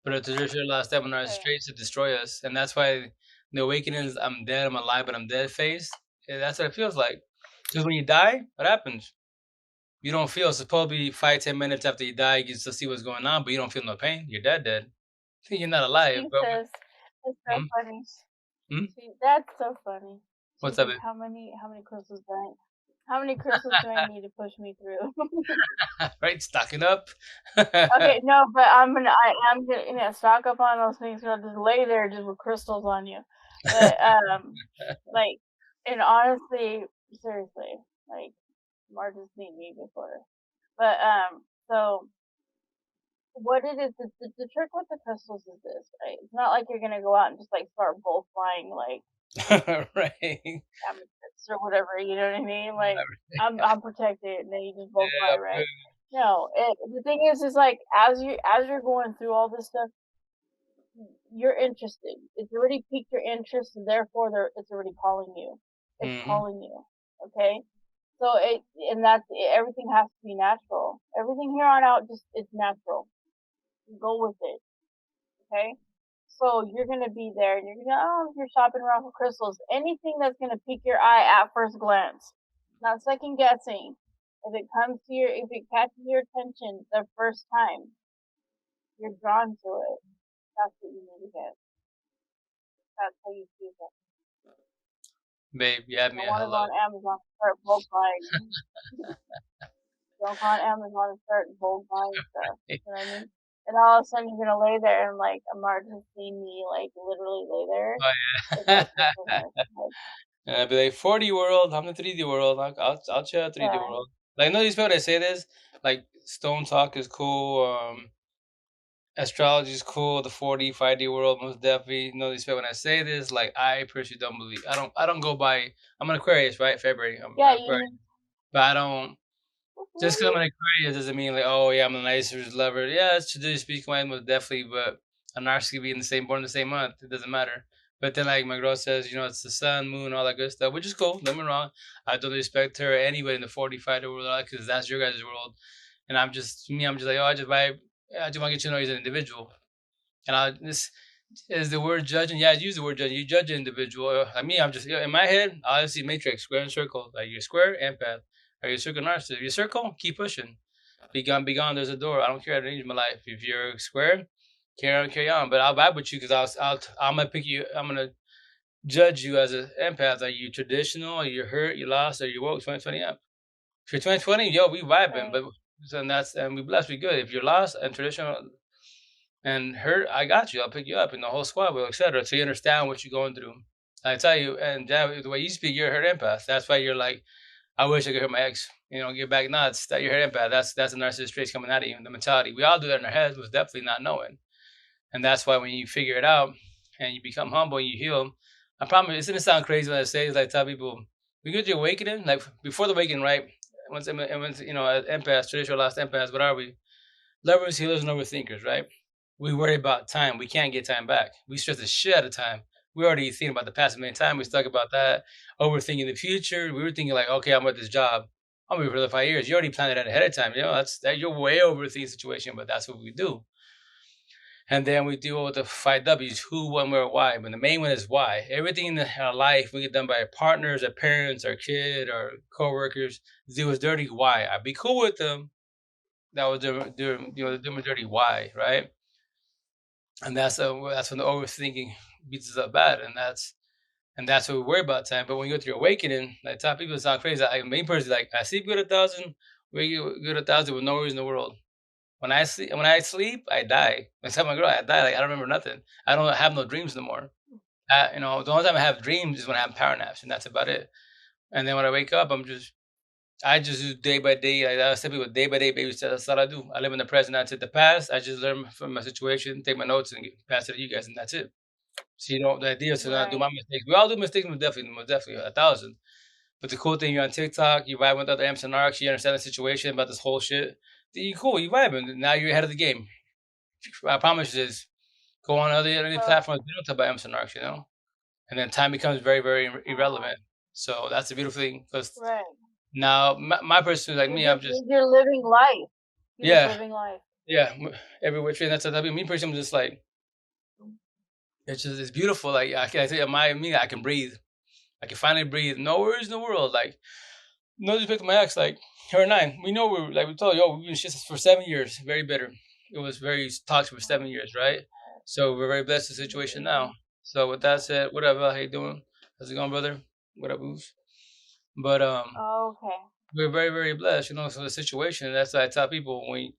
but a traditional last step of narcissist right, traits to destroy us, and that's why the awakening is I'm dead, I'm alive, but I'm dead phase. Yeah, that's what it feels like. Because when you die, what happens? You don't feel. It's supposed to be 5, 10 minutes after you die, you get to see what's going on, but you don't feel no pain. You're dead, dead. You're not alive. she But says, "It's so hmm? funny." Hmm? That's so funny. What's She's up? like, how many crystals do I need to push me through? Right, stocking up. Okay, no, but I am gonna, stock up on those things. I'll just lay there just with crystals on you. But like, and honestly, seriously, like, Marta's seen me before. But so what it is, the trick with the crystals is this, right? It's not like you're gonna go out and just like start both flying like Right. amethyst or whatever. You know what I mean? Like I'm protected, and then you just both Yeah, fly right. No, the thing is like as you're going through all this stuff, you're interested. It's already piqued your interest, and therefore it's already calling you. It's hmm. calling you. Okay. So everything has to be natural. Everything here on out just it's natural. Go with it. Okay. So you're gonna be there, and you're shopping around for crystals. Anything that's gonna pique your eye at first glance, not second guessing. If it catches your attention the first time, you're drawn to it. That's what you need to get. That's how you choose it. Babe, you had You me don't at want to go hello. on Amazon and start bulk buying. Don't go on Amazon and start bulk buying stuff. You know what I mean? And all of a sudden you're gonna lay there and like Amar just seen me like literally lay there Oh with yeah. that crystal in my And I'd be like, 4D world, I'm the 3D world. I'll chill 3D yeah. world. Like, no, these people that say this, like, Stone Talk is cool, astrology is cool, the 4D, 5D world, most definitely. These people when I say this, like, I personally don't believe. I don't go by. I'm an Aquarius, right? February. I'm Yeah, Aquarius, you but I don't. Just because I'm Really? an Aquarius doesn't mean like, oh yeah, I'm the nicest lover. Yeah, it's traditionally speaking, mine most definitely, but a narcissist could be in the same born the same month. It doesn't matter. But then like my girl says, it's the sun, moon, all that good stuff, which is cool. Don't get me wrong. I don't respect her anybody in the 45 world because that's your guys' world. And I'm just like, oh, I just vibe. I just want to get you to know you as an individual. And this is the word judging. Yeah, I use the word judging. You judge an individual. Like me, I'm just in my head. I see matrix, square and circle. Like you're square, empath. Are you a circle narcissist? If you're circle, keep pushing. Be gone, be gone. There's a door. I don't care how to change my life. If you're square, carry on, carry on. But I'll vibe with you because I'm gonna pick you. I'm gonna judge you as an empath. Are you traditional? Are you hurt? You lost? Are you woke? 2020 up. If you're 2020, yo, we vibing. Right. But and we blessed. We good. If you're lost and traditional and hurt, I got you. I'll pick you up, and the whole squad will, etc. So you understand what you're going through. I tell you, and the way you speak, you're a hurt empath. That's why you're like, I wish I could hurt my ex. Get back nuts. That you're hurt empath. That's a narcissist traits coming out of you. The mentality. We all do that in our heads. Was definitely not knowing, and that's why when you figure it out and you become humble and you heal, I promise it's gonna sound crazy when I say this. I tell people, we get your awakening, like before the awakening, right? Once as empaths, traditional lost empaths, what are we? Lovers, healers, and overthinkers, right? We worry about time. We can't get time back. We stress the shit out of time. We already thinking about the past a million times. We stuck about that, overthinking the future. We were thinking like, okay, I'm at this job. I'm gonna be for the 5 years. You already planned it out ahead of time. You're way overthinking the situation, but that's what we do. And then we deal with the 5 W's: who, when, where, why. But the main one is why. Everything in our life we get done by our partners, our parents, our kid, our coworkers. Do us dirty. Why? I'd be cool with them. That was doing dirty. Why, right? And that's when the overthinking beats us up bad, and that's what we worry about time. But when you go through your awakening, like top people sound crazy. Main person like I sleep good 1,000, wake good 1,000 with no reason in the world. When I sleep, I die. I tell my girl I die. Like I don't remember nothing. I don't have no dreams no more. The only time I have dreams is when I have power naps, and that's about it. And then when I wake up, I just do day by day. Like I was telling people, day by day baby steps. That's all I do. I live in the present. That's it. The past, I just learn from my situation, take my notes, and pass it to you guys, and that's it. So the idea is to not do Right. my mistakes. We all do mistakes, most definitely, 1,000. But the cool thing, you're on TikTok, you vibe with other emps and narcs, you understand the situation about this whole shit. Then you cool, you vibing. Now you're ahead of the game. I promise you this. Go on other So, platforms. We don't talk about emps and narcs. And then time becomes very, very uh, irrelevant. So that's the beautiful thing. Because right. now my person like me, I'm just You're living life. You're just yeah, living life. yeah. Every which way. That's me personally. I'm just like it's beautiful. Like I tell you, I can breathe. I can finally breathe. No worries in the world. Like no disrespect to my ex. Like her and I, we know we told you, we've been shit for 7 years. Very bitter. It was very toxic for 7 years, right? So we're very blessed in the situation now. So with that said, whatever. How you doing? How's it going, brother? What up, Booze? But Okay. we're very, very blessed. So the situation. That's why I tell people when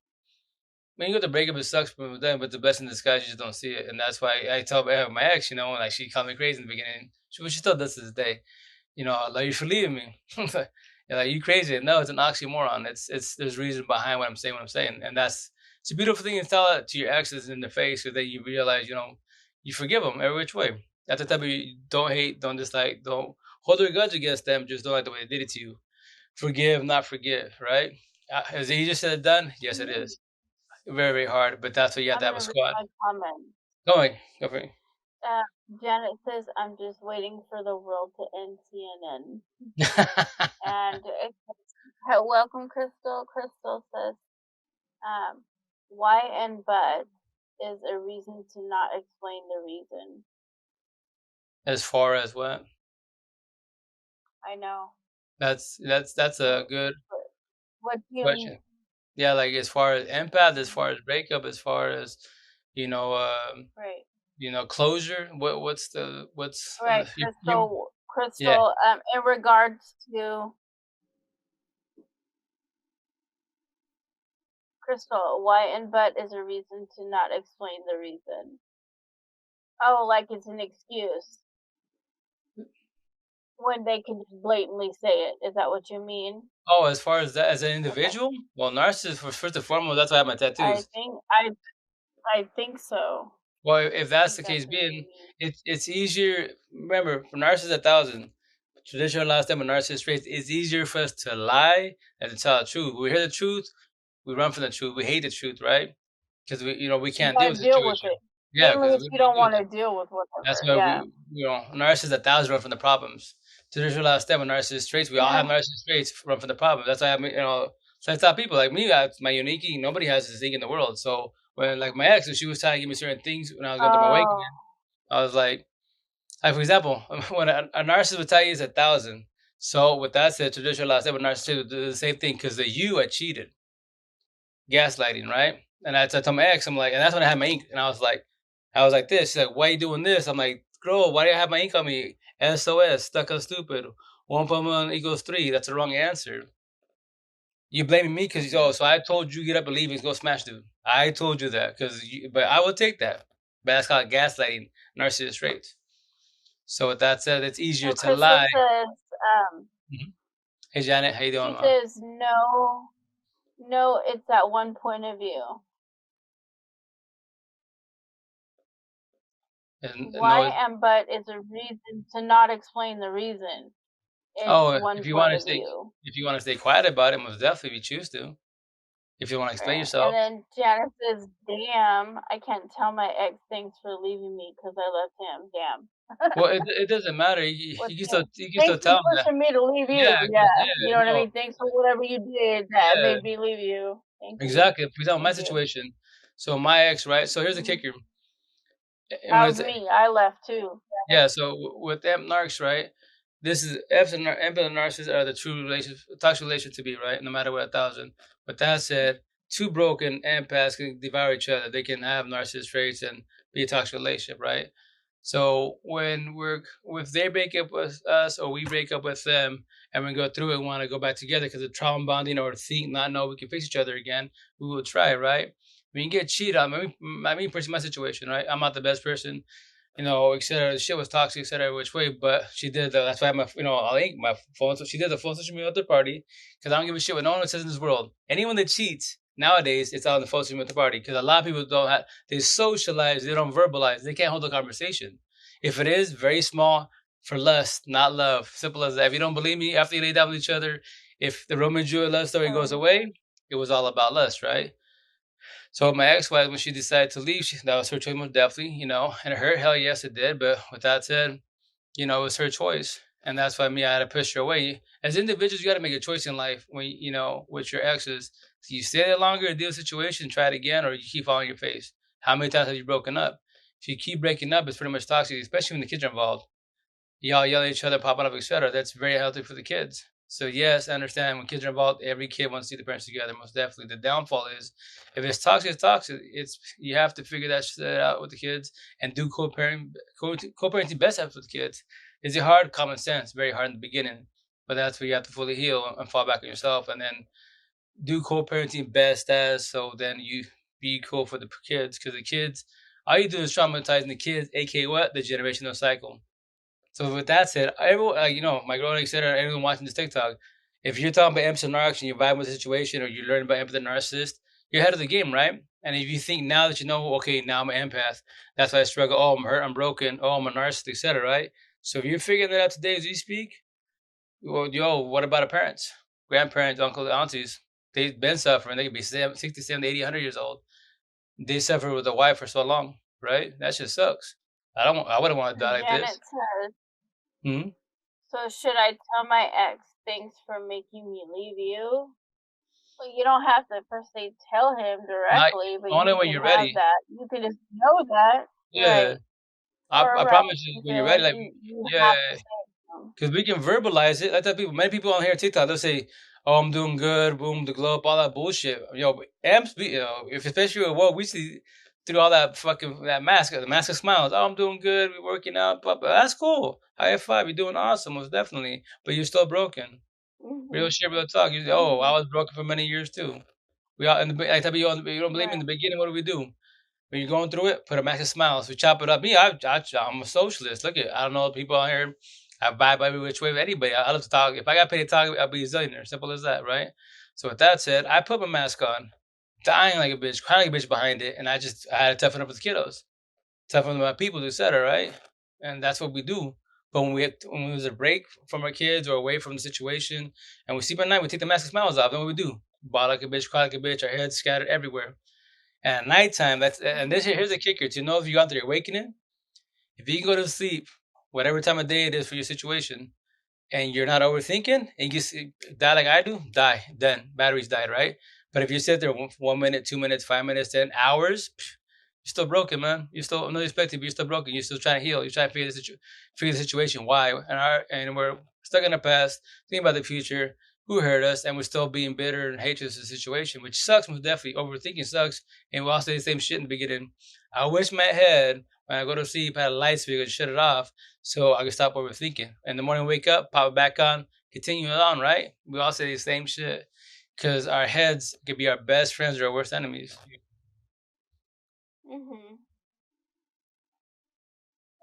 you go to breakup, it sucks for them, but the blessing in disguise, you just don't see it. And that's why I tell my ex, like she called me crazy in the beginning. She still does to this day. I love you for leaving me. You're like, you crazy. No, it's an oxymoron. There's reason behind what I'm saying. And it's a beautiful thing to tell that to your exes in the face because then you realize, you forgive them every which way. That's the type of you don't hate, don't dislike, don't hold a grudge against them, just don't like the way they did it to you. Forgive, not forgive, right? Is it easier said than done? Yes, it Mhm. is. Very, very hard, but that's why you have I'm to have a gonna read squad. my comment. Going, go for it. Uh, Janet says, "I'm just waiting for the world to end CNN." And welcome, Crystal. Crystal says, um, "Why and but is a reason to not explain the reason." As far as what? I know. That's a What, good what do you mean? question. Yeah, like as far as empath, as far as breakup, as far as you know, um, Right. closure. What's Right, you? Crystal. Yeah. Crystal. In regards to Crystal, why and but is a reason to not explain the reason. Oh, like it's an excuse when they can just blatantly say it. Is that what you mean? Oh, as far as that, as an Okay. individual, well, narcissist first and foremost. That's why I have my I tattoos. think I think so. Well, if I that's the think case, that's what you being mean. it's easier. Remember, for narcissists 1,000. traditional lifestyle and narcissist traits, it's easier for us to lie than to tell the truth. When we hear the truth, we run from the truth. We hate the truth, right? Because we You can't deal with gotta the deal with situation. it. Yeah, Mainly because if we don't you want don't to deal want with to it. deal with That's whatever. why Yeah. narcissists 1,000 run from the problems. Traditional lifestyle and narcissist traits, we all have Yeah. narcissist traits, run from the problems. That's why so I tell people like me, my unique, nobody has this thing in the world. So when like my ex, when she was trying to give me certain things when I was going through my Oh. awakening, I was like for example, when a narcissist would tell you it's 1,000. So with that said, traditional lifestyle with narcissists would do the same thing because the you are cheated, gaslighting, right? And I told my ex, I'm like, and that's when I had my ink, and I was like this. She's like, why are you doing this? I'm like, girl, why do you have my ink on me? SOS, stuck on stupid. 1 + 1 = 3. That's the wrong answer. You blaming me because so I told you get up and leave and go smash dude. I told you that but I will take that. But that's called gaslighting, narcissist traits. So with that said, it's easier So to Crystal lie. says, Mhm. Hey Janet, how you doing, she ma? says no, no, it's that one point of view. No, Why and but is a reason to not explain the reason. It's oh, one if you point want to of stay, view. if you want to stay quiet about it, most definitely, if you choose to. If you want to explain Right. And yourself. then Janet says, damn, I can't tell my ex thanks for leaving me because I left him. Damn. Well, it doesn't matter. You, What's you can still that? you can still Thanks for tell them that. pushing me to leave you. Yeah, Yeah. 'cause You know what I no, mean? Thanks for whatever you did that yeah, made me leave you. Thank you. exactly. For example, my Thank you. situation. So my ex, right? So here's the Mhm. kicker. And That when was me. I left too. yeah, so with them narcs, right? This is Emp and narcissists are the true relations, toxic relation to be, right? No matter what 1,000. But that said, two broken empaths can devour each other. They can have narcissist traits and be a toxic relationship, right? So when if they break up with us or we break up with them and we go through it and want to go back together because of trauma bonding or think not know we can fix each other again, we will try, right? When you get cheated on, I mean, personally, my situation, right? I'm not the best person, et cetera. The shit was toxic, et cetera, which way, but she did. That's why I think my phone. So she did the phone social media with third party because I don't give a shit what no one says in this world. Anyone that cheats nowadays, it's on the phone social media with the party because a lot of people don't have. They socialize, they don't verbalize, they can't hold a conversation. If it is very small for lust, not love, simple as that. If you don't believe me, after you lay down with each other, if the Romeo and Juliet love story goes Oh. away, it was all about lust, right? So my ex-wife, when she decided to leave, that was her choice, most definitely, and it hurt. Hell yes, it did. But with that said, it was her choice, and that's why I had to push her away. As individuals, you got to make a choice in life when with your exes. Do you stay there longer, deal with the situation, try it again, or you keep falling your face? How many times have you broken up? If you keep breaking up, it's pretty much toxic, especially when the kids are involved. Y'all yelling at each other, popping up, etc. That's very healthy for the kids. So yes, I understand when kids are involved, every kid wants to see the parents together. Most definitely. The downfall is if it's toxic, it's toxic. It's you have to figure that shit out with the kids and do co-parenting best helps with the kids. Is it hard? Common sense, very hard in the beginning, but that's where you have to fully heal and fall back on yourself, and then do co-parenting best as so then you be cool for the kids because the kids, all you do is traumatizing the kids, aka what the generational cycle. So with that said, everyone, my girl, etc., everyone watching this TikTok, if you're talking about emps and narcs and you're vibing with the situation or you're learning about empathy and narcissist, you're ahead of the game, right? And if you think now that you know, okay, now I'm an empath, that's why I struggle. Oh, I'm hurt, I'm broken. Oh, I'm a narcissist, etc., right? So if you're figuring that out today as you speak, well, what about the parents, grandparents, uncles, aunties? They've been suffering. They could be 60, 70, 80, 100 years old. They suffered with a wife for so long, right? That just sucks. I wouldn't want to die And like this. Janet says, Hmm. so should I tell my ex thanks for making me leave you? Well, you don't have to per se tell him Not directly, but only you when can you're have ready. that. You can just know that, Yeah, right? I Or right. promise you You when you're feel ready. like Like, you yeah, have to say something. because we can verbalize it. I tell people, many people on here TikTok, they'll say, "Oh, I'm doing good." Boom, the glow up, all that bullshit. Amps, if especially with what we see through all that fucking that mask, the mask of smiles. Oh, I'm doing good. We're working out. But that's cool. High five. You're doing awesome, most definitely. But you're still broken. Real Mhm. shit, real talk. I Mhm. was broken for many years too. We all in the. I tell you, you don't believe me in Right. the beginning. What do we do? When you're going through it, put a mask of smiles. We chop it up. Me, I'm a socialist. Look at I don't know people out here. I vibe every which way with anybody. I love to talk. If I got paid to talk, I'll be a zillionaire. Simple as that, right? So with that said, I put my mask on, dying like a bitch, crying like a bitch behind it, and I had to toughen up with the kiddos, toughen up with my people, etc. Right? And that's what we do. But when we lose a break from our kids or away from the situation, and we sleep at night, we take the mask and smiles off. Then what we do? Ball like a bitch, cry like a bitch. Our heads scattered everywhere. And at nighttime, here's the kicker: to know if you got your awakening, if you can go to sleep, whatever time of day it is for your situation, and you're not overthinking, and you die like I do, die. Then batteries died, right? But if you sit there 1 minute, 2 minutes, 5 minutes, 10 hours, you're still broken, man. You're still no respected, but you're still broken. You're still trying to heal. You're trying to figure the situation. Why? And we're stuck in the past, thinking about the future. Who hurt us? And we're still being bitter and hatred to the situation, which sucks. Most definitely, overthinking sucks. And we all say the same shit in the beginning. I wish my head when I go to sleep had a light switch and shut it off so I can stop overthinking. In the morning, wake up, pop it back on, continue on. Right? We all say the same shit because our heads could be our best friends or our worst enemies. Mhm.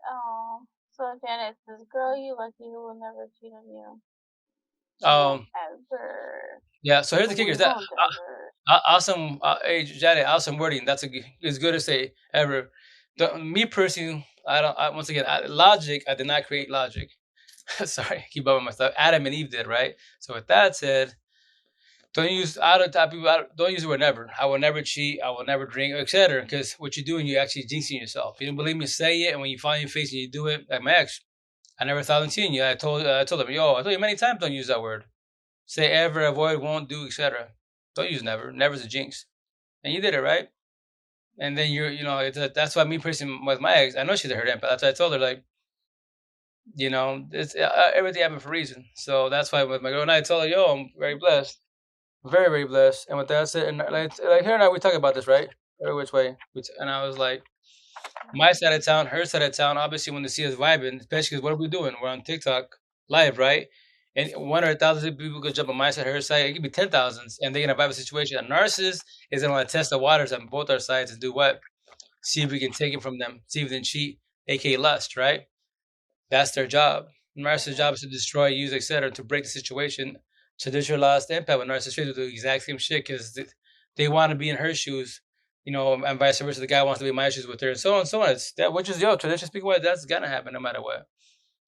Oh, so Janet says, "Girl, you lucky who will never cheat on you. Um, Ever. yeah. So here's the kicker: is that Won't ever." awesome? Hey, Janet, awesome wording. It's good to say ever. Me personally, I don't. Once again, logic. I did not create logic. Sorry, keep up with my stuff. Adam and Eve did, right? So with that said, don't use don't use the word never. I will never cheat. I will never drink, etc. Because what you're doing, you're actually jinxing yourself. You don't believe me? Say it, and when you find your face and you do it, like my ex, I never thought of cheating you. I told him, yo, I told you many times, don't use that word. Say ever, avoid, won't do, etc. Don't use never. Never's a jinx. And you did it, right? And then that's why me personally with my ex, I know she's a hurt empath. That's why I told her, like, it's everything happened for a reason. So that's why with my girl and I told her, yo, I'm very blessed, very very blessed. And with that said, and like her and I, we talk about this, right? Every which way. And I was like, my side of town, her side of town, obviously when they see us vibing, especially because what are we doing? We're on TikTok live, right? And one or a thousand people could jump on my side, her side. It could be 10,000s, and they're gonna vibe a situation. A narcissist is gonna test the waters on both our sides and do what? See if we can take it from them. See if they can cheat, aka lust, right? That's their job. Narcissist's job is to destroy, use, etc., to break the situation. Traditional lost impact with narcissists do the exact same shit because they want to be in her shoes, and vice versa. The guy wants to be in my shoes with her, and so on and so on. It's that, which is tradition speaking what that's gonna happen no matter what,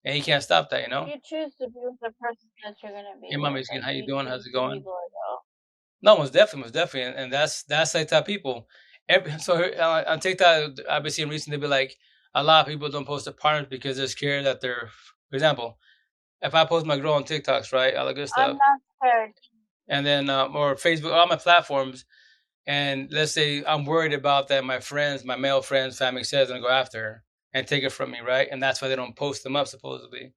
and you can't stop that. You choose to be with the person that you're gonna be Hey, with. mommy, how you doing? How's it going? Loyal. No, most definitely, and that's like type people. On TikTok, I've been seeing recently, be like a lot of people don't post their partners because they're scared that they're, for example, if I post my girl on TikToks, right, all the good I'm stuff, not scared. and then or Facebook, all my platforms, and let's say I'm worried about that my friends, my male friends, family says gonna go after her and take it from me, right, and that's why they don't post them up supposedly.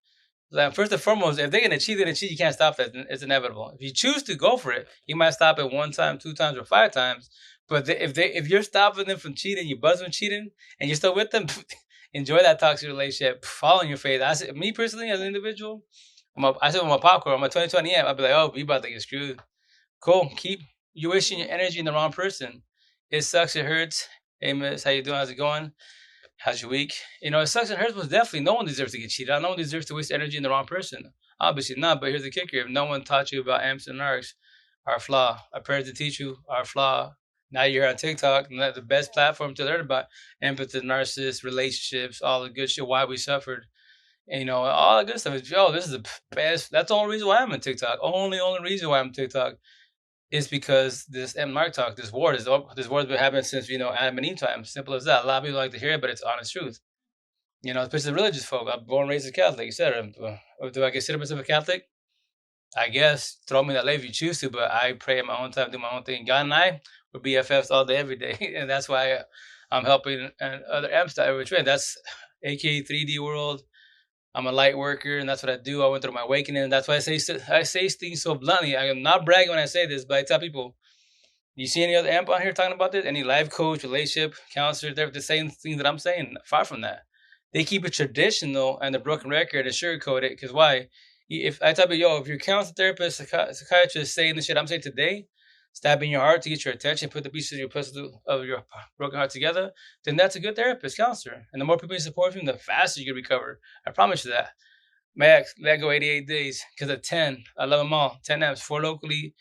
Like, first and foremost, if they're gonna cheat, they're gonna cheat. You can't stop that. It's inevitable. If you choose to go for it, you might stop it 1 time, 2 times, or 5 times. But if you're stopping them from cheating, you buzz them cheating, and you're still with them, enjoy that toxic relationship. Fall on your face. Me personally, as an individual, I said with my popcorn, I'm a 2020 amp. I'd be like, oh, you about to get screwed. Cool. Keep you wasting your energy in the wrong person. It sucks. It hurts. Hey, miss, how you doing? How's it going? How's your week? It sucks and hurts, but definitely no one deserves to get cheated on. No one deserves to waste energy in the wrong person. Obviously not, but here's the kicker. If no one taught you about emps and narcs, our flaw, our parents to teach you our flaw. Now you're on TikTok, and that's the best platform to learn about empathy, narcissists, relationships, all the good shit, why we suffered. And, all the good stuff. This is the best. That's the only reason why I'm on TikTok. Only reason why I'm on TikTok is because this M Narc talk, this war has been happening since, Adam and Eve time. Simple as that. A lot of people like to hear it, but it's honest truth. Especially the religious folk. I'm born and raised a Catholic, etc. Do I consider myself a Catholic? I guess. Throw me that lane if you choose to, but I pray at my own time, do my own thing. God and I were BFFs all day, every day. And that's why I'm helping and other amps that every train. That's aka 3D world. I'm a light worker, and that's what I do. I went through my awakening. That's why I say things so bluntly. I am not bragging when I say this, but I tell people, you see any other amp on here talking about this? Any life coach, relationship, counselor, they're the same thing that I'm saying. Far from that. They keep it traditional and the broken record and sugarcoat it. Because why? If I tell you, if your counselor, therapist, psychiatrist saying the shit I'm saying today, stabbing your heart to get your attention, put the pieces of your broken heart together, then that's a good therapist, counselor. And the more people you support him, the faster you can recover. I promise you that. Max, let go 88 days because of 10. I love them all. 10 apps, 4 locally,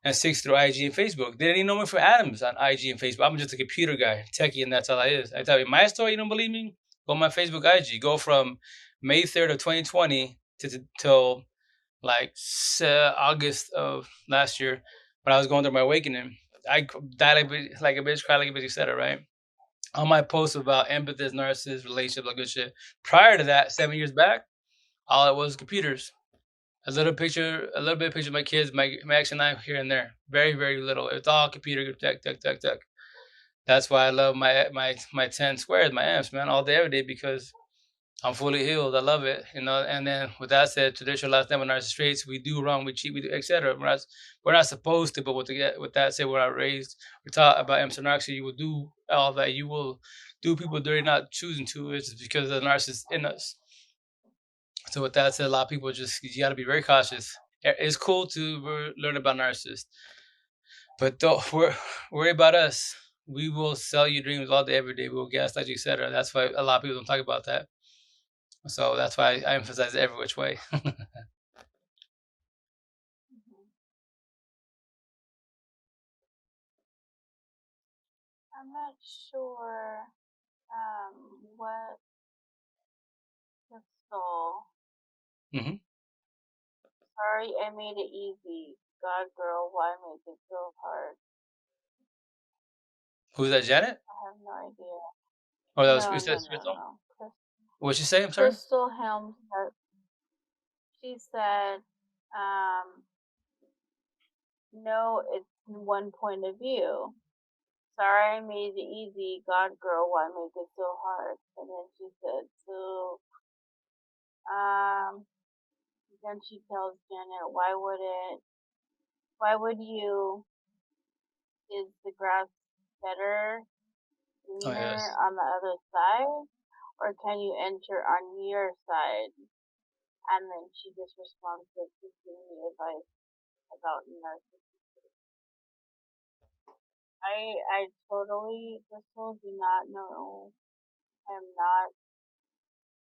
and 6 through IG and Facebook. They didn't even know me for Adams on IG and Facebook. I'm just a computer guy, techie, and that's all I is. I tell you my story, you don't believe me? Go on my Facebook, IG. Go from May 3rd of 2020 till like August of last year, when I was going through my awakening. I died like a bitch, cried like a bitch, etc. Right? On my post about empathists, narcissists, relationships, like good shit. Prior to that, 7 years back, all it was computers. A little bit of picture of my kids, my ex and I here and there. Very, very little. It's all computer tech, tech, tech, tech. That's why I love my 10 squares, my amps, man, all day, every day, because I'm fully healed. I love it, you know. And then with that said, traditional last name on our streets, we do wrong, we cheat, we do, etc. We're not supposed to, but with that said, we're not raised. We're taught about emps and narcs. You will do all that. You will do people dirty, not choosing to. It's because of the narcissist in us. So with that said, a lot of people you got to be very cautious. It's cool to learn about narcissists, but don't worry about us. We will sell you dreams all day, every day. We will gaslight you, etc. That's why a lot of people don't talk about that. So that's why I emphasize it every which way. I'm not sure what pistol. hmm Sorry, I made it easy. God, girl, why make it so hard? Who's that, Janet? I have no idea. Or that was No, you no, said no, Crystal? no. What'd she say? I'm sorry. Crystal Helms. She said, no, it's one point of view. Sorry, I made it easy. God, girl, why make it so hard? And then she said, so, then she tells Janet, why would you, is the grass better, Oh greener yes. on the other side? Or can you enter on your side? And then she just responds with giving me advice about narcissism. I totally, Crystal, do not know. I'm not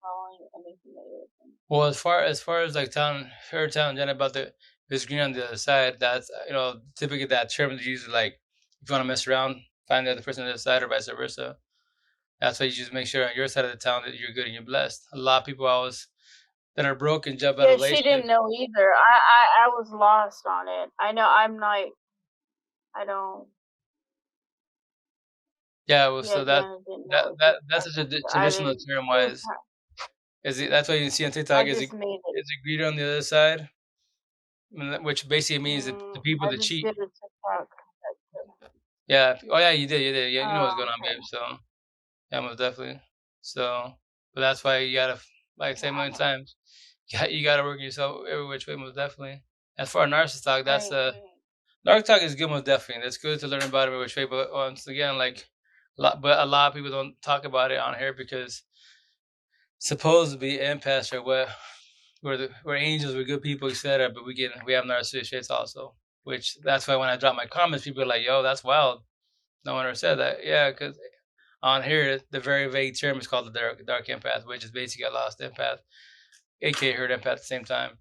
following anything that you're saying. Well, as far as like telling Janet about the this green on the other side, that's typically that term is used like if you want to mess around, find the other person on the other side or vice versa. That's why you just make sure on your side of the town that you're good and you're blessed. A lot of people always that are broken jump out Yeah, of she relationships. didn't know either. I was lost on it. I know I'm like, I don't, Yeah, well, yeah, so that Janet didn't that know that either. that's such a I traditional didn't, term she was, wise. That's why you see on I TikTok just made it. is it greeter on the other side, which basically means that the people I that just cheat. did a TikTok. Yeah. Oh yeah, you did. Yeah, you know what's Oh, going on, okay. babe. So yeah, most definitely. So, but that's why you gotta, like I say a million Yeah. times, you gotta work yourself every which way, most definitely. As for narcissist talk, that's Right. narc talk is good, most definitely. That's good to learn about every which way. But once again, like, a lot of people don't talk about it on here because supposedly empaths are we're angels, we're good people, etc. But we have narcissistic traits also. Which that's why when I drop my comments, people are like, "Yo, that's wild." No one ever said that. Yeah, because on here, the very vague term is called the dark empath, which is basically a lost empath, aka hurt empath at the same time.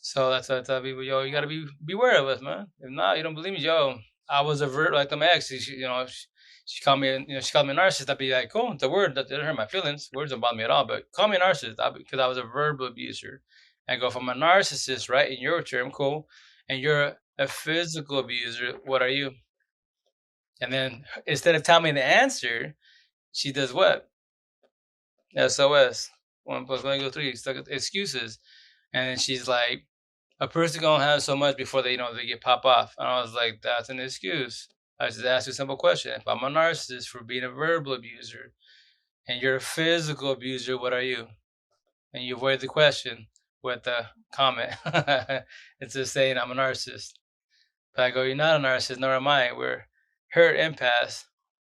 So that's why I tell people, yo, you gotta beware of us, man. If not, you don't believe me, yo. I was a like the ex. She called me, she called me a narcissist. I'd be like, cool, it's a word that didn't hurt my feelings. Words don't bother me at all. But call me a narcissist because I was a verbal abuser. I go from a narcissist, right, in your term, cool, and you're a physical abuser. What are you? And then instead of telling me the answer, she does what? SOS. 1 plus 1 equals 3. Excuses. And then she's like, a person gonna have so much before they get pop off. And I was like, that's an excuse. I just asked you a simple question. If I'm a narcissist for being a verbal abuser and you're a physical abuser, what are you? And you avoid the question with the comment. It's just saying I'm a narcissist. But I go, you're not a narcissist, nor am I. We're hurt empaths,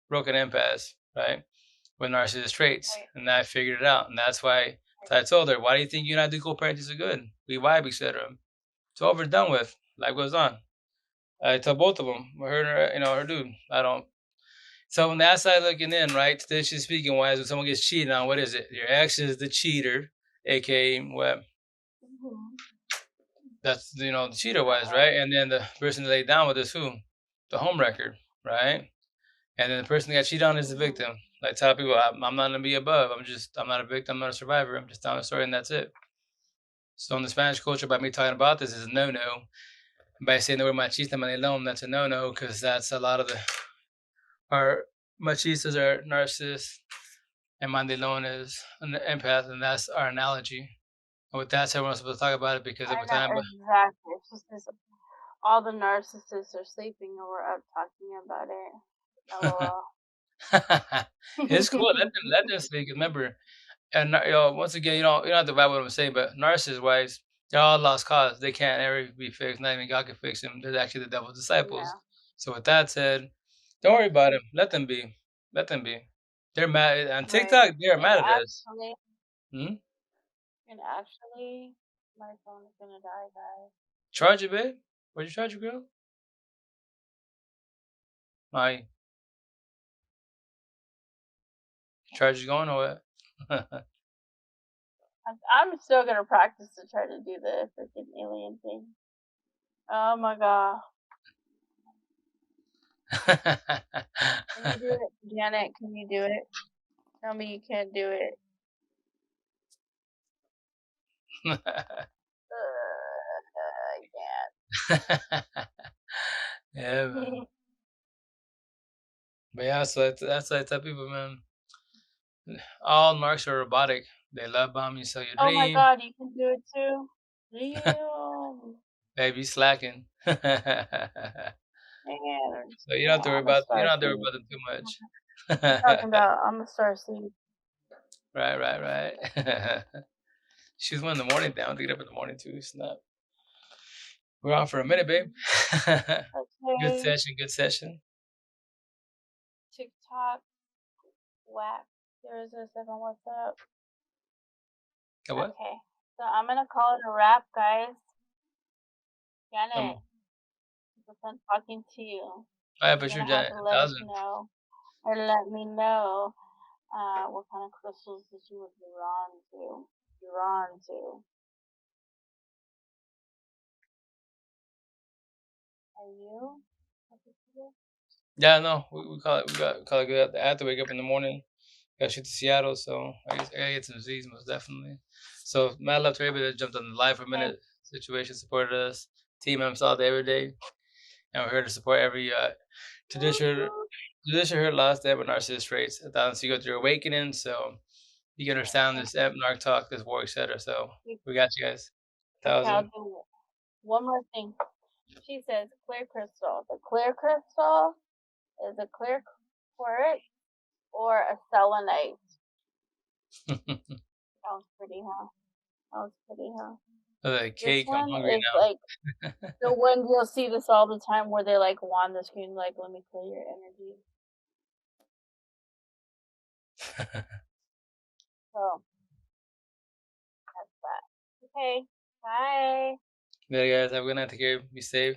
broken empaths, right? With narcissist traits. Right. And I figured it out. And that's why I told her, why do you think you and I do co-parenting so good? We vibe, etc. It's over and done with. Life goes on. I tell both of them, her and her dude. I don't. So on that side looking in, right? Traditionally speaking, wise, when someone gets cheated on, what is it? Your ex is the cheater, aka what? Mm-hmm. That's the cheater wise, right? And then the person they laid down with is who? The home record, right? And then the person that got cheated on is the victim. Like tell people, I'm not gonna be above. I'm not a victim. I'm not a survivor. I'm just telling a story, and that's it. So in the Spanish culture, by me talking about this is a no-no. By saying the word machista manilon, that's a no-no because that's a lot of our machistas are narcissists and mandilon is an empath, and that's our analogy. And with that said, we're not supposed to talk about it because if I we're talking know about exactly. It's just this, all the narcissists are sleeping and we're up talking about it. LOL. it's cool. Let them speak. Remember, and once again, you don't have to vibe what I'm saying, but narcissist wise, they're all lost cause. They can't ever be fixed. Not even God can fix them. They're actually the devil's disciples. Yeah, So with that said, don't worry about them. Let them be. Let them be. They're mad on right. TikTok. They're And mad at us. actually, Hmm? my phone is gonna die, guys. Charge it, babe. Where'd you charge it, girl? My charge is going or what? I'm still gonna practice to try to do the freaking alien thing. Oh my god. Can you do it? Janet, can you do it? Tell me you can't do it. I Yeah, man. can't. But yeah, so that's what I tell people, man. All narcs are robotic. They love bomb you, sell your Oh my dream. god, you can do it too? Damn. Baby slacking. So Man. you don't have to Well, worry I'm a about star seed. them too much. You're talking about I'm a star seed. Right, right, right. She's one in the morning down to get up in the morning too. Snap. We're on for a minute, babe. Good Okay. session, good session. TikTok, whack. 007, what's up? Got what? Okay. So I'm gonna call it a wrap, guys. Um, Janet, it's been fun talking to you. oh yeah, You're for sure, gonna have Janet. to A let us thousand. know or let me know what kind of crystals that you would be drawn to. Drawn to. Are you? Yeah, no, we call it we call it good. I have to wake up in the morning. Got to shoot to Seattle, so I gotta get some Z's most definitely. So mad love to everybody that jumped on the live for a Okay. minute. Situation supported us. Team M's all day every day, and we're here to support every tradition. Tradition here last day with narcissist traits. So you go through awakening, so you can understand this emp, narc talk, this war, etc. So we got you guys. Okay, I'll Thousand. do one more thing. She says clear crystal. The clear crystal is a clear quartz or a selenite. Sounds pretty, huh? Sounds pretty, huh? The This cake. I'm one hungry is like the one you'll see this all the time where they like wand the screen like let me clear your energy. now. So that's that. Okay. Bye. There, guys. Have a good night. Take care. Be safe.